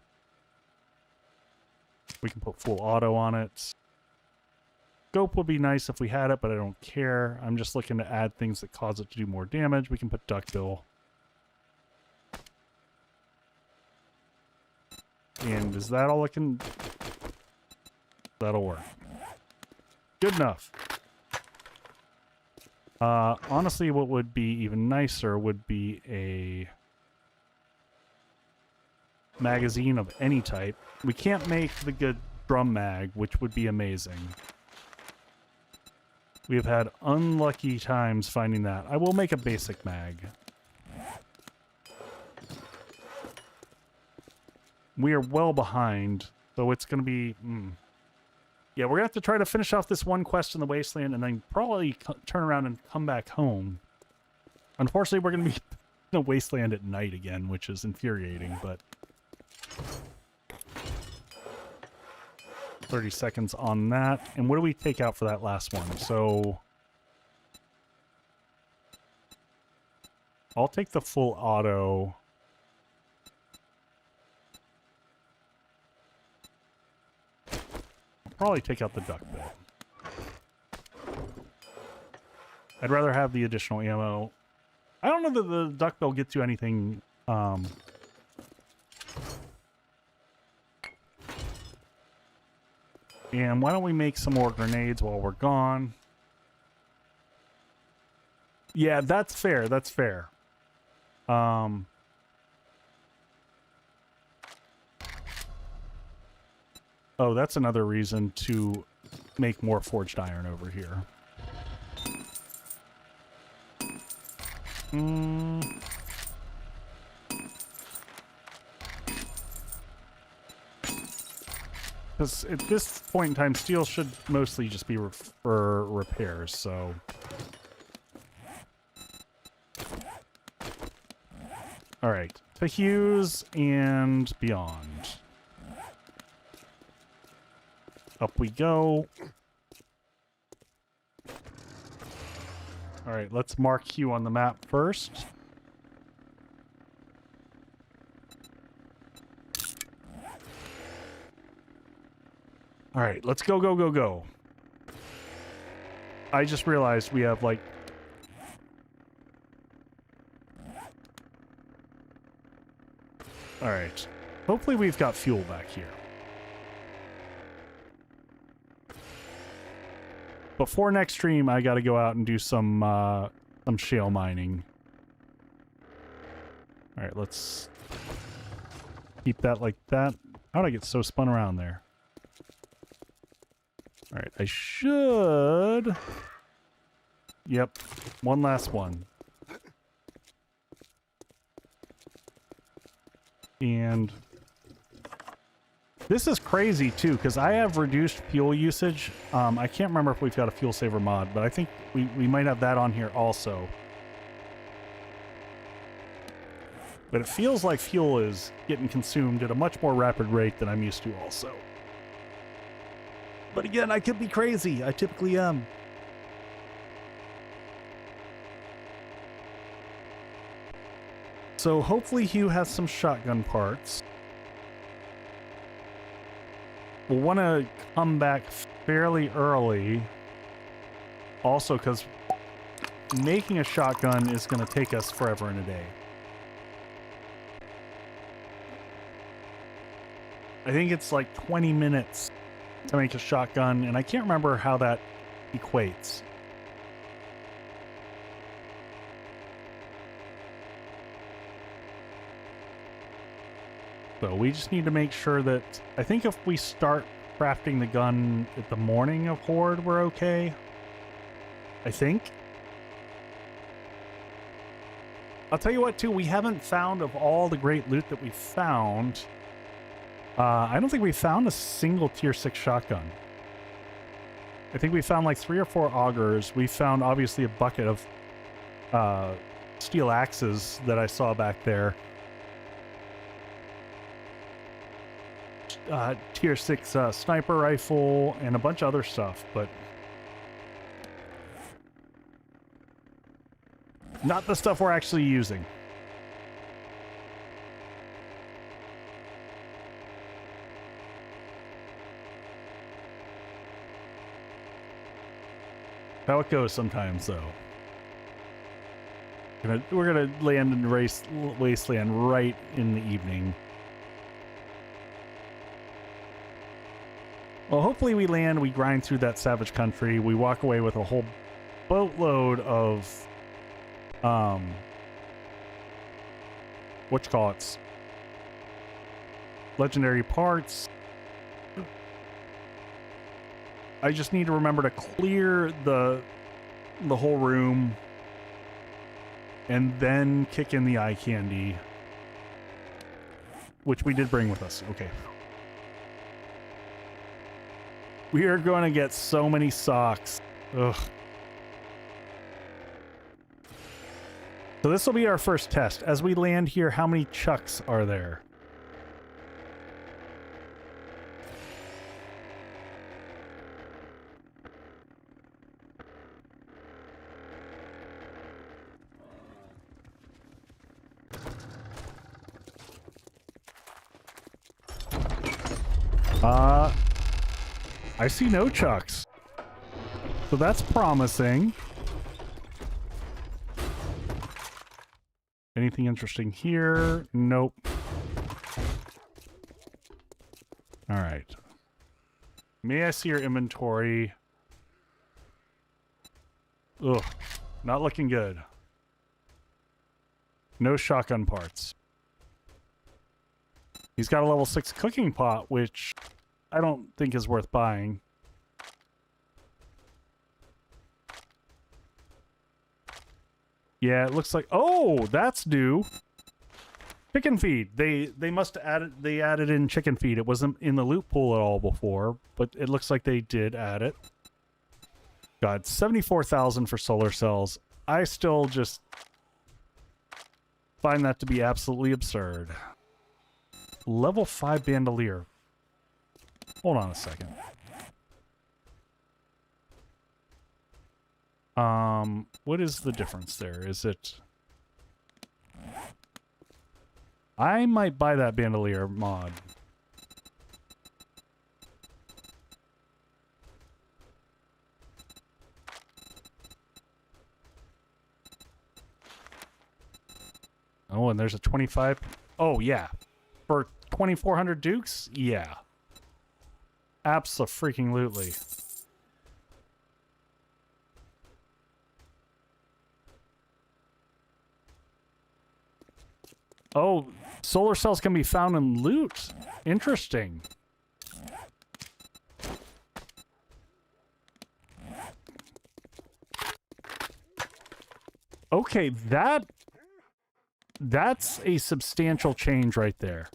We can put full auto on it. Scope would be nice if we had it, but I don't care. I'm just looking to add things that cause it to do more damage. We can put duckbill. And is that all I can... That'll work. Good enough. Honestly, what would be even nicer would be a magazine of any type. We can't make the good drum mag, which would be amazing. We have had unlucky times finding that. I will make a basic mag. We are well behind, so it's going to be... Yeah, we're going to have to try to finish off this one quest in the wasteland and then probably turn around and come back home. Unfortunately, we're going to be in a wasteland at night again, which is infuriating, but... 30 seconds on that. And what do we take out for that last one? So... I'll take the full auto... Probably take out the duckbill. I'd rather have the additional ammo. I don't know that the duckbill gets you anything. And why don't we make some more grenades while we're gone? Yeah, that's fair. That's fair. Oh, that's another reason to make more forged iron over here. Because at this point in time, steel should mostly just be for repairs, so... Alright, to Hughes and beyond. Up we go. Alright, let's mark Hugh on the map first. Alright, let's go, go, go, go. I just realized we have, like... Alright. Hopefully we've got fuel back here. Before next stream, I gotta go out and do some shale mining. Alright, let's keep that like that. How'd I get so spun around there? Alright, I should... Yep, one last one. And... This is crazy, too, because I have reduced fuel usage. I can't remember if we've got a fuel saver mod, but I think we might have that on here also. But it feels like fuel is getting consumed at a much more rapid rate than I'm used to also. But again, I could be crazy. I typically am. So hopefully Hugh has some shotgun parts. We'll want to come back fairly early. Also, because making a shotgun is going to take us forever and a day. I think it's like 20 minutes to make a shotgun, and I can't remember how that equates. So we just need to make sure that... I think if we start crafting the gun at the morning of Horde, we're okay. I think. I'll tell you what, too, we haven't found, of all the great loot that we found... I don't think we found a single tier 6 shotgun. I think we found like 3 or 4 augers. We found obviously a bucket of steel axes that I saw back there. Tier 6 sniper rifle and a bunch of other stuff, but not the stuff we're actually using. How it goes sometimes, though. We're gonna land in wasteland right in the evening. Well, hopefully we land, we grind through that savage country, we walk away with a whole boatload of, whatchamacallits, legendary parts. I just need to remember to clear the whole room and then kick in the eye candy, which we did bring with us. Okay. We are going to get so many socks. Ugh. So this will be our first test. As we land here, how many chucks are there? I see no chucks. So that's promising. Anything interesting here? Nope. All right. May I see your inventory? Ugh. Not looking good. No shotgun parts. He's got a level 6 cooking pot, which I don't think is worth buying. Yeah, it looks like... Oh, that's new. Chicken feed. They must add it. They added in chicken feed. It wasn't in the loot pool at all before, but it looks like they did add it. God, 74,000 for solar cells. I still just find that to be absolutely absurd. Level 5 bandolier. Hold on a second. What is the difference there? Is it... I might buy that bandolier mod. Oh, and there's a 25... Oh, yeah. For 2,400 dukes? Yeah. Abso-freaking-lutely. Oh, solar cells can be found in loot. Interesting. Okay, that's a substantial change right there.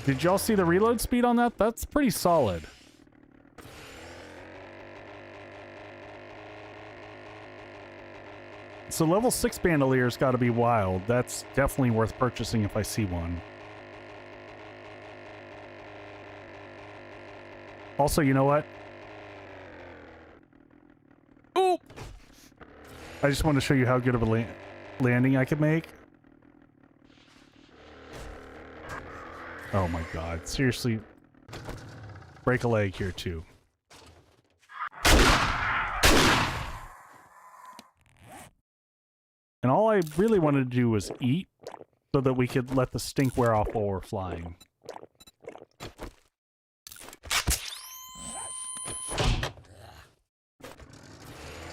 Did y'all see the reload speed on that? That's pretty solid. So level 6 bandoleer's got to be wild. That's definitely worth purchasing if I see one. Also, you know what? Oh! I just want to show you how good of a landing I could make. Oh my god. Seriously. Break a leg here too. And all I really wanted to do was eat so that we could let the stink wear off while we're flying.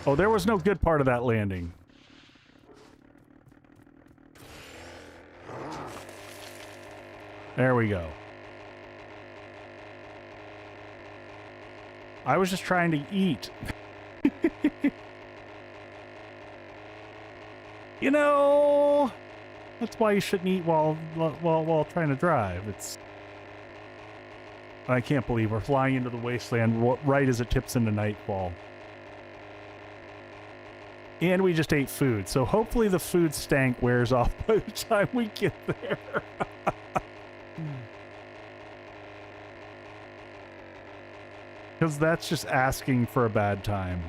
Oh, there was no good part of that landing. There we go. I was just trying to eat. You know, That's why you shouldn't eat while trying to drive. It's. I can't believe we're flying into the wasteland right as it tips into nightfall. And we just ate food, so hopefully the food stank wears off by the time we get there. Because that's just asking for a bad time.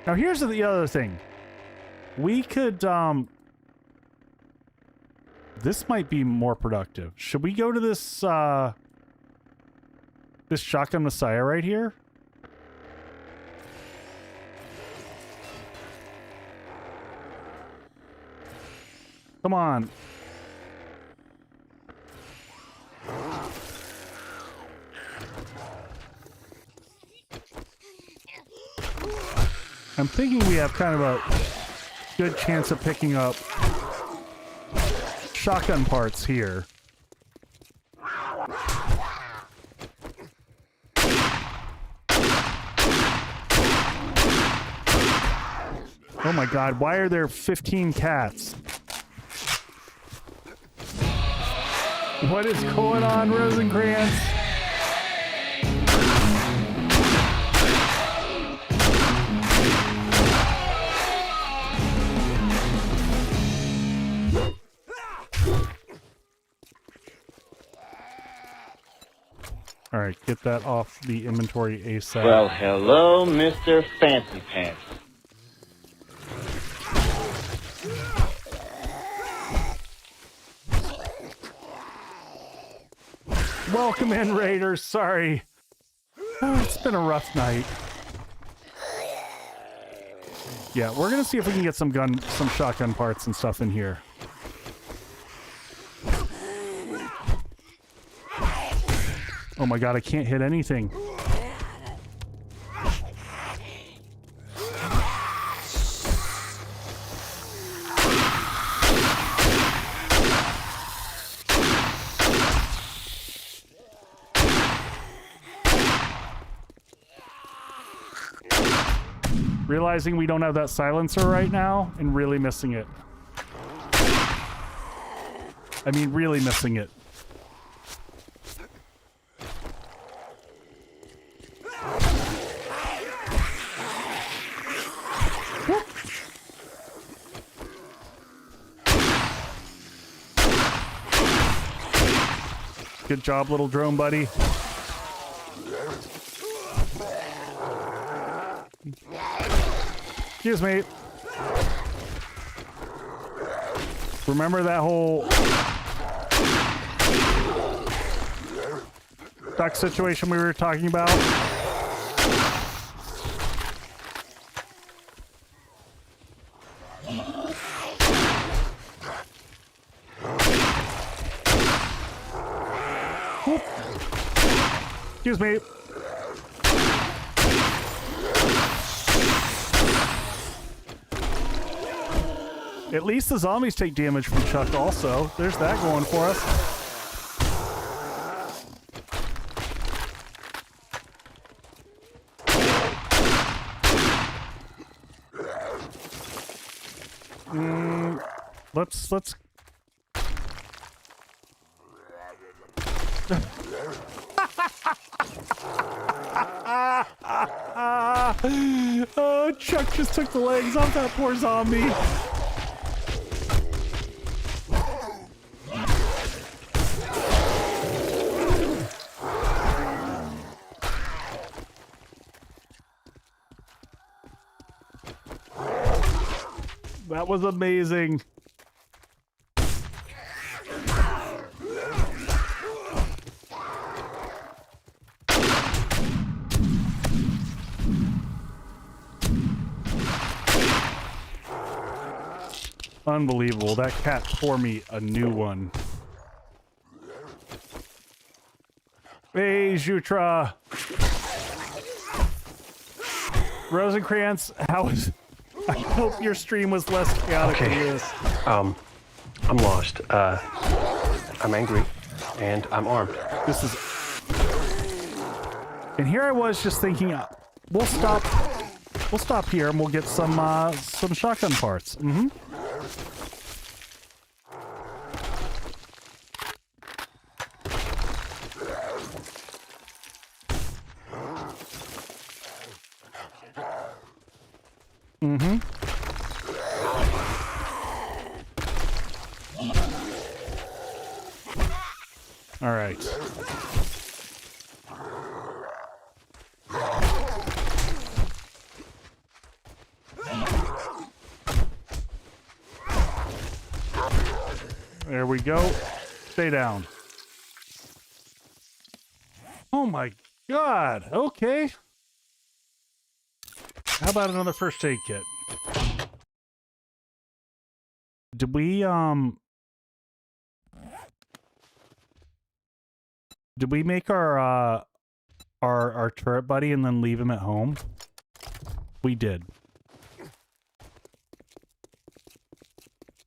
Now here's the other thing. We could, this might be more productive. Should we go to this, this Shotgun Messiah right here? Come on. I'm thinking we have kind of a good chance of picking up shotgun parts here. Oh my god, why are there 15 cats? What is going on, Rosencrantz? All right, get that off the inventory ASAP. Well, hello, Mr. Fancy Pants. Welcome in, Raiders. Sorry. Oh, it's been a rough night. Yeah, we're gonna see if we can get some shotgun parts and stuff in here. Oh my god, I can't hit anything. Realizing we don't have that silencer right now and really missing it. I mean, really missing it. Good job, little drone buddy. Excuse me. Remember that whole duck situation we were talking about? Whoop. Excuse me. At least the zombies take damage from Chuck also. There's that going for us. Let's oh, Chuck just took the legs off that poor zombie. That was amazing. Unbelievable. That cat tore me a new one. Hey, Jutra. Rosencrantz, how is... I hope your stream was less chaotic than this. I'm lost. I'm angry, and I'm armed. This is... And here I was just thinking, we'll stop here and we'll get some shotgun parts. Mm-hmm. All right. There we go. Stay down. Oh my god. Okay. How about another first aid kit? Did we make our turret buddy and then leave him at home? We did.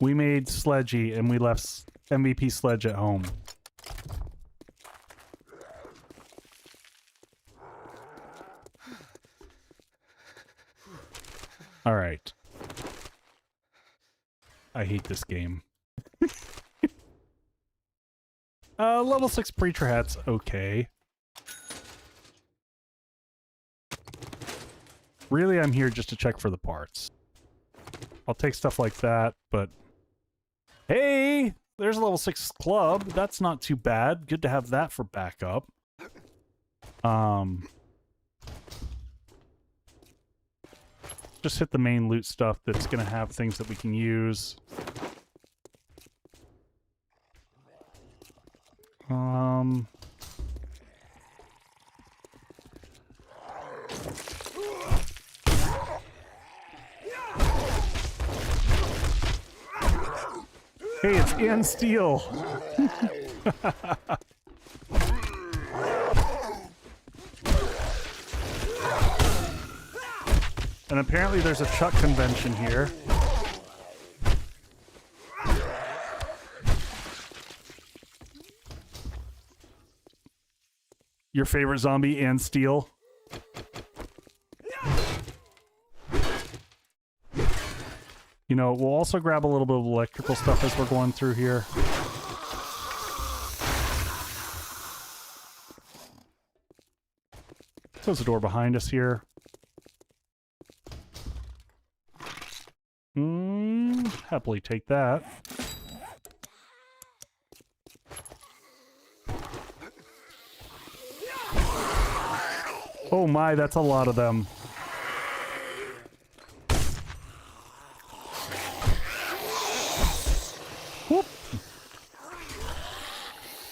We made Sledgy and we left MVP Sledge at home. All right. I hate this game. Level 6 Preacher Hat's okay. Really, I'm here just to check for the parts. I'll take stuff like that, but... Hey! There's a level 6 club. That's not too bad. Good to have that for backup. Just hit the main loot stuff that's gonna have things that we can use. Hey, it's Ian Steele. And apparently there's a Chuck convention here. Your favorite zombie and Steel? You know, we'll also grab a little bit of electrical stuff as we're going through here. Close the door behind us here. Happily take that. Oh my, that's a lot of them. Whoop.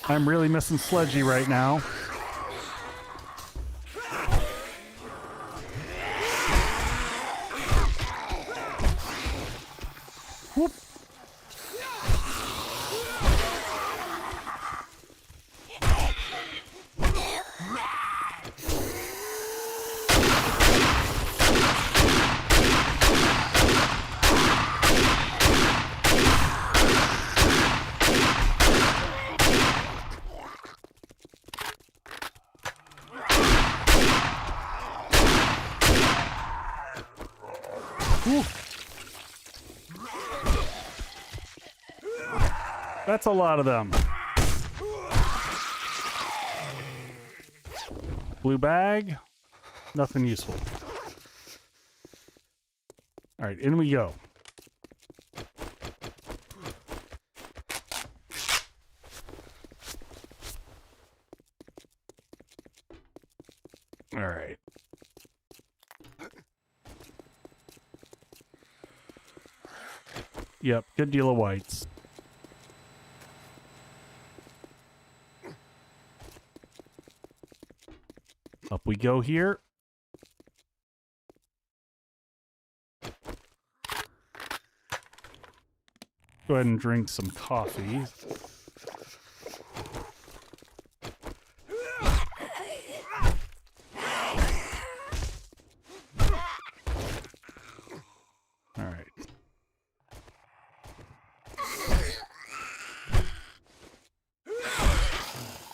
I'm really missing Sledgy right now. Whoop. That's a lot of them. Blue bag. Nothing useful. Alright, in we go. Alright. Yep, good deal of whites. Up we go here. Go ahead and drink some coffee. All right.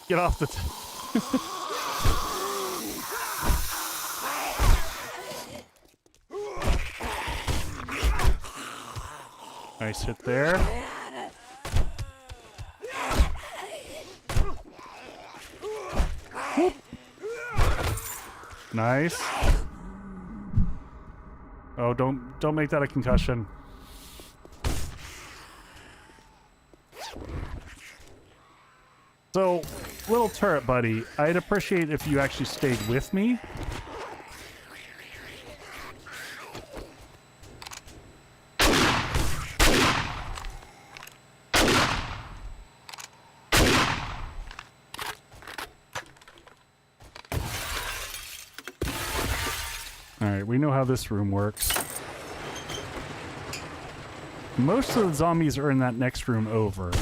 Get off the... Nice hit there. Whoop. Nice. Oh, don't make that a concussion. So, little turret buddy, I'd appreciate if you actually stayed with me. Alright, we know how this room works. Most of the zombies are in that next room over.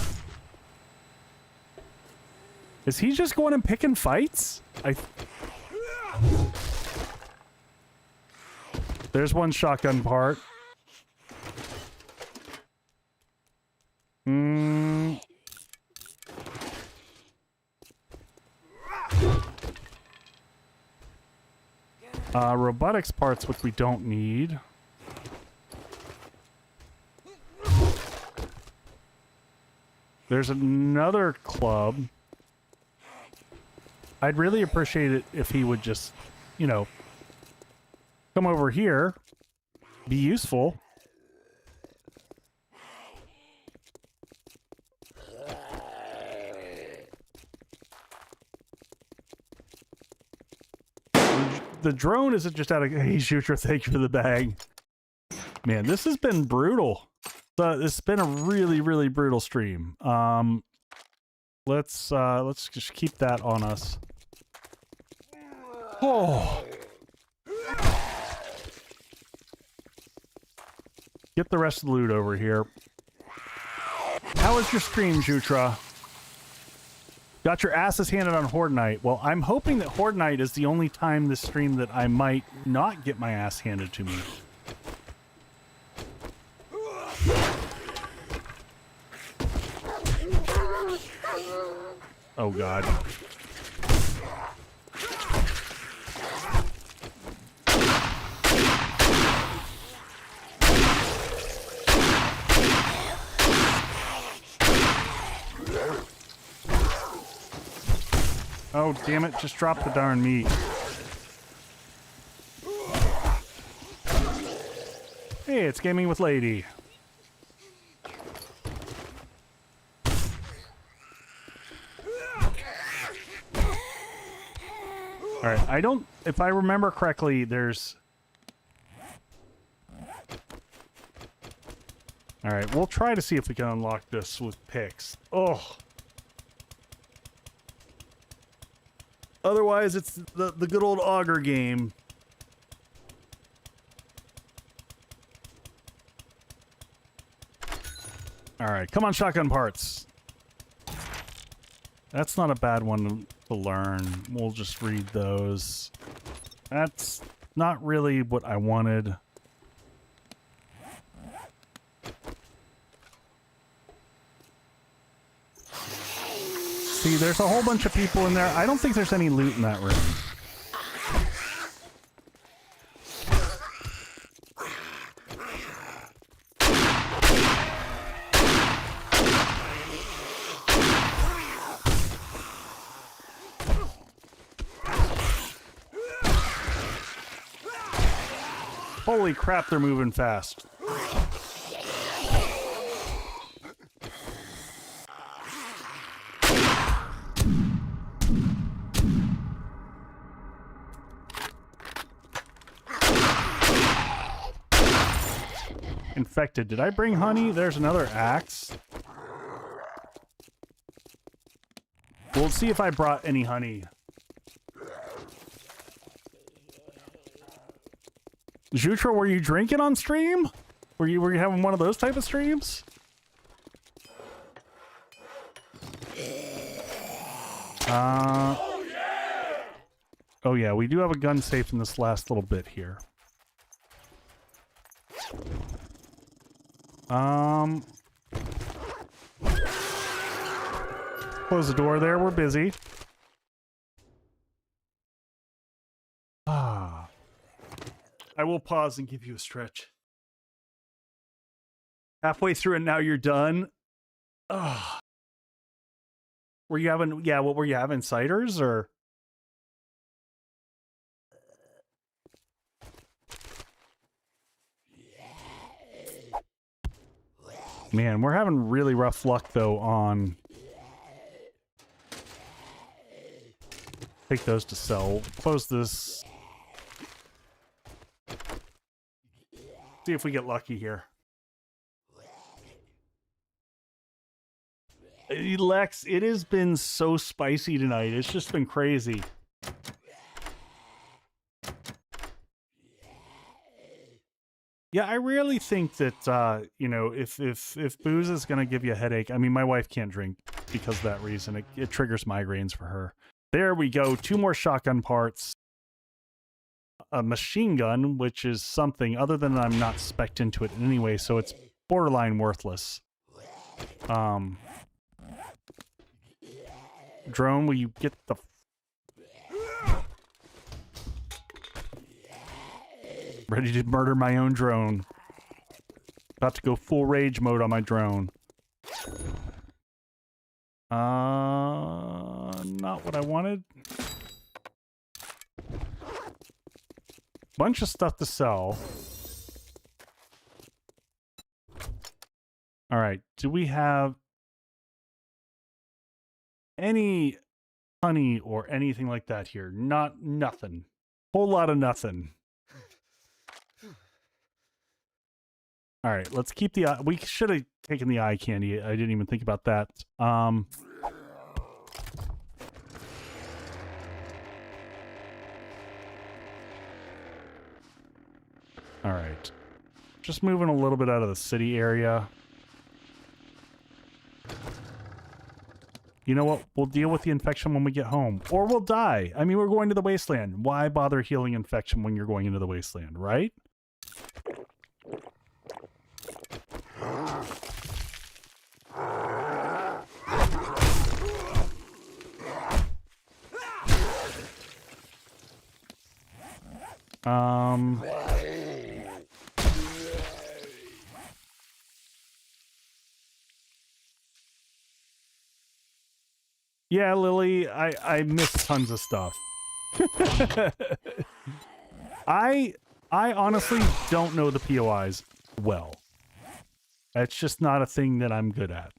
Is he just going and picking fights? There's one shotgun part. Robotics parts, which we don't need. There's another club. I'd really appreciate it if he would just, you know, come over here, be useful. The drone isn't just out of... Hey, Shooter, thank you for the bag. Man, this has been brutal. It's been a really, really brutal stream. Let's just keep that on us. Oh. Get the rest of the loot over here. How was your stream, Jutra? Got your asses handed on Horde Night. Well, I'm hoping that Horde Night is the only time this stream that I might not get my ass handed to me. Oh, God. Oh, damn it. Just drop the darn meat. Hey, it's Gaming with Lady. Alright, I don't... If I remember correctly, there's... Alright, we'll try to see if we can unlock this with picks. Oh! Otherwise, it's the good old auger game. Alright, come on, shotgun parts. That's not a bad one to learn. We'll just read those. That's not really what I wanted. See, there's a whole bunch of people in there. I don't think there's any loot in that room. Holy crap, they're moving fast. Infected. Did I bring honey? There's another axe. We'll see if I brought any honey. Jutra, were you drinking on stream? Were you having one of those type of streams? Oh yeah, we do have a gun safe in this last little bit here. Close the door there, we're busy. I will pause and give you a stretch. Halfway through and now you're done. Were you having, yeah, what were you having, ciders or? Man, we're having really rough luck, though, on... Take those to sell. Close this. See if we get lucky here. Lex, it has been so spicy tonight. It's just been crazy. Yeah, I really think that, you know, if booze is going to give you a headache, I mean, my wife can't drink because of that reason. It triggers migraines for her. There we go. 2 more shotgun parts. A machine gun, which is something other than I'm not spec'd into it anyway, so it's borderline worthless. Drone, will you get the... Ready to murder my own drone. About to go full rage mode on my drone. Not what I wanted. Bunch of stuff to sell. All right, do we have any honey or anything like that here? Nothing. Whole lot of nothing. All right, let's keep the... we should have taken the eye candy. I didn't even think about that. All right. Just moving a little bit out of the city area. You know what? We'll deal with the infection when we get home. Or we'll die. I mean, we're going to the wasteland. Why bother healing infection when you're going into the wasteland, right? Yeah, Lily, I missed tons of stuff. I honestly don't know the POIs well. That's just not a thing that I'm good at.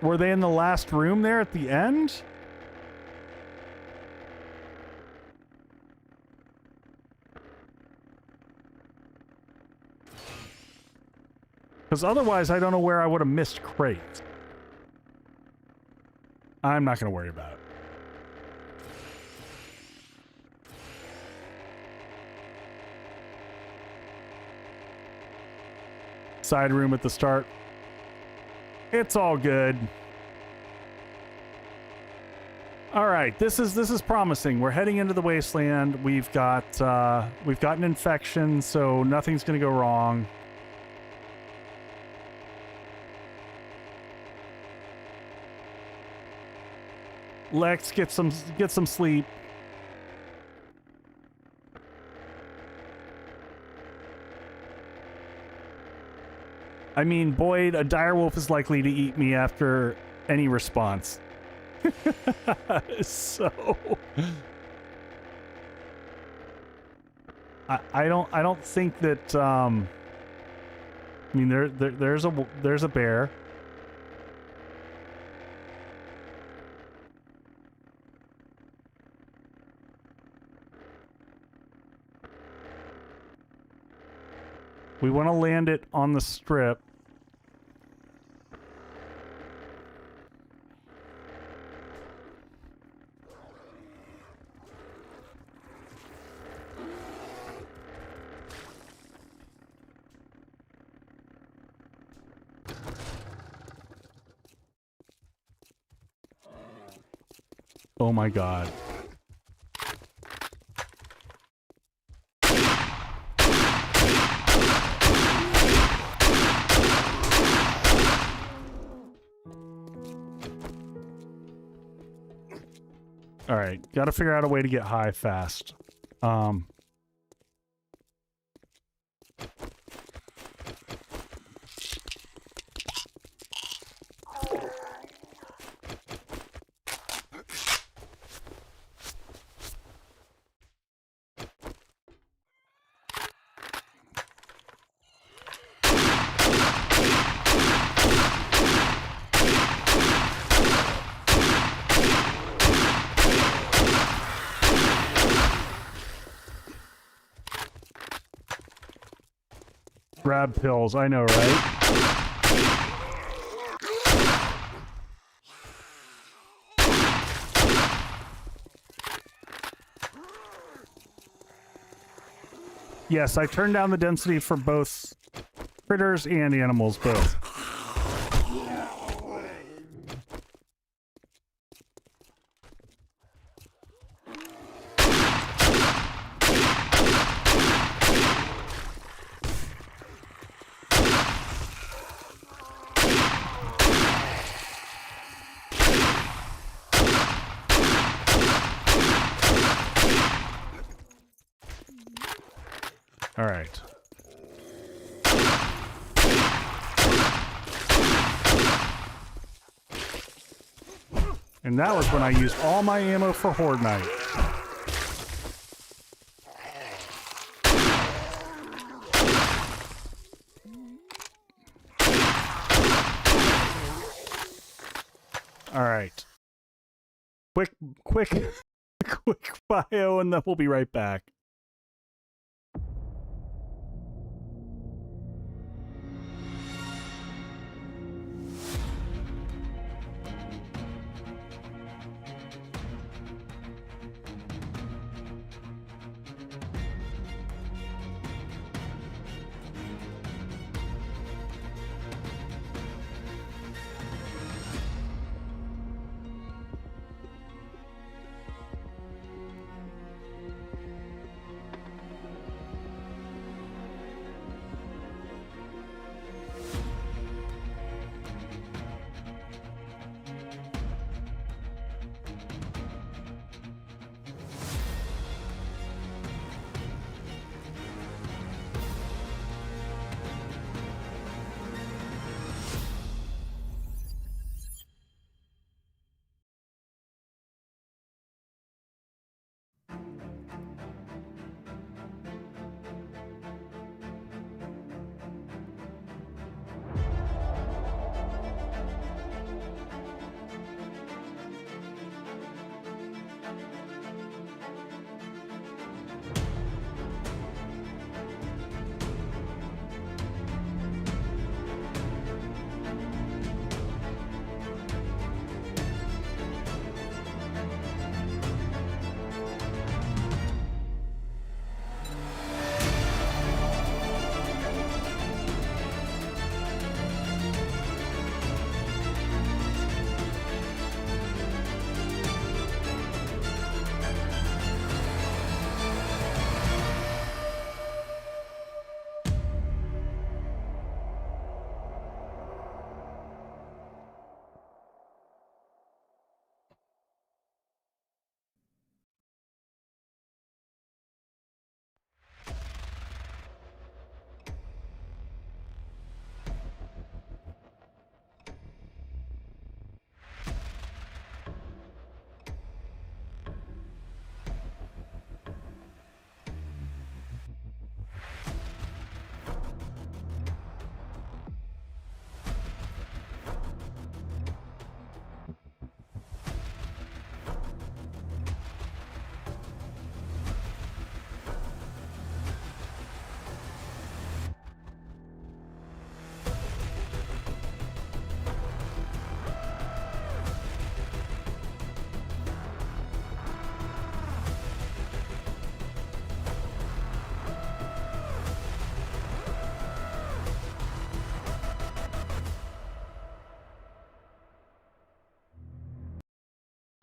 Were they in the last room there at the end? Because otherwise, I don't know where I would have missed crates. I'm not going to worry about it. Side room at the start. It's all good. All right, this is promising. We're heading into the wasteland. We've got an infection, so nothing's going to go wrong. Lex, get some sleep. I mean, Boyd, a direwolf is likely to eat me after any response. So I don't think that I mean there's a bear. We want to land it on the strip. Oh my God. All right, got to figure out a way to get high fast. grab pills. I know, right? Yes, I turned down the density for both critters and animals, both. All right. And that was when I used all my ammo for Horde Night. All right. Quick bio, and then we'll be right back.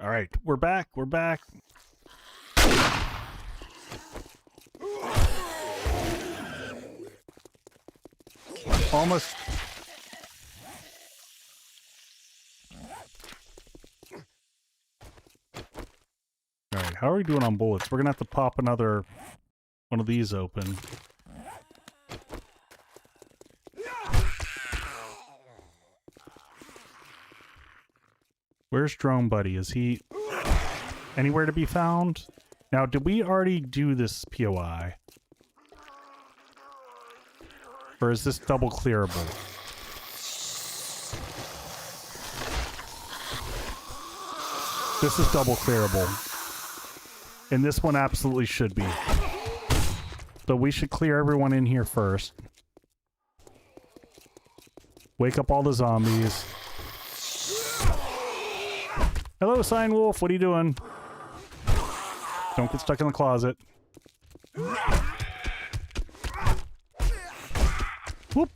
All right, we're back. We're back. Almost. All right, how are we doing on bullets? We're gonna have to pop another one of these open. Where's Drone Buddy? Is he anywhere to be found? Now, did we already do this POI? Or is this double clearable? This is double clearable. And this one absolutely should be. So we should clear everyone in here first. Wake up all the zombies. Hello, Sign Wolf. What are you doing? Don't get stuck in the closet. Whoop.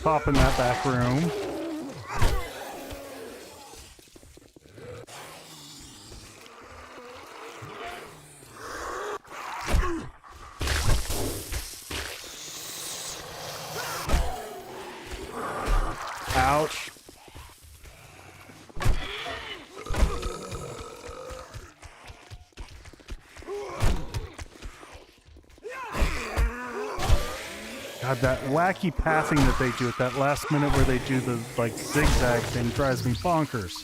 Pop in that back room. Ouch. God, that wacky pathing that they do at that last minute where they do the, like, zigzag thing drives me bonkers.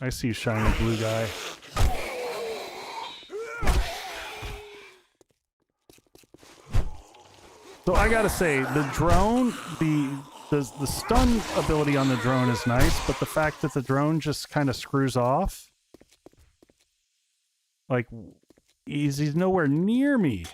I see you, shiny blue guy. So I gotta say, the drone, the stun ability on the drone is nice, but the fact that the drone just kind of screws off, like, he's nowhere near me.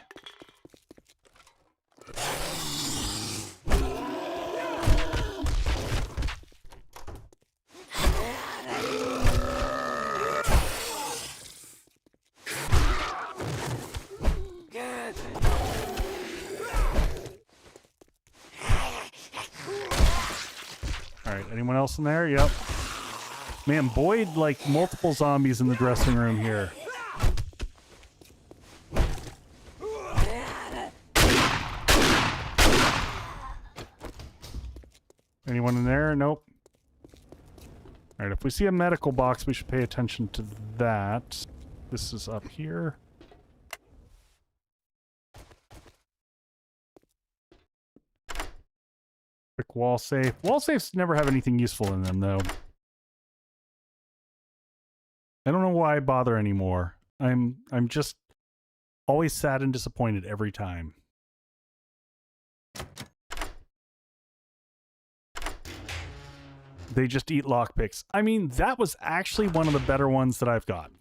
Alright, anyone else in there? Yep. Man, Boyd, like, multiple zombies in the dressing room here. Anyone in there? Nope. Alright, if we see a medical box, we should pay attention to that. This is up here. Quick wall safe. Wall safes never have anything useful in them, though. I don't know why I bother anymore. I'm just always sad and disappointed every time. They just eat lockpicks. I mean, that was actually one of the better ones that I've got.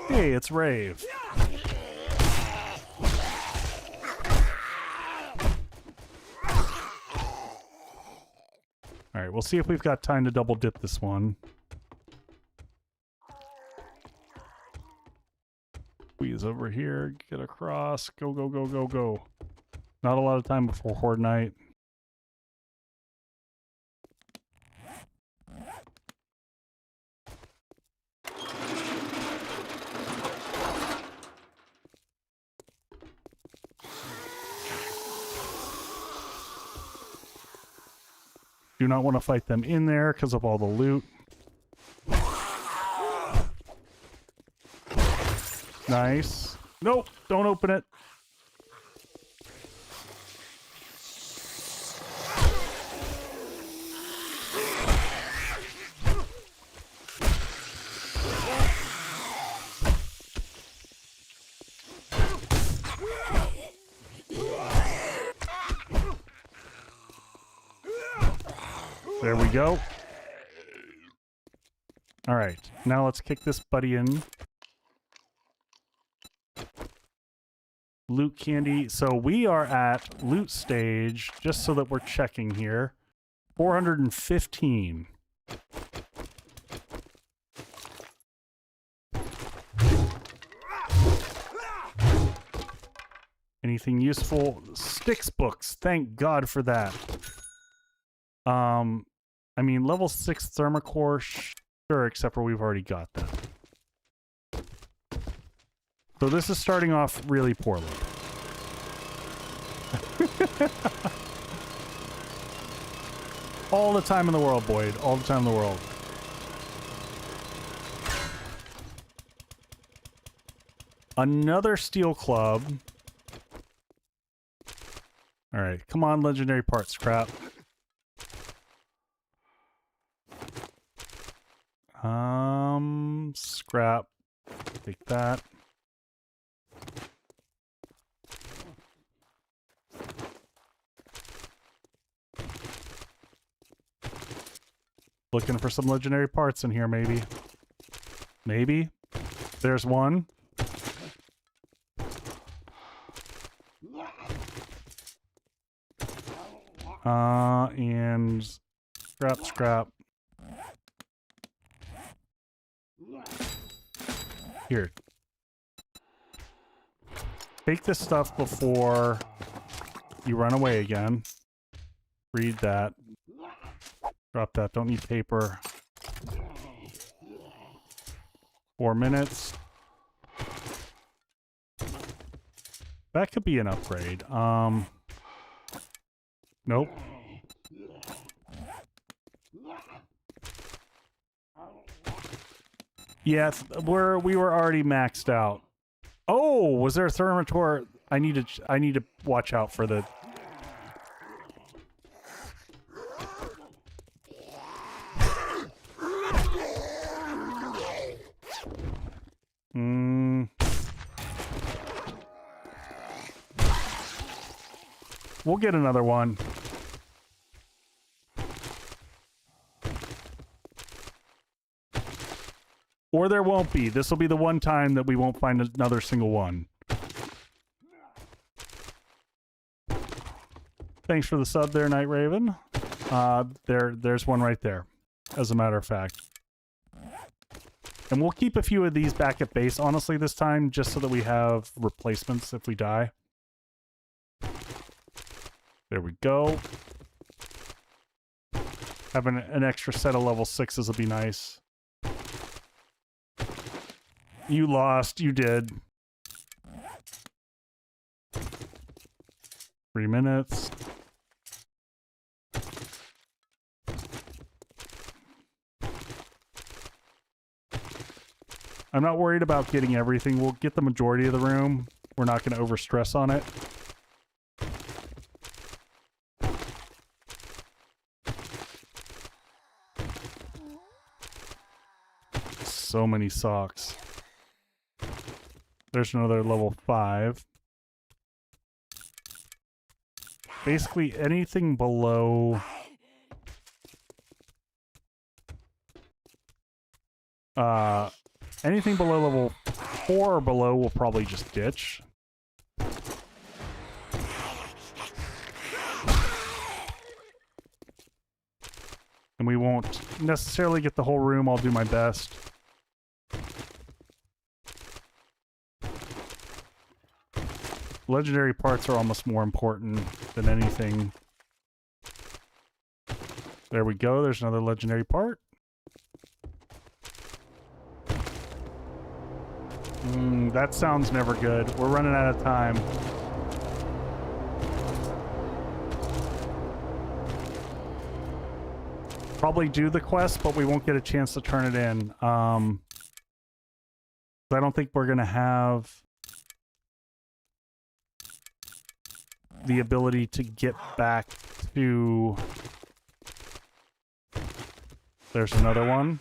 Hey, it's Rave. Alright, we'll see if we've got time to double dip this one. Squeeze over here, get across, go, go, go, go, go. Not a lot of time before Horde night. Do not want to fight them in there because of all the loot. Nice. Nope, don't open it. There we go. All right, now let's kick this buddy in. Loot candy. So we are at loot stage, just so that we're checking here. 415. Anything useful? Styx books. Thank God for that. I mean, level 6 thermocore, sure, except for we've already got that. So this is starting off really poorly. All the time in the world, Boyd. All the time in the world. Another steel club. Alright, come on, legendary parts, crap. Scrap. Take that. Looking for some legendary parts in here, maybe. Maybe. There's one. And scrap. Here. Take this stuff before you run away again. Read that. Drop that. Don't need paper. 4 minutes. That could be an upgrade. Nope. Yeah, we were already maxed out. Oh, was there a thermator? I need to watch out for the. We'll get another one. Or there won't be. This will be the one time that we won't find another single one. Thanks for the sub there, Night Raven. There's one right there, as a matter of fact. And we'll keep a few of these back at base, honestly, this time, just so that we have replacements if we die. There we go. Having an extra set of level 6s will be nice. You lost. You did. 3 minutes. I'm not worried about getting everything. We'll get the majority of the room. We're not going to overstress on it. So many socks. There's another level 5. Basically anything below... anything below level 4 or below we'll probably just ditch. And we won't necessarily get the whole room. I'll do my best. Legendary parts are almost more important than anything. There we go. There's another legendary part. That sounds never good. We're running out of time. Probably do the quest, but we won't get a chance to turn it in. I don't think we're going to have the ability to get back to... There's another one.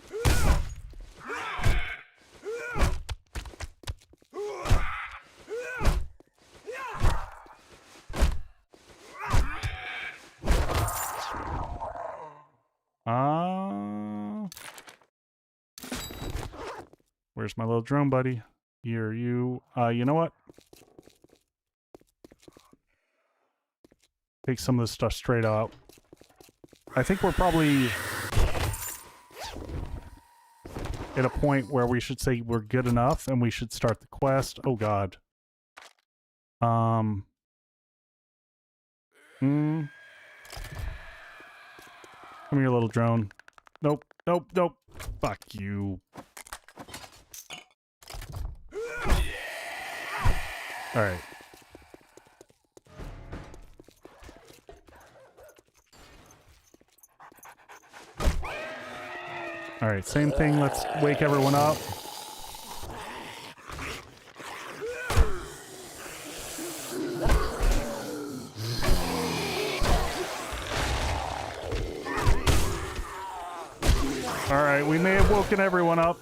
Where's my little drone buddy? Here, you. You know what? Take some of this stuff straight out. I think we're probably at a point where we should say we're good enough and we should start the quest. Oh god. Come here, little drone. Nope, nope, nope. Fuck you. Alright. Alright, same thing. Let's wake everyone up. Alright, we may have woken everyone up.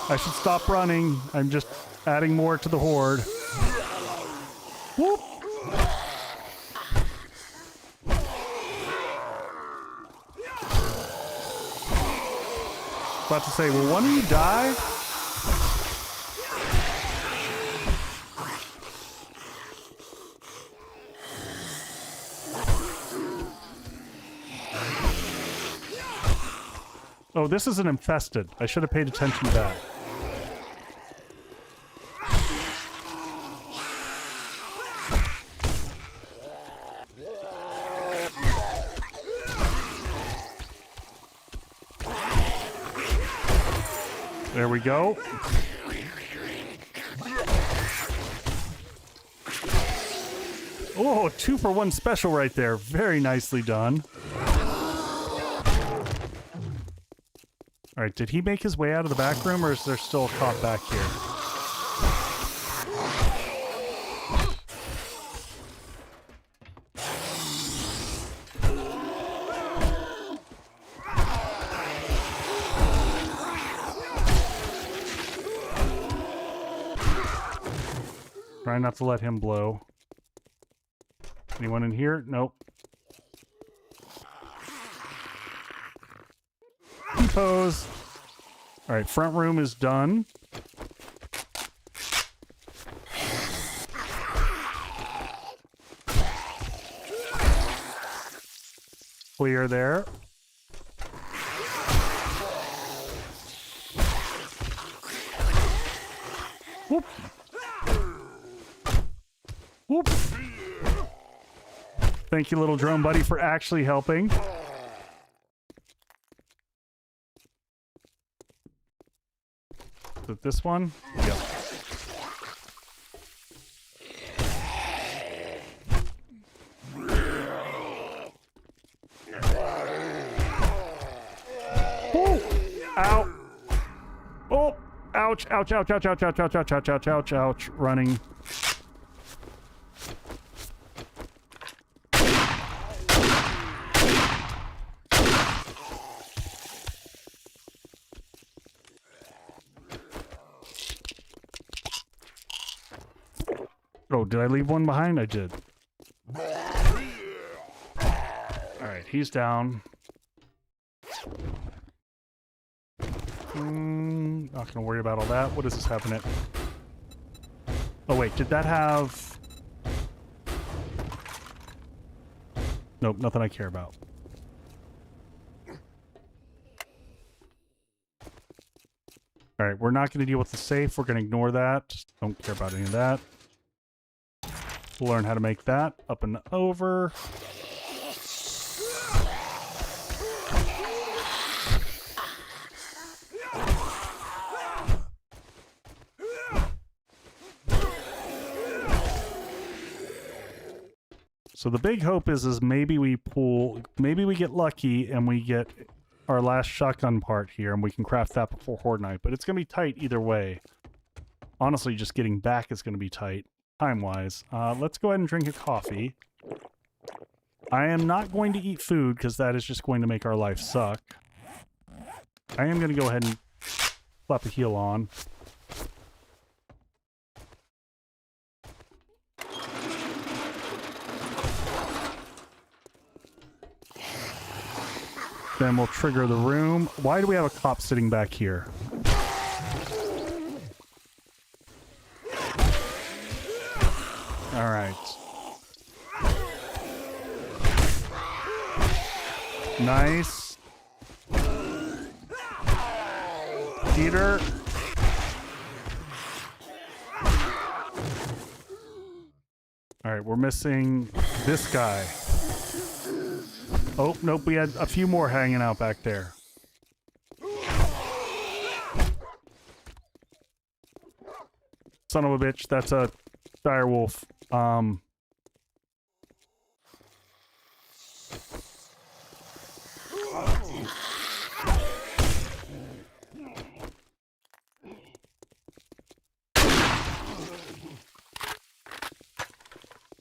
I should stop running. I'm just adding more to the horde. about to say, will one of you die? Oh, this is an infested. I should have paid attention to that. There we go. Oh, 2-for-1 special right there. Very nicely done. All right, did he make his way out of the back room, or is there still a cop back here? Try not to let him blow. Anyone in here? Nope. Pose. All right, front room is done. Clear there. Whoop. Whoop. Thank you, little drone buddy, for actually helping. Is it this one? Yep. Oh! Ow! Oh! Ouch! Ouch! Ouch! Ouch! Ouch! Ouch! Ouch! Ouch! Ouch! Ouch! Ouch! Ouch! Running. Oh, did I leave one behind? I did. Alright, he's down. Not gonna worry about all that. What does this have in it? Oh wait, did that have... Nope, nothing I care about. Alright, we're not gonna deal with the safe. We're gonna ignore that. Don't care about any of that. We'll learn how to make that. Up and over. So the big hope is maybe we get lucky and we get our last shotgun part here and we can craft that before Horde Night. But it's going to be tight either way. Honestly, just getting back is going to be tight. Time-wise. Let's go ahead and drink a coffee. I am not going to eat food because that is just going to make our life suck. I am going to go ahead and slap a heal on. Then we'll trigger the room. Why do we have a cop sitting back here? All right. Nice. Peter. All right, we're missing this guy. Oh, nope, we had a few more hanging out back there. Son of a bitch, that's a direwolf.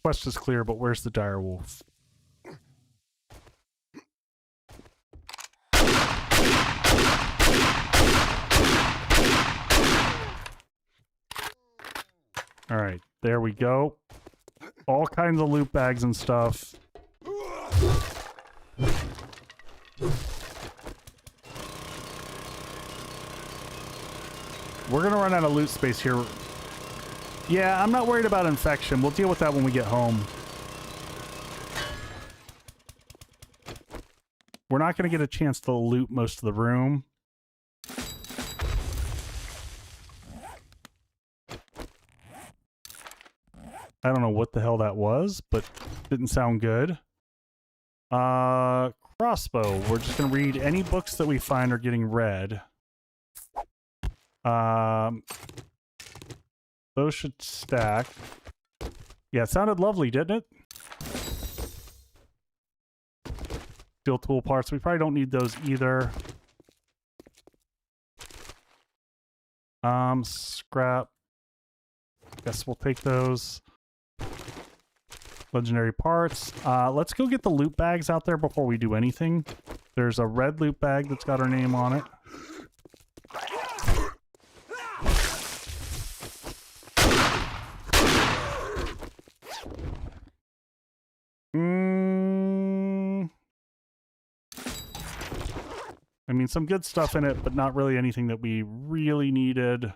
Quest is clear, but where's the direwolf? All right, there we go. All kinds of loot bags and stuff. We're gonna run out of loot space here. Yeah, I'm not worried about infection. We'll deal with that when we get home. We're not gonna get a chance to loot most of the room. I don't know what the hell that was, but didn't sound good. Crossbow. We're just gonna read any books that we find are getting read. Those should stack. Yeah, it sounded lovely, didn't it? Steel tool parts. We probably don't need those either. Scrap. Guess we'll take those. Legendary parts. Let's go get the loot bags out there before we do anything. There's a red loot bag that's got our name on it. I mean, some good stuff in it, but not really anything that we really needed.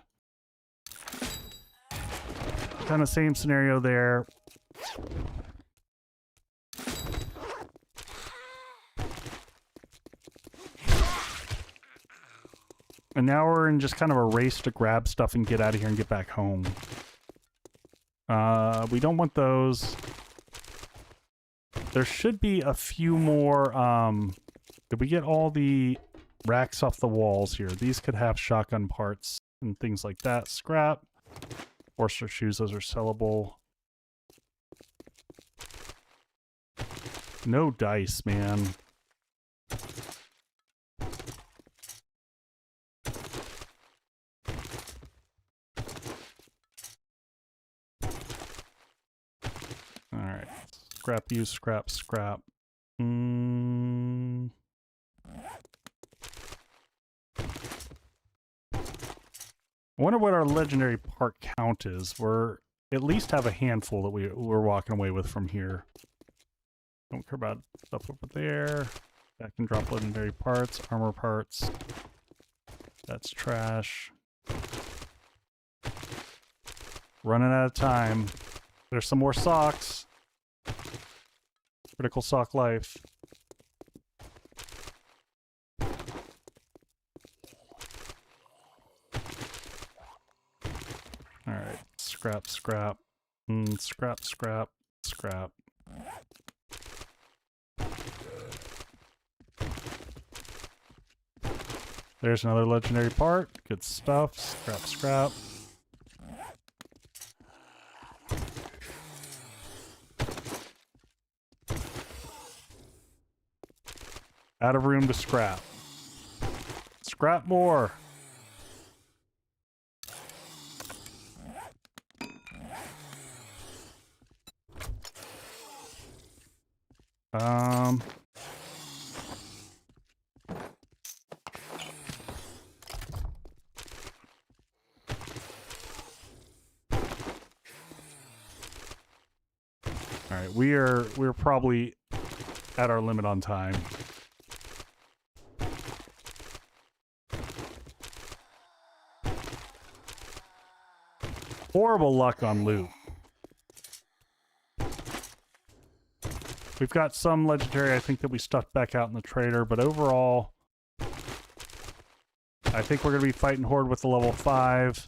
Kind of same scenario there. And now we're in just kind of a race to grab stuff and get out of here and get back home. We don't want those. There should be a few more. Did we get all the racks off the walls here? These could have shotgun parts and things like that. Scrap. Forster shoes, those are sellable. No dice, man. Alright. Scrap you, scrap, scrap. I wonder what our legendary part count is. We're at least have a handful that we're walking away with from here. Don't care about stuff over there. That can drop legendary parts, armor parts. That's trash. Running out of time. There's some more socks. Critical sock life. Alright, scrap, scrap. Scrap, scrap, scrap. There's another legendary part. Good stuff. Scrap, scrap. Out of room to scrap. Scrap more. All right, we're probably at our limit on time. Horrible luck on loot. We've got some legendary, I think, that we stuffed back out in the trader, but overall, I think we're going to be fighting Horde with the level 5.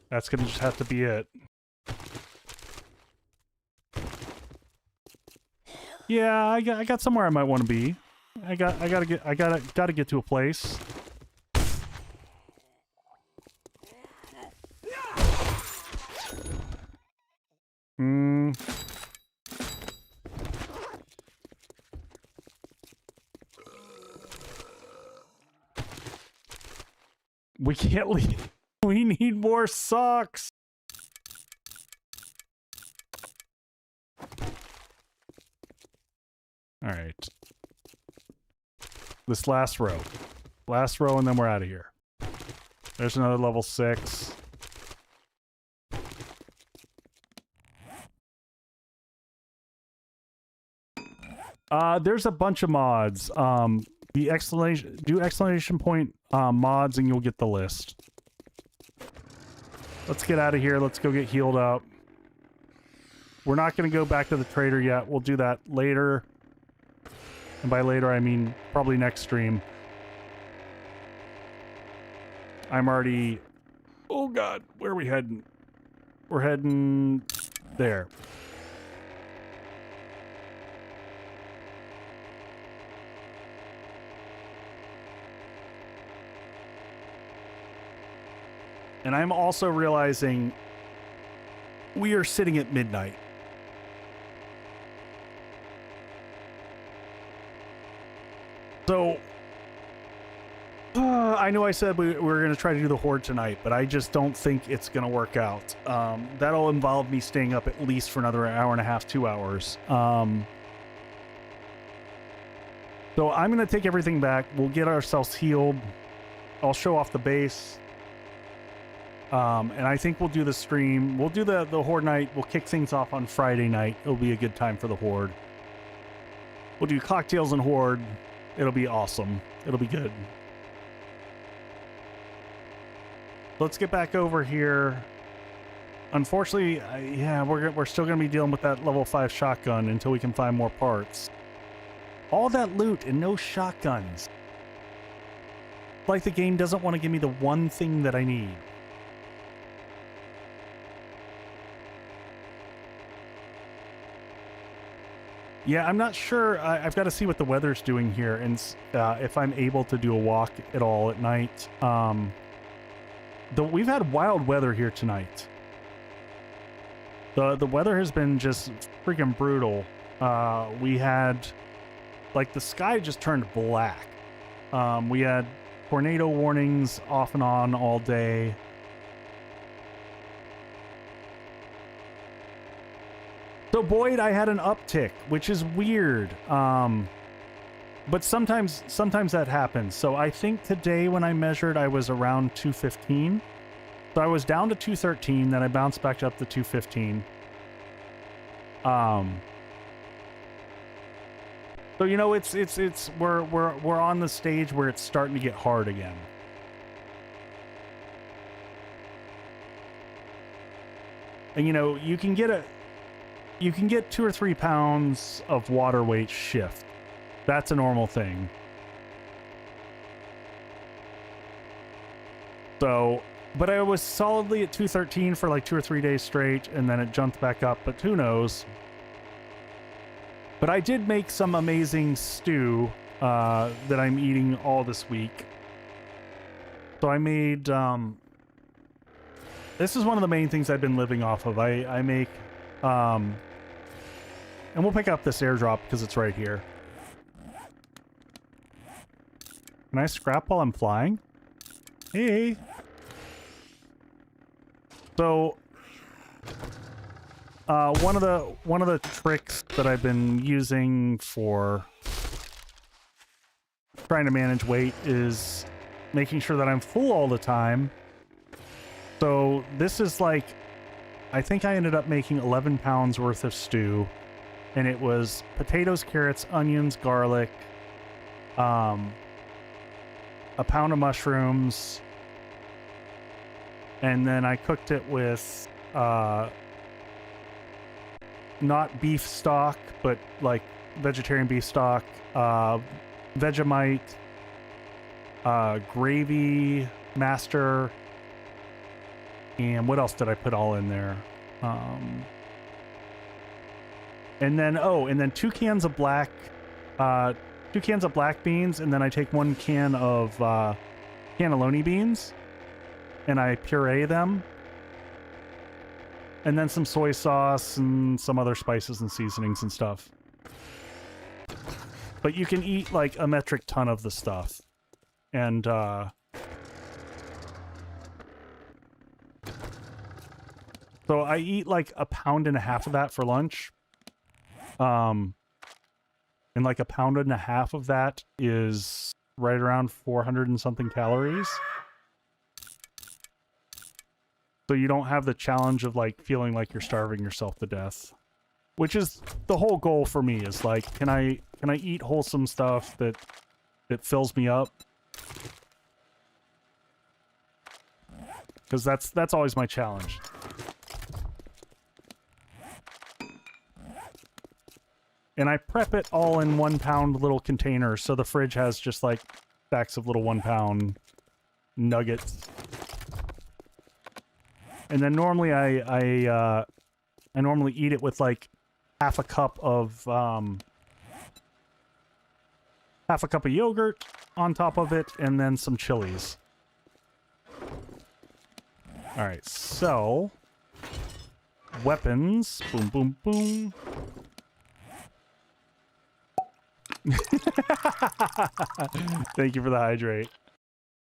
That's going to just have to be it. Yeah, I got somewhere I might want to be. I gotta get to a place. We can't leave. We need more socks. All right. This last row. Last row, and then we're out of here. There's another level 6. There's a bunch of mods. The exclamation point mods and you'll get the list. Let's get out of here. Let's go get healed up. We're not going to go back to the trader yet. We'll do that later. And by later, I mean probably next stream. I'm already... Oh, God. Where are we heading? We're heading there. And I'm also realizing we are sitting at midnight. So, I know I said we were going to try to do the Horde tonight, but I just don't think it's going to work out. That'll involve me staying up at least for another hour and a half, 2 hours. So I'm going to take everything back. We'll get ourselves healed. I'll show off the base. And I think we'll do the stream. We'll do the Horde night. We'll kick things off on Friday night. It'll be a good time for the Horde. We'll do cocktails and Horde. It'll be awesome. It'll be good. Let's get back over here. Unfortunately, yeah, we're still going to be dealing with that level 5 shotgun until we can find more parts. All that loot and no shotguns. Like the game doesn't want to give me the one thing that I need. Yeah, I'm not sure. I've got to see what the weather's doing here and if I'm able to do a walk at all at night. We've had wild weather here tonight. The weather has been just freaking brutal. We had, like, the sky just turned black. We had tornado warnings off and on all day. So Boyd, I had an uptick, which is weird. But sometimes that happens. So I think today when I measured, I was around 215. So I was down to 213, then I bounced back up to 215. So you know, we're on the stage where it's starting to get hard again. And you know, you can get 2 or 3 pounds of water weight shift. That's a normal thing. So, but I was solidly at 213 for like 2 or 3 days straight, and then it jumped back up, but who knows? But I did make some amazing stew that I'm eating all this week. So I made, this is one of the main things I've been living off of. I make, and we'll pick up this airdrop because it's right here. Can I scrap while I'm flying? Hey. So, one of the tricks that I've been using for trying to manage weight is making sure that I'm full all the time. So this is like, I think I ended up making 11 pounds worth of stew, and it was potatoes, carrots, onions, garlic, a pound of mushrooms, and then I cooked it with not beef stock, but like vegetarian beef stock, Vegemite, gravy master, and what else did I put all in there? And then 2 cans of black beans, and then I take 1 can of cannelloni beans, and I puree them, and then some soy sauce and some other spices and seasonings and stuff. But you can eat like a metric ton of the stuff, and so I eat like 1.5 pounds of that for lunch. And like 1.5 pounds of that is right around 400 and something calories. So you don't have the challenge of like feeling like you're starving yourself to death, which is the whole goal for me, is like, can I eat wholesome stuff that it fills me up. Because that's always my challenge. And I prep it all in 1 pound little containers, so the fridge has just like stacks of little 1 pound nuggets. And then normally I normally eat it with like half a cup of yogurt on top of it, and then some chilies. All right, so weapons, boom, boom, boom. Thank you for the hydrate.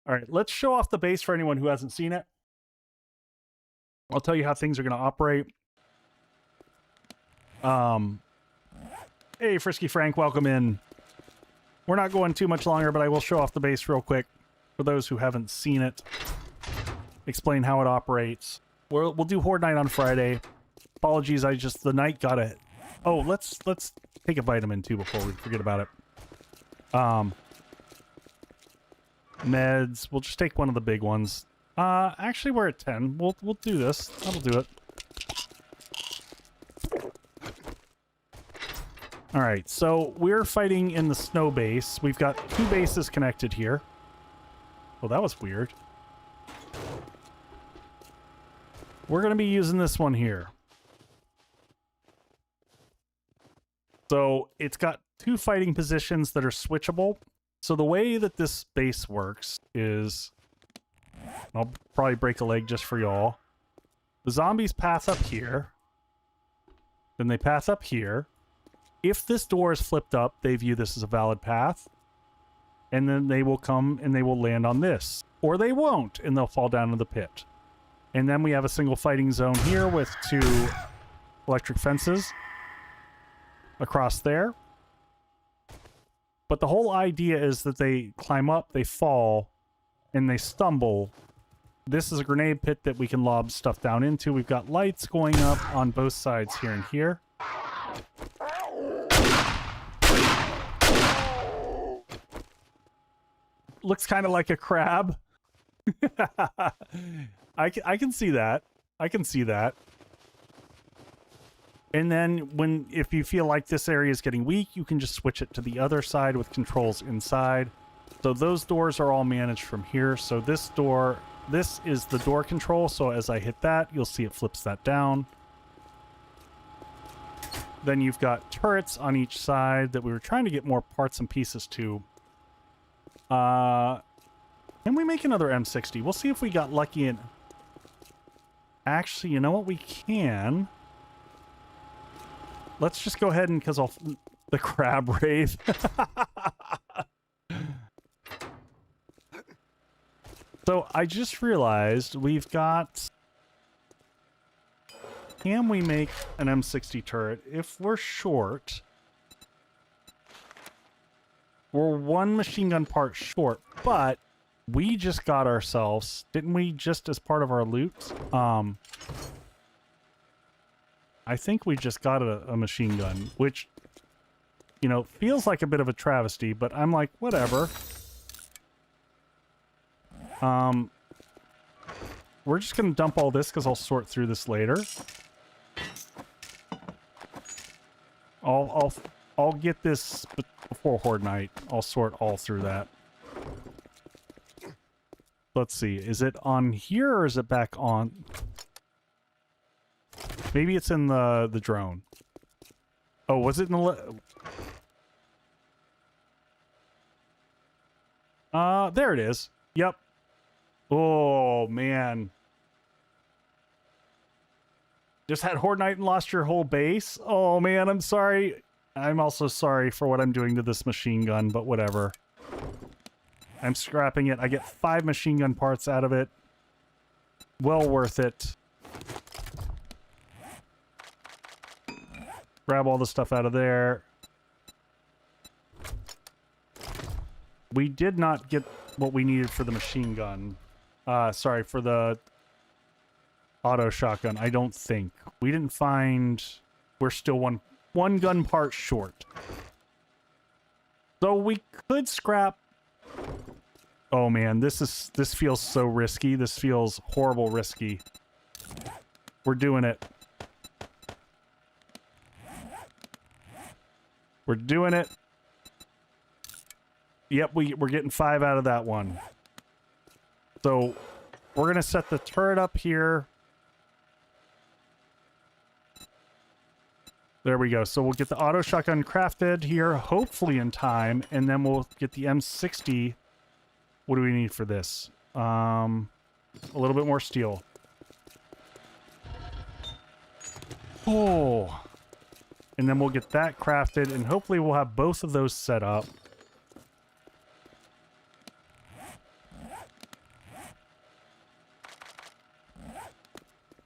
All right, let's show off the base for anyone who hasn't seen it. I'll tell you how things are going to operate. Hey, Frisky Frank, welcome in. We're not going too much longer, but I will show off the base real quick for those who haven't seen it. Explain how it operates. We'll do Horde Night on Friday. Apologies, the night got it. Oh, let's take a vitamin too before we forget about it. Meds. We'll just take one of the big ones. Actually, we're at 10. We'll do this. That'll do it. All right, so we're fighting in the snow base. We've got 2 bases connected here. Well, that was weird. We're going to be using this one here. So it's got 2 fighting positions that are switchable. So the way that this base works is... I'll probably break a leg just for y'all. The zombies pass up here. Then they pass up here. If this door is flipped up, they view this as a valid path. And then they will come and they will land on this. Or they won't, and they'll fall down into the pit. And then we have a single fighting zone here with 2 electric fences across there. But the whole idea is that they climb up, they fall, and they stumble. This is a grenade pit that we can lob stuff down into. We've got lights going up on both sides here and here. Looks kind of like a crab. I can see that. I can see that. And then if you feel like this area is getting weak, you can just switch it to the other side with controls inside. So those doors are all managed from here. So this is the door control. So as I hit that, you'll see it flips that down. Then you've got turrets on each side that we were trying to get more parts and pieces to. Can we make another M60? We'll see if we got lucky and... Actually, you know what? We can. Let's just go ahead and... Because the crab wraith. So, I just realized we've got... Can we make an M60 turret? If we're short... We're 1 machine gun part short, but we just got ourselves, didn't we, just as part of our loot? I think we just got a machine gun, which, you know, feels like a bit of a travesty, but I'm like, whatever. We're just gonna dump all this because I'll sort through this later. I'll get this before Horde Night. I'll sort all through that. Let's see. Is it on here or is it back on? Maybe it's in the drone. Oh, was it in the... there it is. Yep. Oh, man. Just had Horde Night and lost your whole base? Oh, man, I'm sorry. I'm also sorry for what I'm doing to this machine gun, but whatever. I'm scrapping it. I get 5 machine gun parts out of it. Well worth it. Grab all the stuff out of there. We did not get what we needed for the machine gun. Sorry, for the auto shotgun, I don't think. We didn't find... We're still one gun part short. So we could scrap Oh man, this feels so risky. This feels horrible risky. We're doing it. We're doing it. Yep, we're getting 5 out of that one. So we're gonna set the turret up here. There we go. So we'll get the auto shotgun crafted here, hopefully in time, and then we'll get the M60. What do we need for this? A little bit more steel. Oh. And then we'll get that crafted, and hopefully we'll have both of those set up.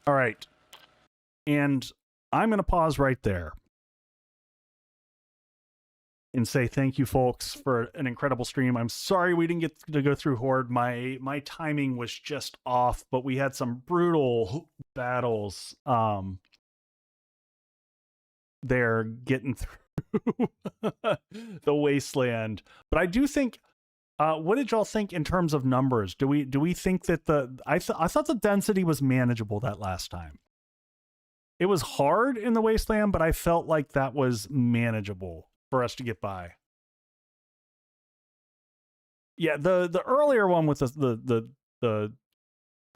All right. And I'm going to pause right there and say thank you, folks, for an incredible stream. I'm sorry we didn't get to go through Horde. My timing was just off, but we had some brutal battles there getting through the wasteland. But I do think, what did y'all think in terms of numbers? Do we think that I thought the density was manageable that last time? It was hard in the wasteland, but I felt like that was manageable for us to get by. Yeah, the earlier one with the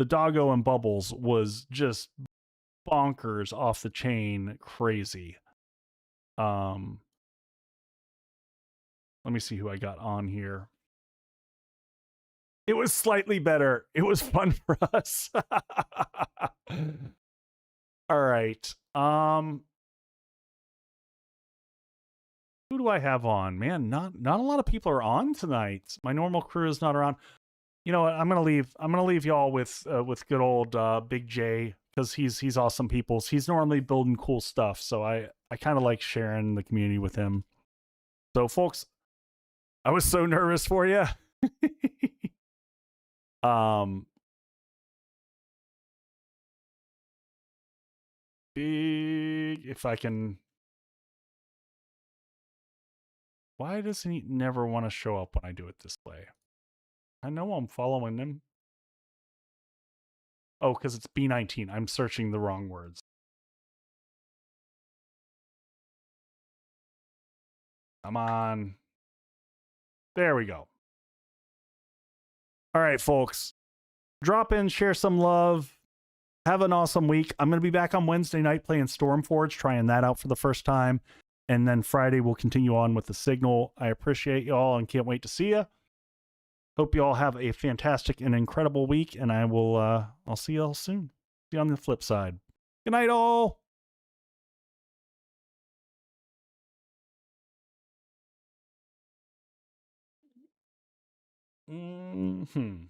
doggo and bubbles was just bonkers, off the chain, crazy. Let me see who I got on here. It was slightly better. It was fun for us. All right. Who do I have on? Man, not a lot of people are on tonight. My normal crew is not around. You know what? I'm gonna leave y'all with good old Big J, because he's awesome people. He's normally building cool stuff, so I kind of like sharing the community with him. So folks, I was so nervous for you. Big, if I can. Why does he never want to show up when I do it this way? I know I'm following him. Oh, because it's B19. I'm searching the wrong words. Come on. There we go. All right, folks. Drop in, share some love. Have an awesome week. I'm going to be back on Wednesday night playing Stormforge, trying that out for the first time. And then Friday, we'll continue on with the Signal. I appreciate y'all and can't wait to see you. Hope you all have a fantastic and incredible week. And I'll see you all soon. See you on the flip side. Good night, all. Mm-hmm.